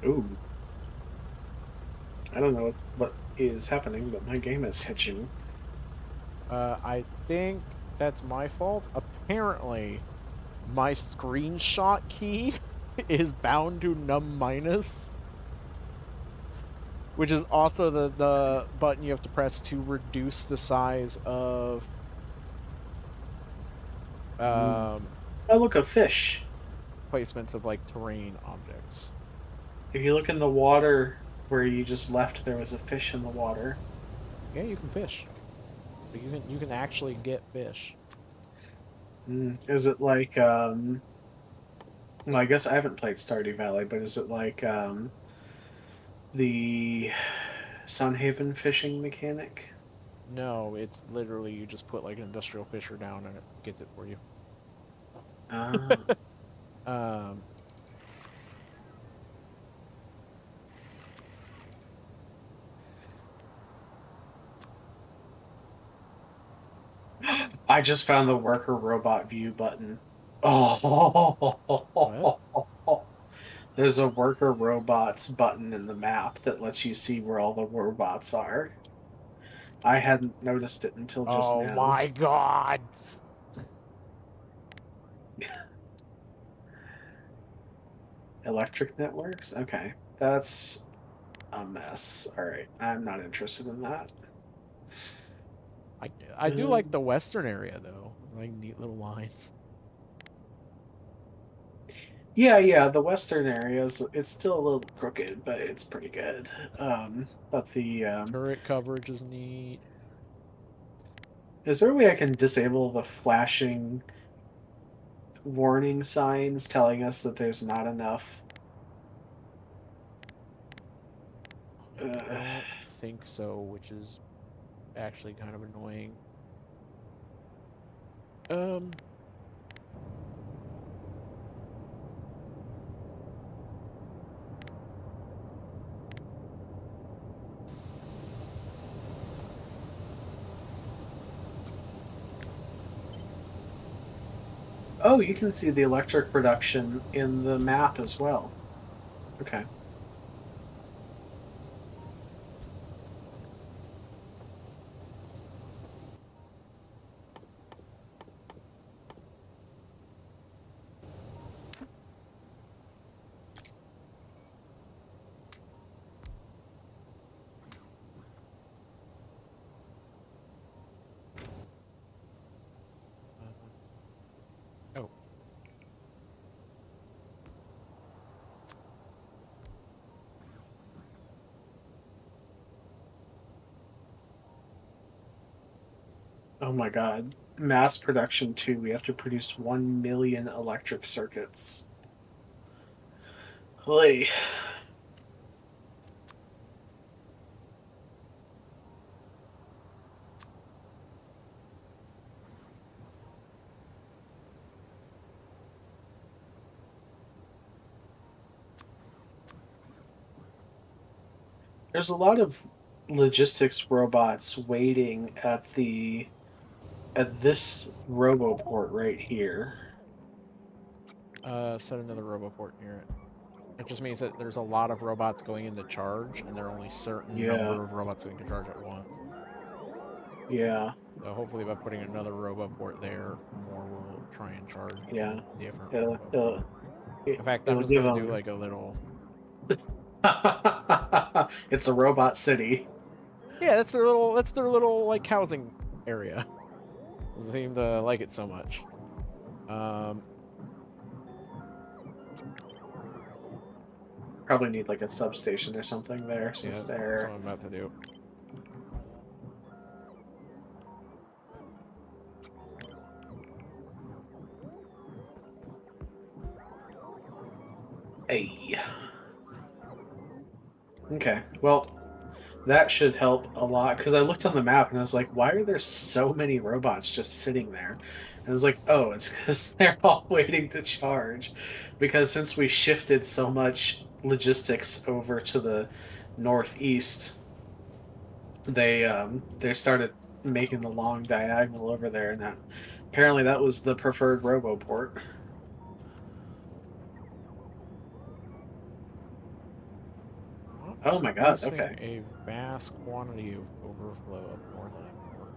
Ooh, I don't know what is happening, but my game is hitching. I think that's my fault. Apparently, my screenshot key is bound to num minus, which is also the button you have to press to reduce the size of Mm. um, Oh, look, a fish. placements of, like, terrain objects. If you look in the water where you just left, there was a fish in the water. Yeah, you can fish. But you can actually get fish. Is it like well, I guess I haven't played Stardew Valley, but is it like the Sunhaven fishing mechanic? No, it's literally you just put, like, an industrial fisher down and it gets it for you. Ah, Um, I just found the worker robot view button. Oh, what? There's a worker robots button in the map that lets you see where all the robots are. I hadn't noticed it until just Oh now. my god! Electric networks? Okay. That's a mess. All right. I'm not interested in that. I I do like Um, the western area though. Like neat little lines. yeah. The western areas, it's still a little crooked, but it's pretty good. But Turret coverage is neat. is there a way I can disable the flashing warning signs telling us that there's not enough? I Uh, don't think so, which is actually kind of annoying. Um, oh, you can see the electric production in the map as well. Okay. uh, oh, Oh my God. Mass production too. We have to produce 1 million electric circuits. Holy. There's a lot of logistics robots waiting at this roboport right here. set another roboport near it. It just means that there's a lot of robots going into charge, and there are only certain Yeah. number of robots that can charge at once. Yeah. So hopefully by putting another roboport there, more will try and charge Yeah. different It'll, roboports. it'll, In fact, I'm it'll just give gonna do them. like a little. It's a robot city. Yeah, that's their little like housing area. They seem to like it so much. Um, Probably need like a substation or something there yeah, since that's what they're. I'm about to do. Hey. Okay. Well, that should help a lot because I looked on the map and I was like, why are there so many robots just sitting there? And I was like, oh, it's because they're all waiting to charge. Because since we shifted so much logistics over to the northeast, they started making the long diagonal over there, and that apparently that was the preferred roboport. Not Oh my god, producing okay. a vast quantity of overflow up north anymore.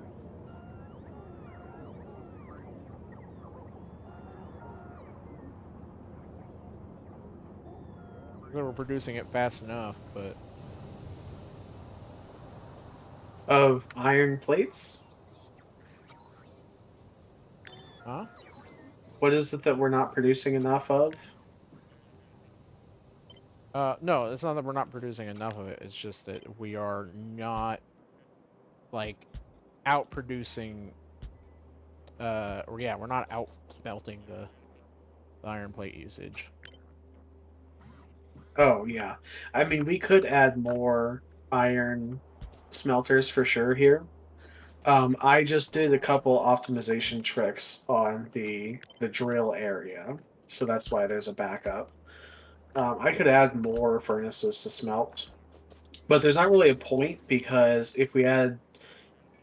They were producing it fast enough, but Of iron plates? huh? What is it that we're not producing enough of? No, it's not that we're not producing enough of it. It's just that we are not like out producing. Or yeah, we're not out smelting the iron plate usage. Oh yeah. I mean, we could add more iron smelters for sure here. I just did a couple optimization tricks on the drill area, so that's why there's a backup. I could add more furnaces to smelt, but there's not really a point because if we add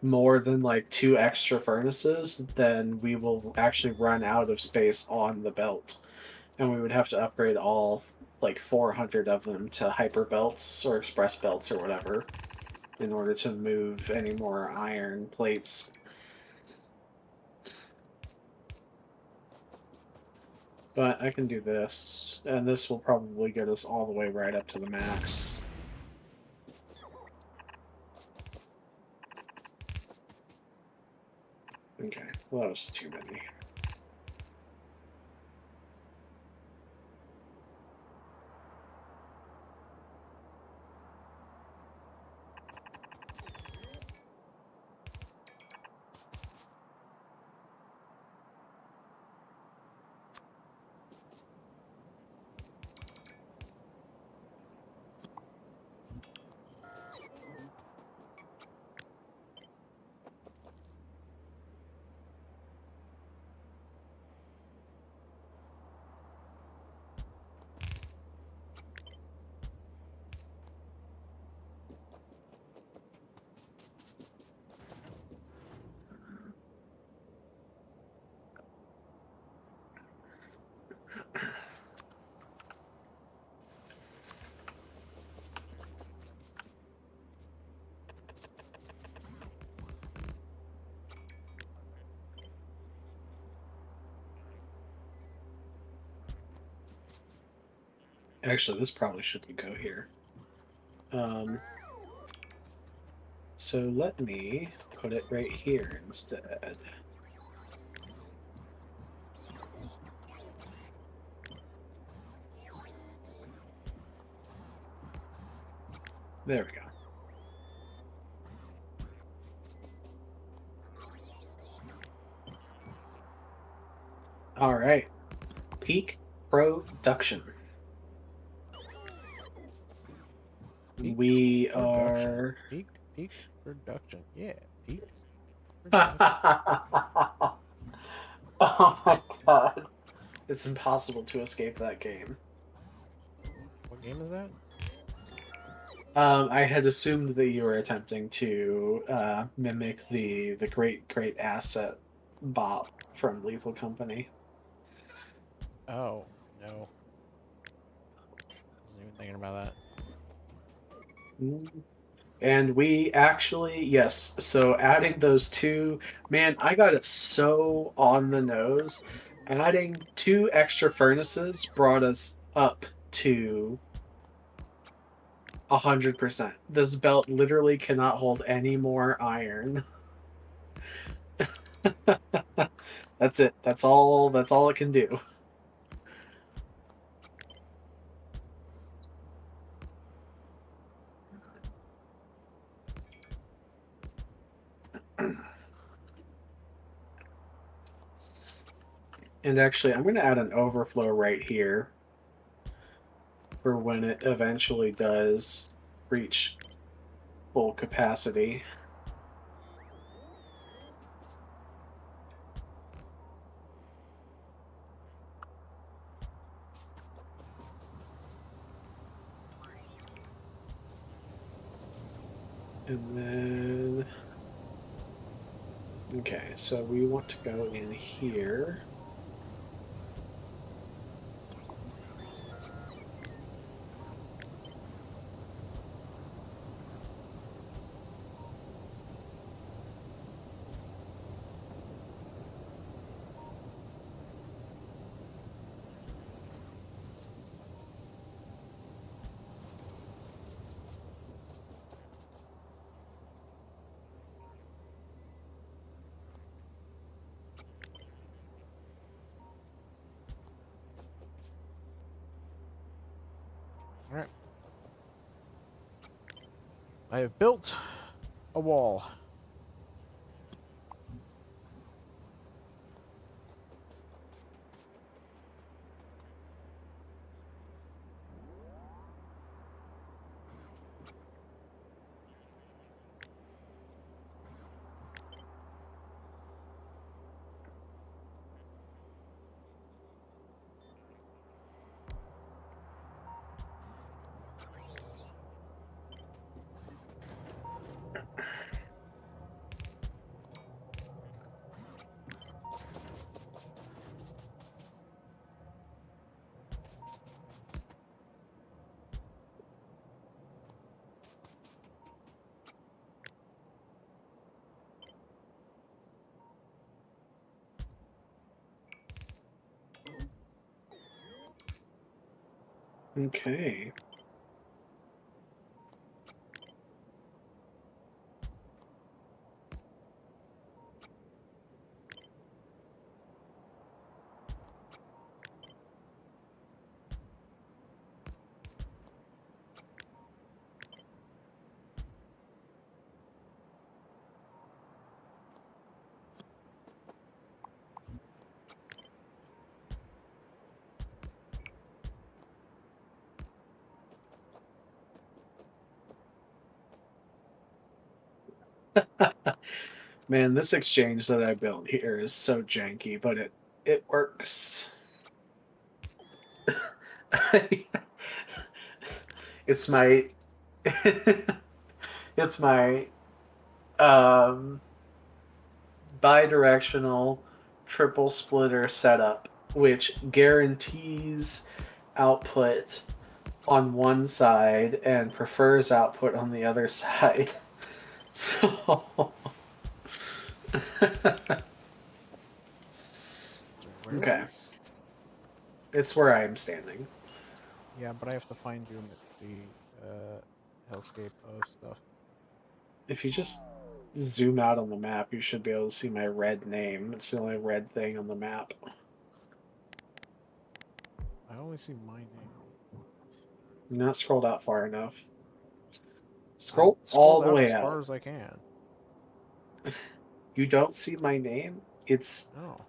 more than like two extra furnaces, then we will actually run out of space on the belt, and we would have to upgrade all like 400 of them to hyper belts or express belts or whatever in order to move any more iron plates. But I can do this, and this will probably get us all the way right up to the max. Okay, well, that was too many. Actually, this probably shouldn't go here. So let me put it right here instead. There we go. All right. Peak production. Peak We production. are. Peak production. Yeah, peak production. Oh my god. It's impossible to escape that game. What game is that? I had assumed that you were attempting to mimic the great asset bop from Lethal Company. Oh, no. Wasn't even thinking about that. And we actually, yes, so adding those two, man, I got it so on the nose. Adding two extra furnaces brought us up to 100%. This belt literally cannot hold any more iron. That's it. That's all it can do. And actually, I'm going to add an overflow right here for when it eventually does reach full capacity. And then, okay, so we want to go in here. Alright. I have built a wall. Okay. Man, this exchange that I built here is so janky, but it works. It's my it's my um bidirectional triple splitter setup, which guarantees output on one side and prefers output on the other side. So, Sorry, where is okay, this? it's where I am standing. Yeah, but I have to find you in the hellscape of stuff. If you just zoom out on the map, you should be able to see my red name. It's the only red thing on the map. I only see my name. You're not scrolled out far enough. I Scroll all scrolled the out way as far out. as I can. You don't see my name? No.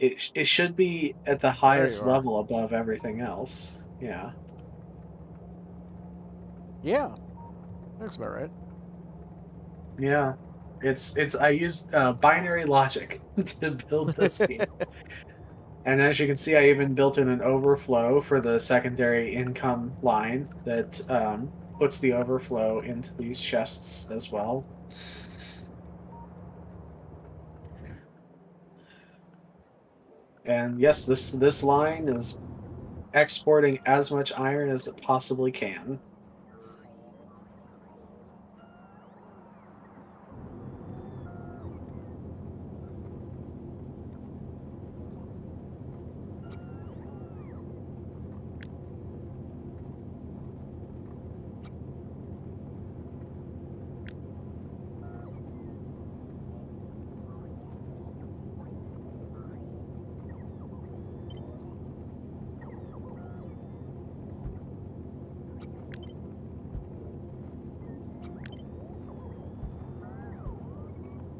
It should be at the Oh, there you highest are. level above everything else. Yeah. Yeah, that's about right. Yeah. It's I used binary logic to build this game. And as you can see, I even built in an overflow for the secondary income line that puts the overflow into these chests as well. And yes, this line is exporting as much iron as it possibly can.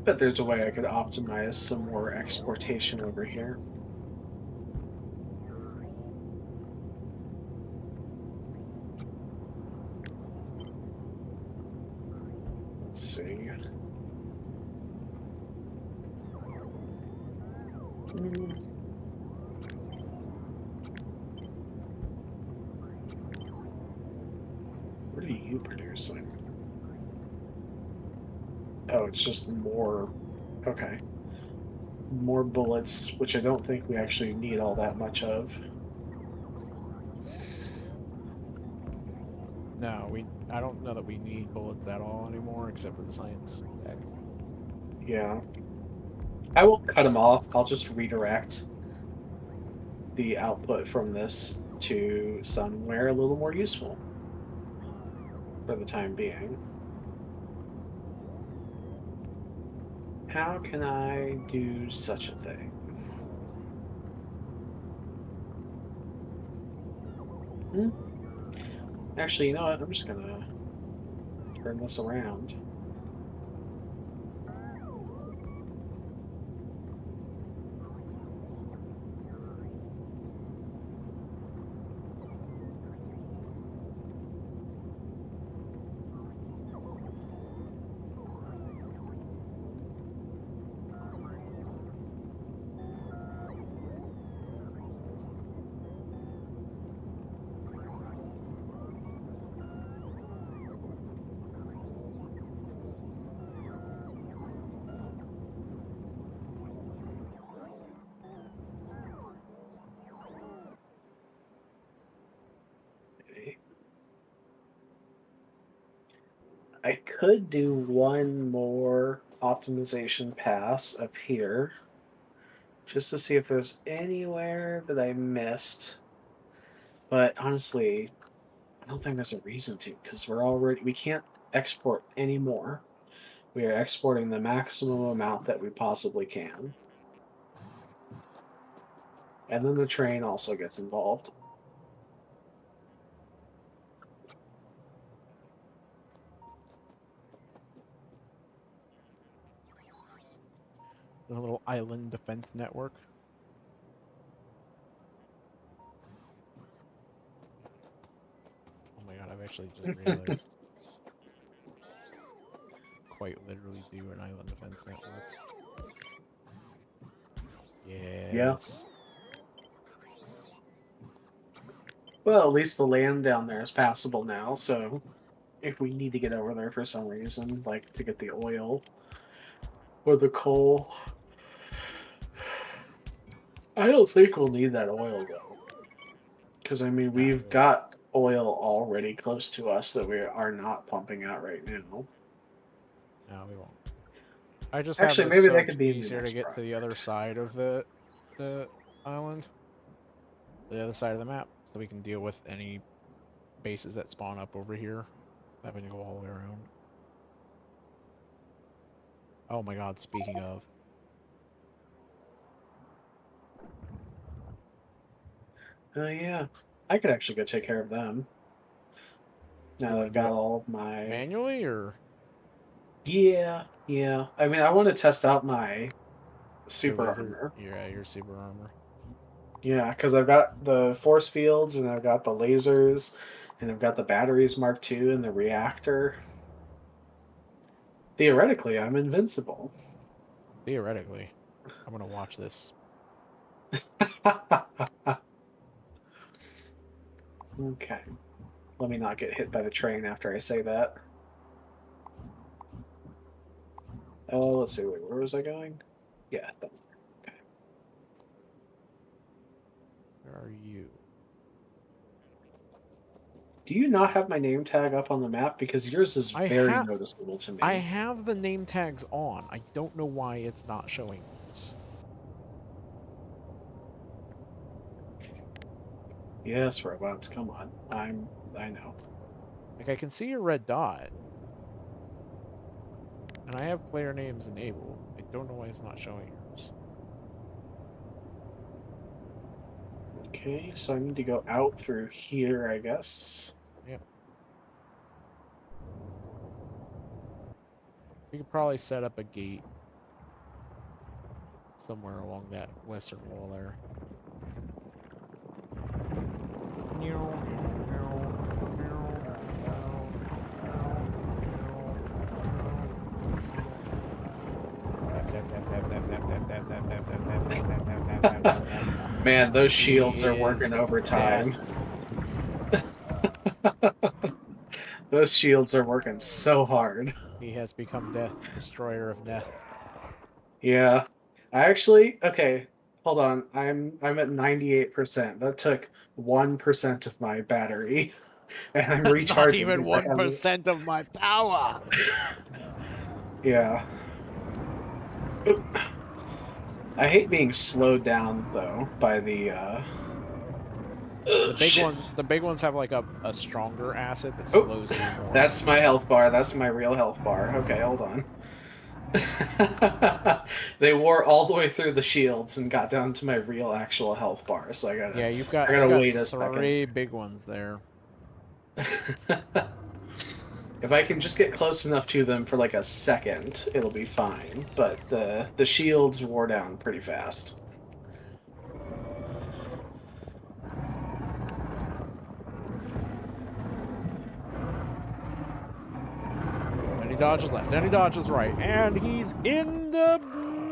But there's a way I could optimize some more exportation over here. Let's see. Hmm, what are you producing? Oh, it's just more. Okay. More bullets, which I don't think we actually need all that much of. No, I don't know that we need bullets at all anymore, except for the science deck. Yeah. I won't cut them off. I'll just redirect the output from this to somewhere a little more useful for the time being. How can I do such a thing? Hmm? Actually, you know what? I'm just gonna turn this around. Okay. I could do one more optimization pass up here just to see if there's anywhere that I missed. But honestly, don't think there's a reason to because we can't export any more. We are exporting the maximum amount that we possibly can. And then the train also gets involved. A little island defense network. Oh my god, I've actually just realized. Quite literally do an island defense network. Yeah. Yes. Well, at least the land down there is passable now, so if we need to get over there for some reason, like to get the oil or the coal, I don't think we'll need that oil though. Because I mean, No, we've we won't. got oil already close to us that we are not pumping out right now. No, we won't. I just have Actually, this maybe so that it's could be in the easier to next get to the project. other side of the island, the other side of the map, so we can deal with any bases that spawn up over here, having to go all the way around. Oh my god, speaking of, Oh yeah, I could actually go take care of them you now that want I've to do got it all of my. manually or Yeah, yeah. I mean, I want to test out my your super laser? armor. Your super armor. Yeah, because I've got the force fields and I've got the lasers and I've got the batteries Mark II and the reactor. Theoretically, I'm invincible. Theoretically, I'm gonna watch this. Okay, let me not get hit by the train after I say that. Oh, let's see. Wait, where was I going? Yeah, that was there. Okay. Where are you? Do you not have my name tag up on the map? Because yours is I very have noticeable to I me. have the name tags on. I don't know why it's not showing those. Yes, robots, come on. I know. Like I can see your red dot, and I have player names enabled. I don't know why it's not showing yours. Okay, so I need to go out through here, I guess. Yep. We could probably set up a gate somewhere along that western wall there. Man, those He shields are working is overtime. death. Those shields are working so hard. He has become death, destroyer of death. Yeah. I actually okay, hold on. I'm at 98%. That took 1% of my battery. And I'm That's not recharging even because I have 1% of my power. yeah. Oop. I hate being slowed down though by the oh shit. The big ones have like a stronger acid that Oh, slows you more. that's my health bar. That's my real health bar. Okay, hold on. They wore all the way through the shields and got down to my real actual health bar. So Yeah, I you've gotta got wait a second. 3 big ones there. If I can just get close enough to them for like a second, it'll be fine. But the shields wore down pretty fast. Then he dodges left, then he dodges right, and he's in the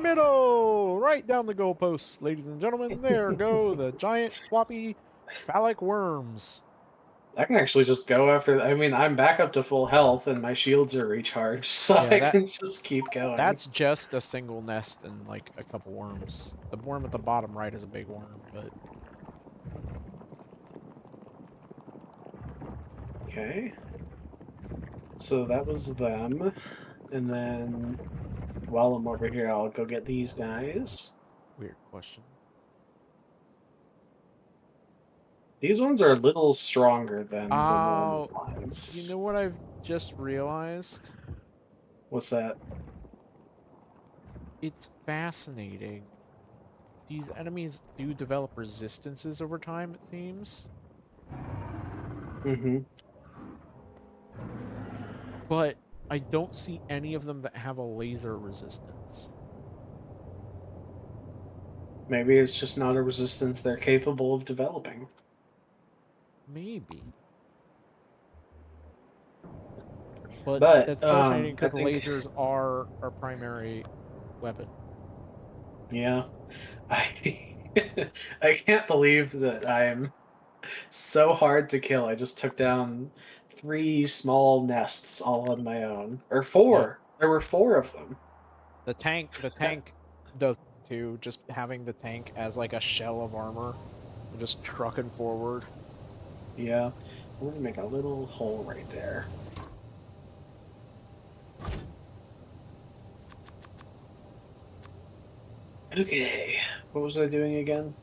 middle! Right down the goalposts, ladies and gentlemen. There go the giant floppy phallic worms. I can actually just go after. I mean, I'm back up to full health and my shields are recharged, so Yeah, I can just keep going. that's just a single nest and like a couple worms. The worm at the bottom right is a big worm, but Okay, so that was them, and then while I'm over here, I'll go get these guys. weird question. These ones are a little stronger than the normal Oh, you ones. know what I've just realized? What's that? It's fascinating. These enemies do develop resistances over time, it seems, Hmm. but I don't see any of them that have a laser resistance. Maybe it's just not a resistance they're capable of developing. Maybe. But But that's fascinating I because think, lasers are our primary weapon. yeah, I I can't believe that I'm so hard to kill. I just took down three small nests all on my own, or Yeah, four. There were four of them. the tank does too. Just having the tank as like a shell of armor and just trucking forward. Yeah, I'm gonna make a little hole right there. Okay, what was I doing again?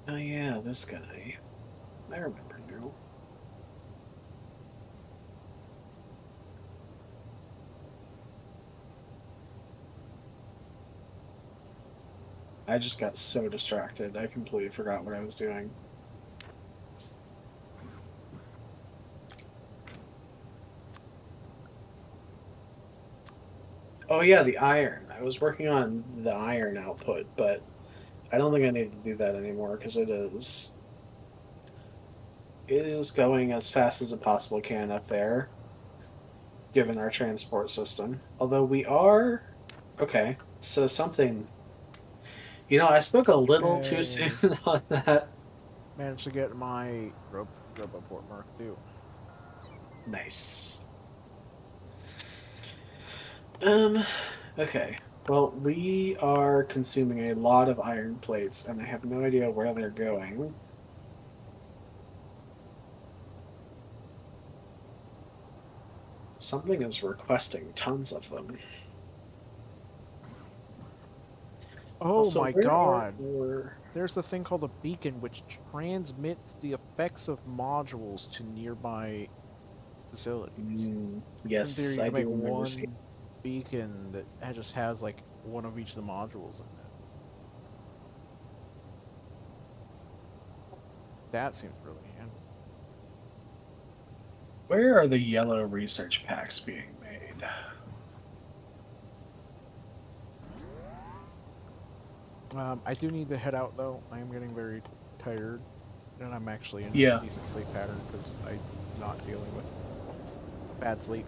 Oh yeah, this guy. I remember now. I just got so distracted. I completely forgot what I was doing. Oh yeah, the iron. I was working on the iron output, but I don't think I need to do that anymore because it is going as fast as it possibly can up there, given our transport system. Although we are okay. So something, I spoke a little too soon Yay. on that. Managed to get my robot port mark too. Nice. Um, okay. Well, we are consuming a lot of iron plates, and I have no idea where they're going. Something is requesting tons of them. Oh Also, my where are god. our... There's the thing called a beacon which transmits the effects of modules to nearby facilities. So in theory, Yes, you I can make do remember seeing. one beacon that just has like one of each of the modules in it. That seems really handy. Where are the yellow research packs being made? I do need to head out though. I am getting very tired, and I'm actually in a Yeah. decent sleep pattern because I'm not dealing with bad sleep.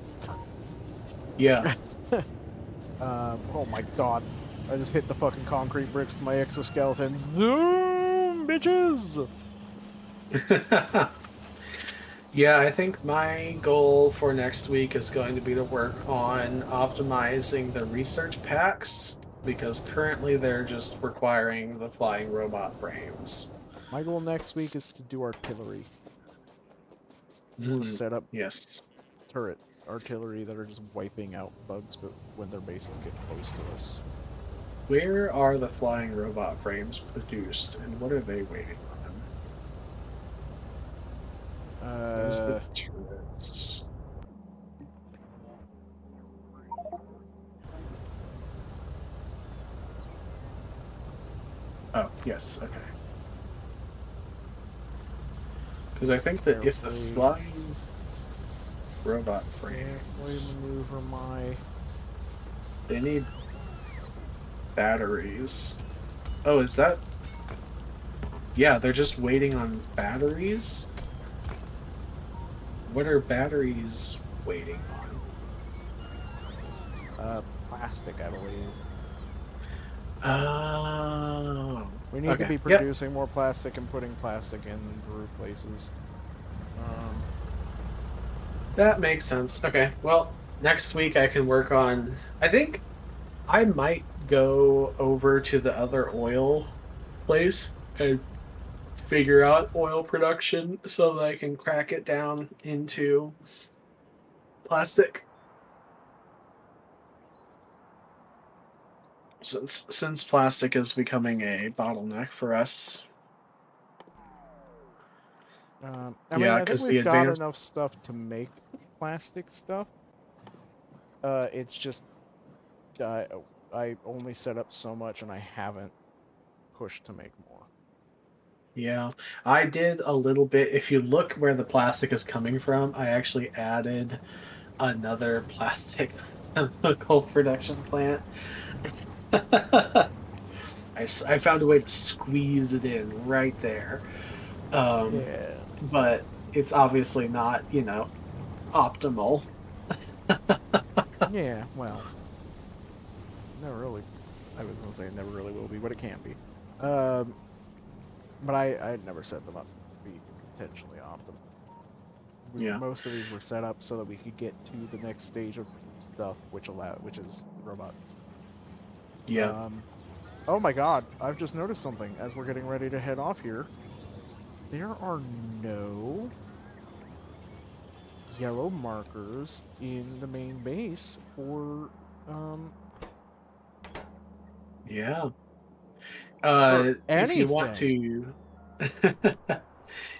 Yeah. Oh my god. I just hit the fucking concrete bricks to my exoskeleton. Zoom, bitches! Yeah, I think my goal for next week is going to be to work on optimizing the research packs because currently they're just requiring the flying robot frames. My goal next week is to do artillery. I want to Mm, set up yes. turret artillery that are just wiping out bugs but when their bases get close to us. Where are the flying robot frames produced and what are they waiting on? Those are the Uh, turrets. Oh, yes, okay. Because I just think that if the carefully, flying robot carefully frames, maneuver my. they need batteries. Oh, is that? Yeah, they're just waiting on batteries. What are batteries waiting on? Plastic, I believe. Oh, We need to okay. be Yep, producing more plastic and putting plastic in group places. Um, that makes sense. Okay, well, next week I can work on. I think I might go over to the other oil place and figure out oil production so that I can crack it down into plastic. Since plastic is becoming a bottleneck for us. I mean, Yeah, I think because the we've got advanced. enough stuff to make plastic stuff. It's just uh, I only set up so much, and I haven't pushed to make more. Yeah, I did a little bit. If you look where the plastic is coming from, I actually added another plastic chemical production plant. I found a way to squeeze it in right there. Um, Yeah, but it's obviously not, optimal. yeah. Well, never really. I was gonna say it never really will be, but it can be. Um, but I never set them up to be potentially optimal. Yeah, Most of these were set up so that we could get to the next stage of stuff, which is robots. yeah, Um, oh my God! I've just noticed something as we're getting ready to head off here. There are no yellow markers in the main base um yeah. for If you want anything. to,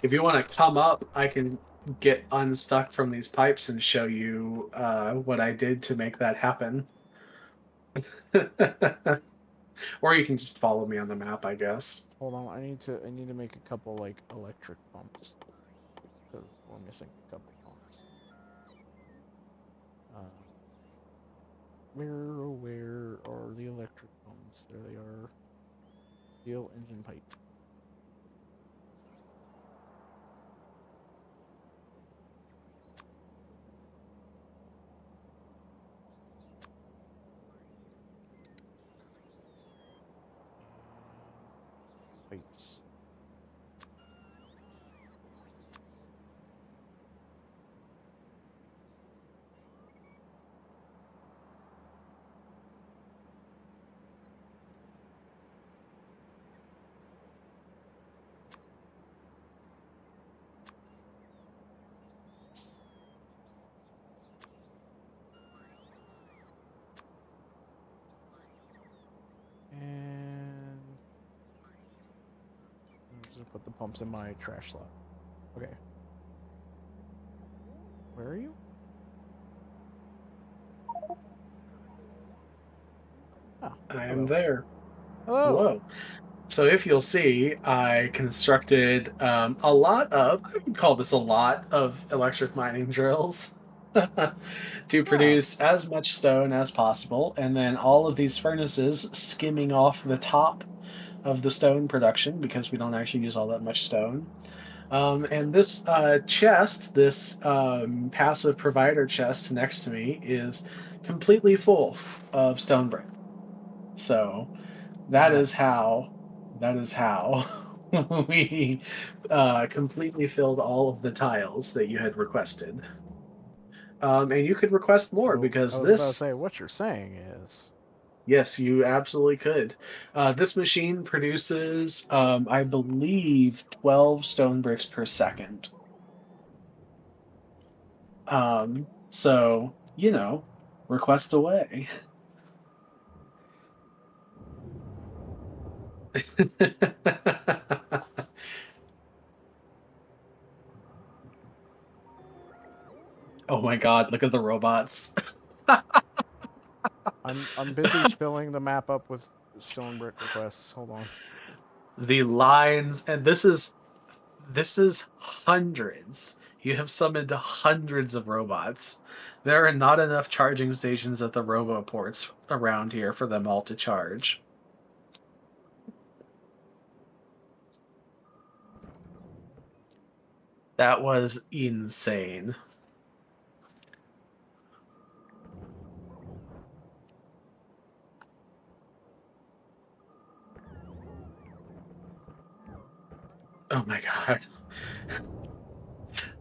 if you want to come up, I can get unstuck from these pipes and show you what I did to make that happen. Or you can just follow me on the map, I guess. Hold on, I need to make a couple like electric pumps because we're missing a couple pumps. Um, where are the electric pumps? There they are. Steel engine pipe. And pipes. And I'm just gonna put the pumps in my trash slot. Okay. Where are you? Ah, I am hello. there. Hello. Hello. So if you'll see, I constructed a lot of, I would call this a lot of electric mining drills to Ah, produce as much stone as possible, and then all of these furnaces skimming off the top of the stone production because we don't actually use all that much stone. And this chest, this passive provider chest next to me, is completely full of stone brick. So that is nice. how that is how we completely filled all of the tiles that you had requested. And you could request more So I because was about to this, say what you're saying is yes, you absolutely could. This machine produces, I believe, 12 stone bricks per second. So, request away. Oh my god, look at the robots. I'm busy filling the map up with stone brick requests. Hold on. The lines, and this is hundreds. You have summoned hundreds of robots. There are not enough charging stations at the roboports around here for them all to charge. That was insane. Oh my god.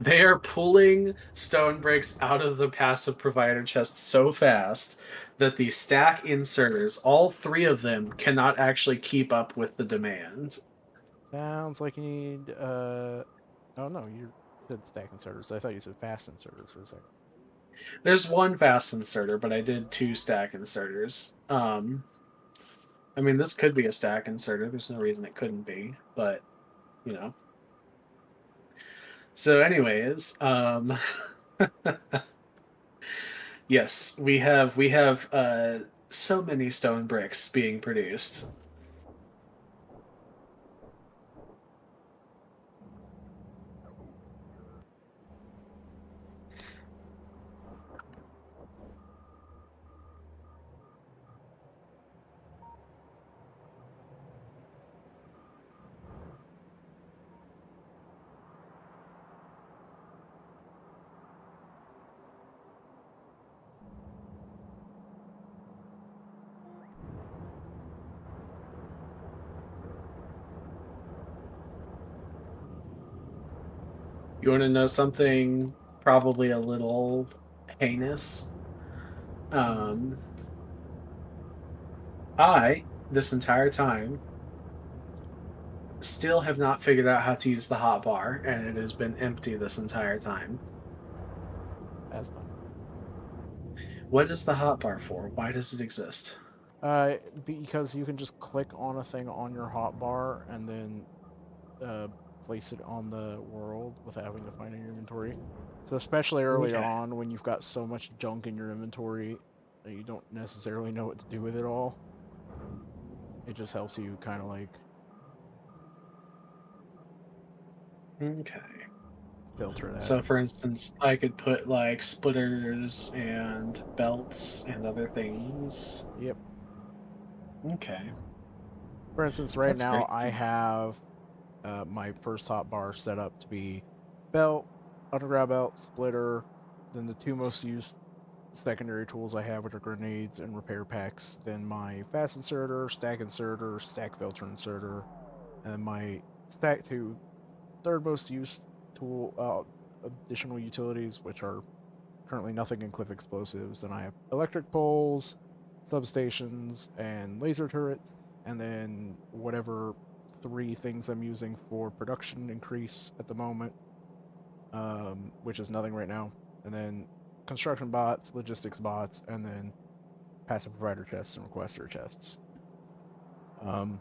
They are pulling stone bricks out of the passive provider chest so fast that the stack inserters, all three of them, cannot actually keep up with the demand. Sounds like you need oh no, you said stack inserters. I thought you said fast inserters for a second. There's one fast inserter, but I did two stack inserters. I mean, this could be a stack inserter. There's no reason it couldn't be, but you know. So, anyways, yes, we have so many stone bricks being produced. You want to know something probably a little heinous? Mm-hmm. Um, I, this entire time, still have not figured out how to use the hot bar, and it has been empty this entire time. That's fine. What is the hot bar for? Why does it exist? Uh, because you can just click on a thing on your hotbar and then uh, place it on the world without having to find it in your inventory. So especially early Okay. on when you've got so much junk in your inventory that you don't necessarily know what to do with it all, it just helps you kind of like Okay. filter that. So, for instance, I could put like splitters and belts and other things. Yep. Okay. For instance, right That's now great. I have my first hotbar set up to be belt, underground belt, splitter, then the two most used secondary tools I have, which are grenades and repair packs, then my fast inserter, stack filter inserter, and my stack two third most used tool additional utilities, which are currently nothing in cliff explosives. Then I have electric poles, substations, and laser turrets, and then whatever three things I'm using for production increase at the moment, which is nothing right now. And then construction bots, logistics bots, and then passive provider chests and requester chests. Um,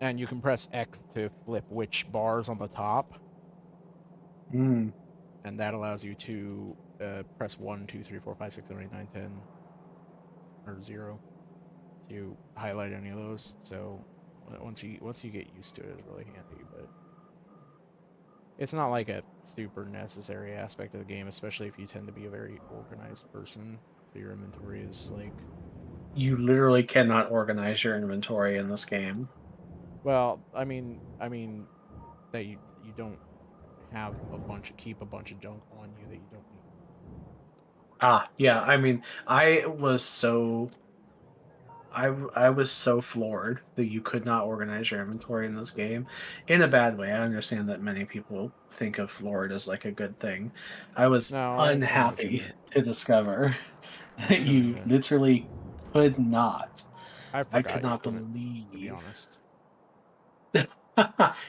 and you can press X to flip which bars on the top, Mm. and that allows you to press 1, 2, 3, 4, 5, 6, 7, 8, 9, 10, or 0 to highlight any of those. So once you get used to it, it's really handy. But it's not like a super necessary aspect of the game, especially if you tend to be a very organized person. So your inventory is like, You literally cannot organize your inventory in this game. well, I mean that you don't have keep a bunch of junk on you that you don't need. Ah, yeah. I mean, I was so floored that you could not organize your inventory in this game in a bad way. I understand that many people think of floored as like a good thing. I was No, I know what you unhappy mean. to discover that I know what you you mean. literally could not. I I could forgot you not couldn't, to be believe. honest.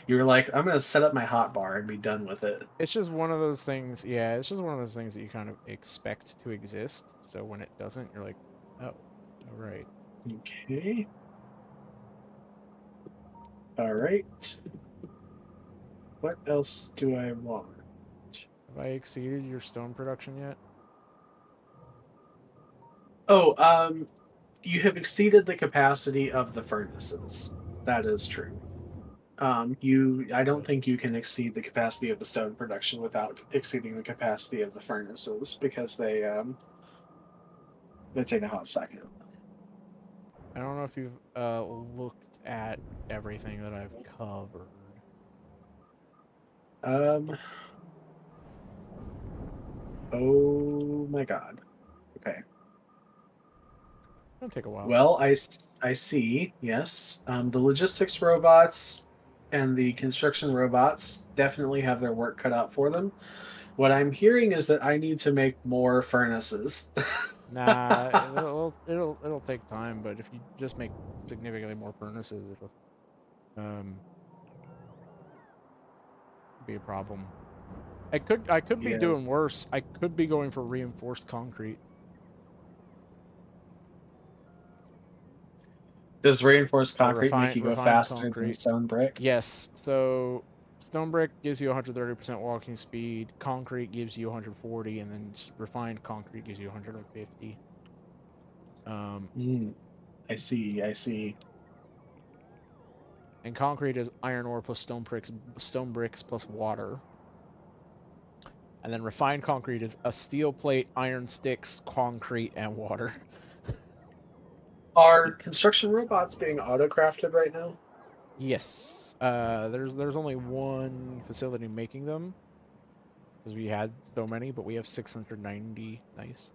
You were like, I'm gonna set up my hot bar and be done with it. It's just one of those things. Yeah, it's just one of those things that you kind of expect to exist. So when it doesn't, you're like, oh, all right. Okay. All right. What else do I want? Have I exceeded your stone production yet? Oh, you have exceeded the capacity of the furnaces. That is true. I don't Good. think you can exceed the capacity of the stone production without exceeding the capacity of the furnaces because they take a hot second. I don't know if you've looked at everything that I've covered. Um, oh my God. Okay. It'll take a while. Well, I see. Yes. The logistics robots. and the construction robots definitely have their work cut out for them. What I'm hearing is that I need to make more furnaces. Nah, it'll take time, but if you just make significantly more furnaces, it'll um be a problem. I could be Yeah. doing worse. I could be going for reinforced concrete. Does reinforced Or concrete make you go refined faster than concrete. stone brick? Yes. So stone brick gives you 130% walking speed. Concrete gives you 140, and then refined concrete gives you 150. Um, Mm, I see. I see. and concrete is iron ore plus stone bricks plus water. And then refined concrete is a steel plate, iron sticks, concrete, and water. Are construction robots being auto-crafted right now? Yes. There's only one facility making them because we had so many, but we have 690 nice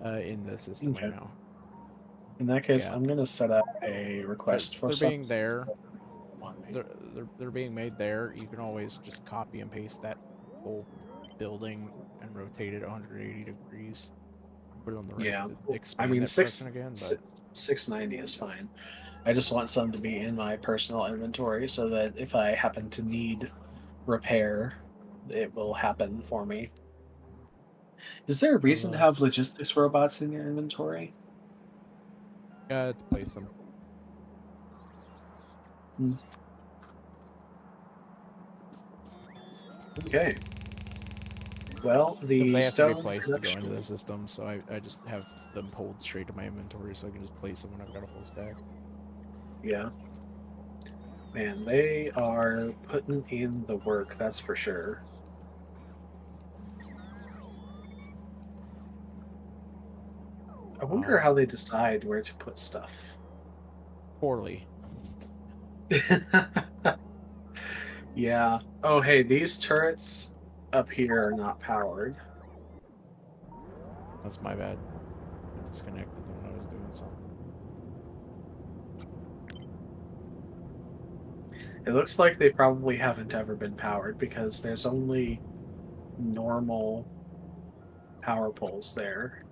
in the system right Okay. now. In that case, Yeah, I'm gonna set up a they're request for they're some. being there. They're being made there. You can always just copy and paste that whole building and rotate it 180 degrees. Put it on the right Yeah. to I expand mean, that section again, but 690 is fine. I just want some to be in my personal inventory so that if I happen to need repair, it will happen for me. Is there a reason to we'll have logistics robots in your inventory? to place them Hmm, okay. Well, because the they have to be stone placed to go into the production. system. So I just have them pulled straight to my inventory, so I can just place them when I've got a full stack. Yeah, man, they are putting in the work, that's for sure. I wonder how Um, they decide where to put stuff. Poorly. Yeah. Oh, hey, these turrets up here are not powered. That's my bad. I disconnected them when I was doing something. It looks like they probably haven't ever been powered because there's only normal power poles there.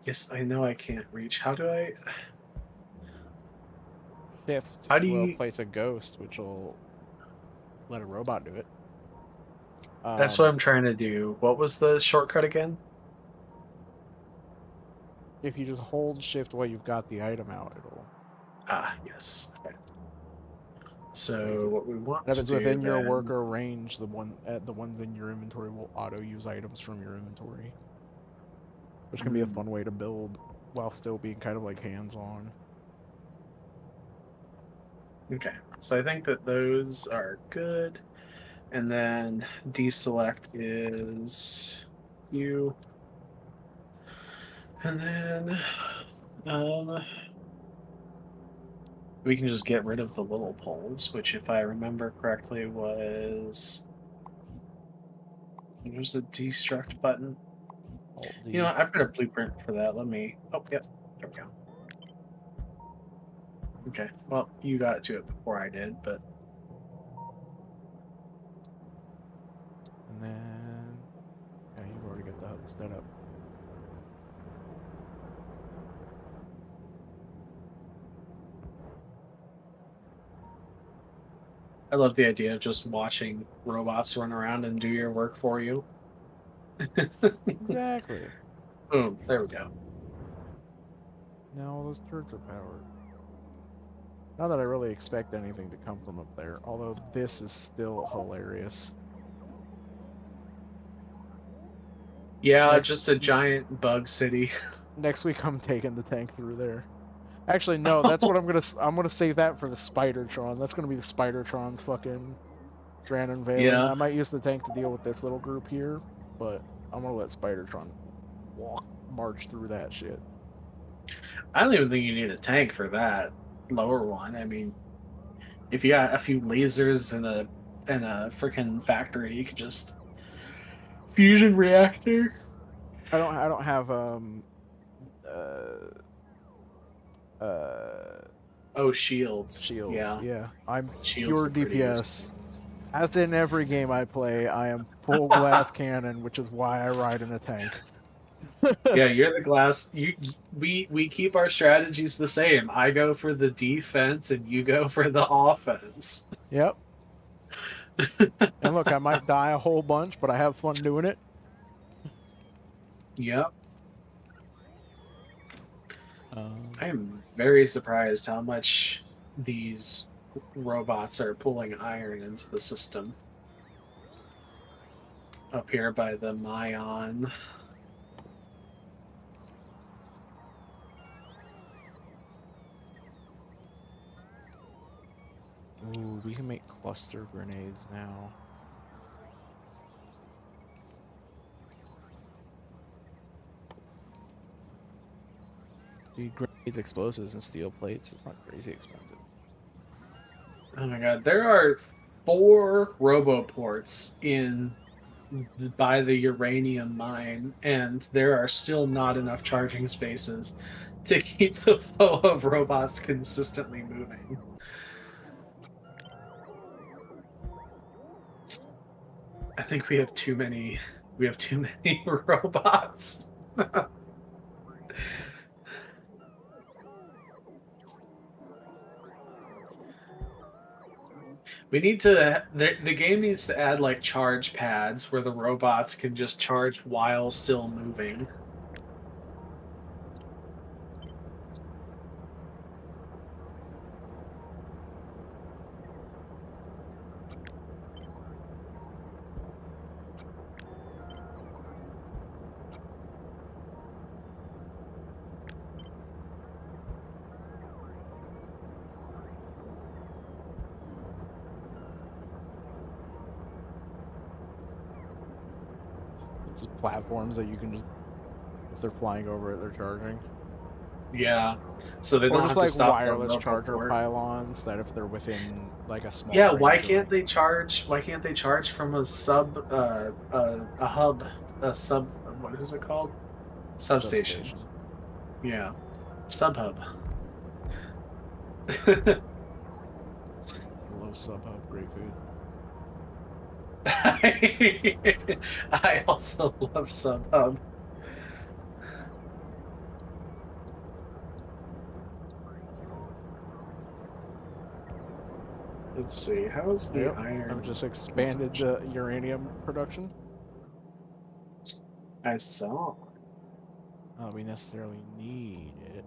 Yes, I know I can't reach. Shift How do will you place a ghost, which will let a robot do it. That's what Um, I'm trying to do. What was the shortcut again? if you just hold shift while you've got the item out, it'll Ah, yes. Okay. place So it. what we want And if to it's do within your then, worker range, the ones in your inventory will auto use items from your inventory, which can be a mm, fun way to build while still being kind of like hands on. okay. So I think that those are good. And then deselect is you. And then um we can just get rid of the little poles, which if I remember correctly was the destruct button. Alt You know D. what? I've got a blueprint for that. Oh, yep. There we go. Okay. Well, you got to it before I did, but And then, yeah, you've already got the hub set up. I love the idea of just watching robots run around and do your work for you. Exactly. Boom. There we go. Now all those turrets are powered. Not that I really expect anything to come from up there, although this is still hilarious. Yeah, Next just a giant bug city. next week I'm taking the tank through there. Actually, no, that's what I'm gonna save that for the Spidertron. That's gonna be the Spidertron's fucking grand unveiling. Yeah. I might use the tank to deal with this little group here, but I'm gonna let Spidertron march through that shit. I don't even think you need a tank for that lower one. I mean, if you got a few lasers and a freaking factory, you could just fusion reactor. I don't have uh uh Oh, shields. shields. Yeah, Yeah, I'm shields pure are pretty DPS. useful. As in every game I play, I am full glass cannon, which is why I ride in a tank. Yeah, you're the glass. We keep our strategies the same. I go for the defense, and you go for the offense. Yep. And look, I might die a whole bunch, but I have fun doing it. Yep. Um, I am very surprised how much these robots are pulling iron into the system up here by the Mayan. ooh, we can make cluster grenades now. Dude, grenades, explosives, and steel plates. It's not crazy expensive. Oh my god, there are 4 roboports in by the uranium mine, and there are still not enough charging spaces to keep the flow of robots consistently moving. I think we have too many robots. We need to the game needs to add like charge pads where the robots can just charge while still moving. Just platforms that you can just, if they're flying over it, they're charging. Yeah. So they Or don't just have to like stop for a wireless charger roboport. pylons that if they're within like a small Yeah, why range of can't them. they charge? Why can't they charge from a a hub, a sub? What is it called? Substation. Substation. Yeah, sub hub. I love Subhub, great food. I also love sub hub. Let's see. How's the Yep. I've iron just expanded consumption? the uranium production. I saw. We necessarily need it.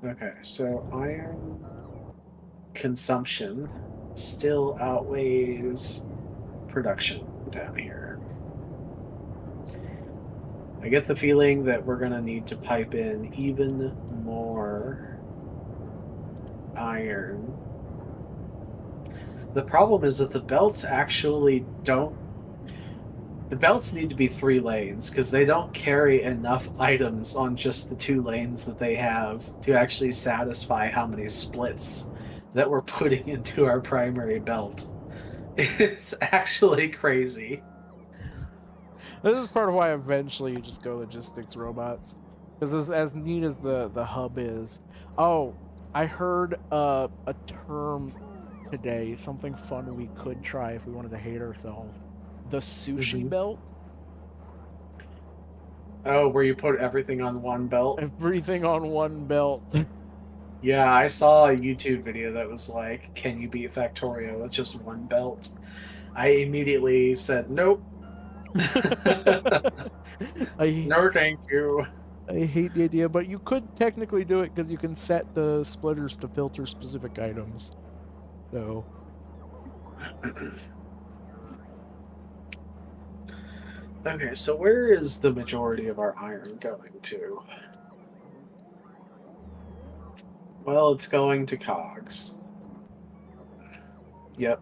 Okay, so iron consumption still outweighs production down here. I get the feeling that we're going to need to pipe in even more iron. The problem is that the belts actually don't. The belts need to be 3 lanes because they don't carry enough items on just the 2 lanes that they have to actually satisfy how many splits that we're putting into our primary belt. It's actually crazy. This is part of why eventually you just go logistics robots. Because as neat as the hub is. Oh, I heard a term today, something fun we could try if we wanted to hate ourselves. The sushi Mhm. belt. Oh, where you put everything on one belt? Everything on one belt. Yeah, I saw a YouTube video that was like, "Can you beat Factorio with just one belt?" I immediately said, "Nope." I No, thank you. I hate the idea, but you could technically do it because you can set the splitters to filter specific items. So Okay, so where is the majority of our iron going to? Well, it's going to cogs. Yep.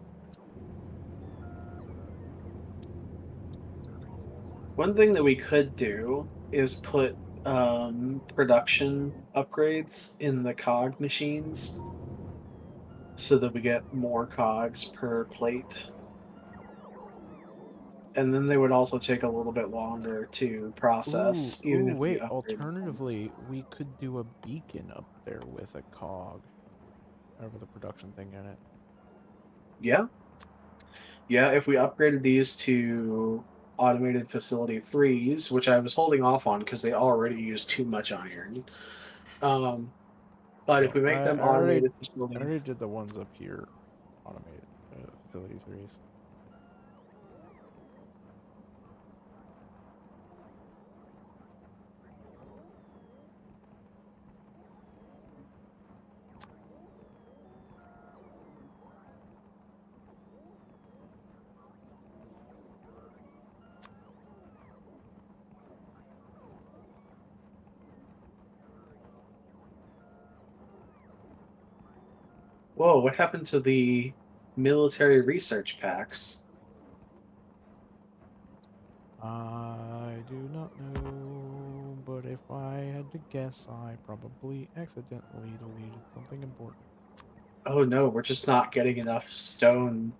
One thing that we could do is put production upgrades in the cog machines so that we get more cogs per plate. and then they would also take a little bit longer to process, even Ooh, if we wait. upgraded them. Alternatively, we could do a beacon up there with a cog over the production thing in it. Yeah, yeah. If we upgraded these to automated facility threes, which I was holding off on because they already use too much iron. Um, but if Well, we make them automated I facility, already did the ones up here, automated facility threes. whoa, what happened to the military research packs? I do not know, but if I had to guess, I probably accidentally deleted something important. Oh no, we're just not getting enough stone.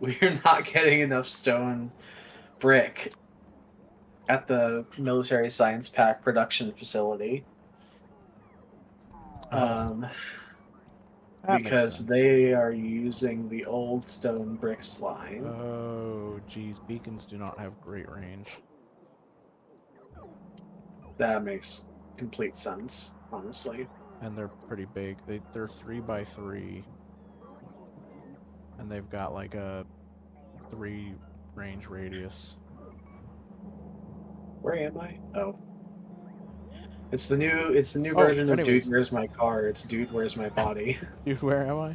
We're not getting enough stone brick at the military science pack production facility. Oh, Um, that makes because sense. they are using the old stone bricks line. Oh, geez, beacons do not have great range, That makes complete sense, honestly. and they're pretty big. They're 3 by 3, and they've got like a 3 range radius. Where am I? Oh, it's the new Oh, version of Dude, anyways, Where's My Car? It's Dude, Where's My Body? dude, where am I?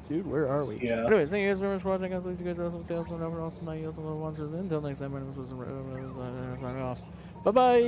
Dude, where are we? Yeah. Anyways, thank you guys very much for watching. As always, you guys are awesome salesmen. Over awesome, my awesome little monsters. Until next time, my name is Wilson. Signing off. Bye bye.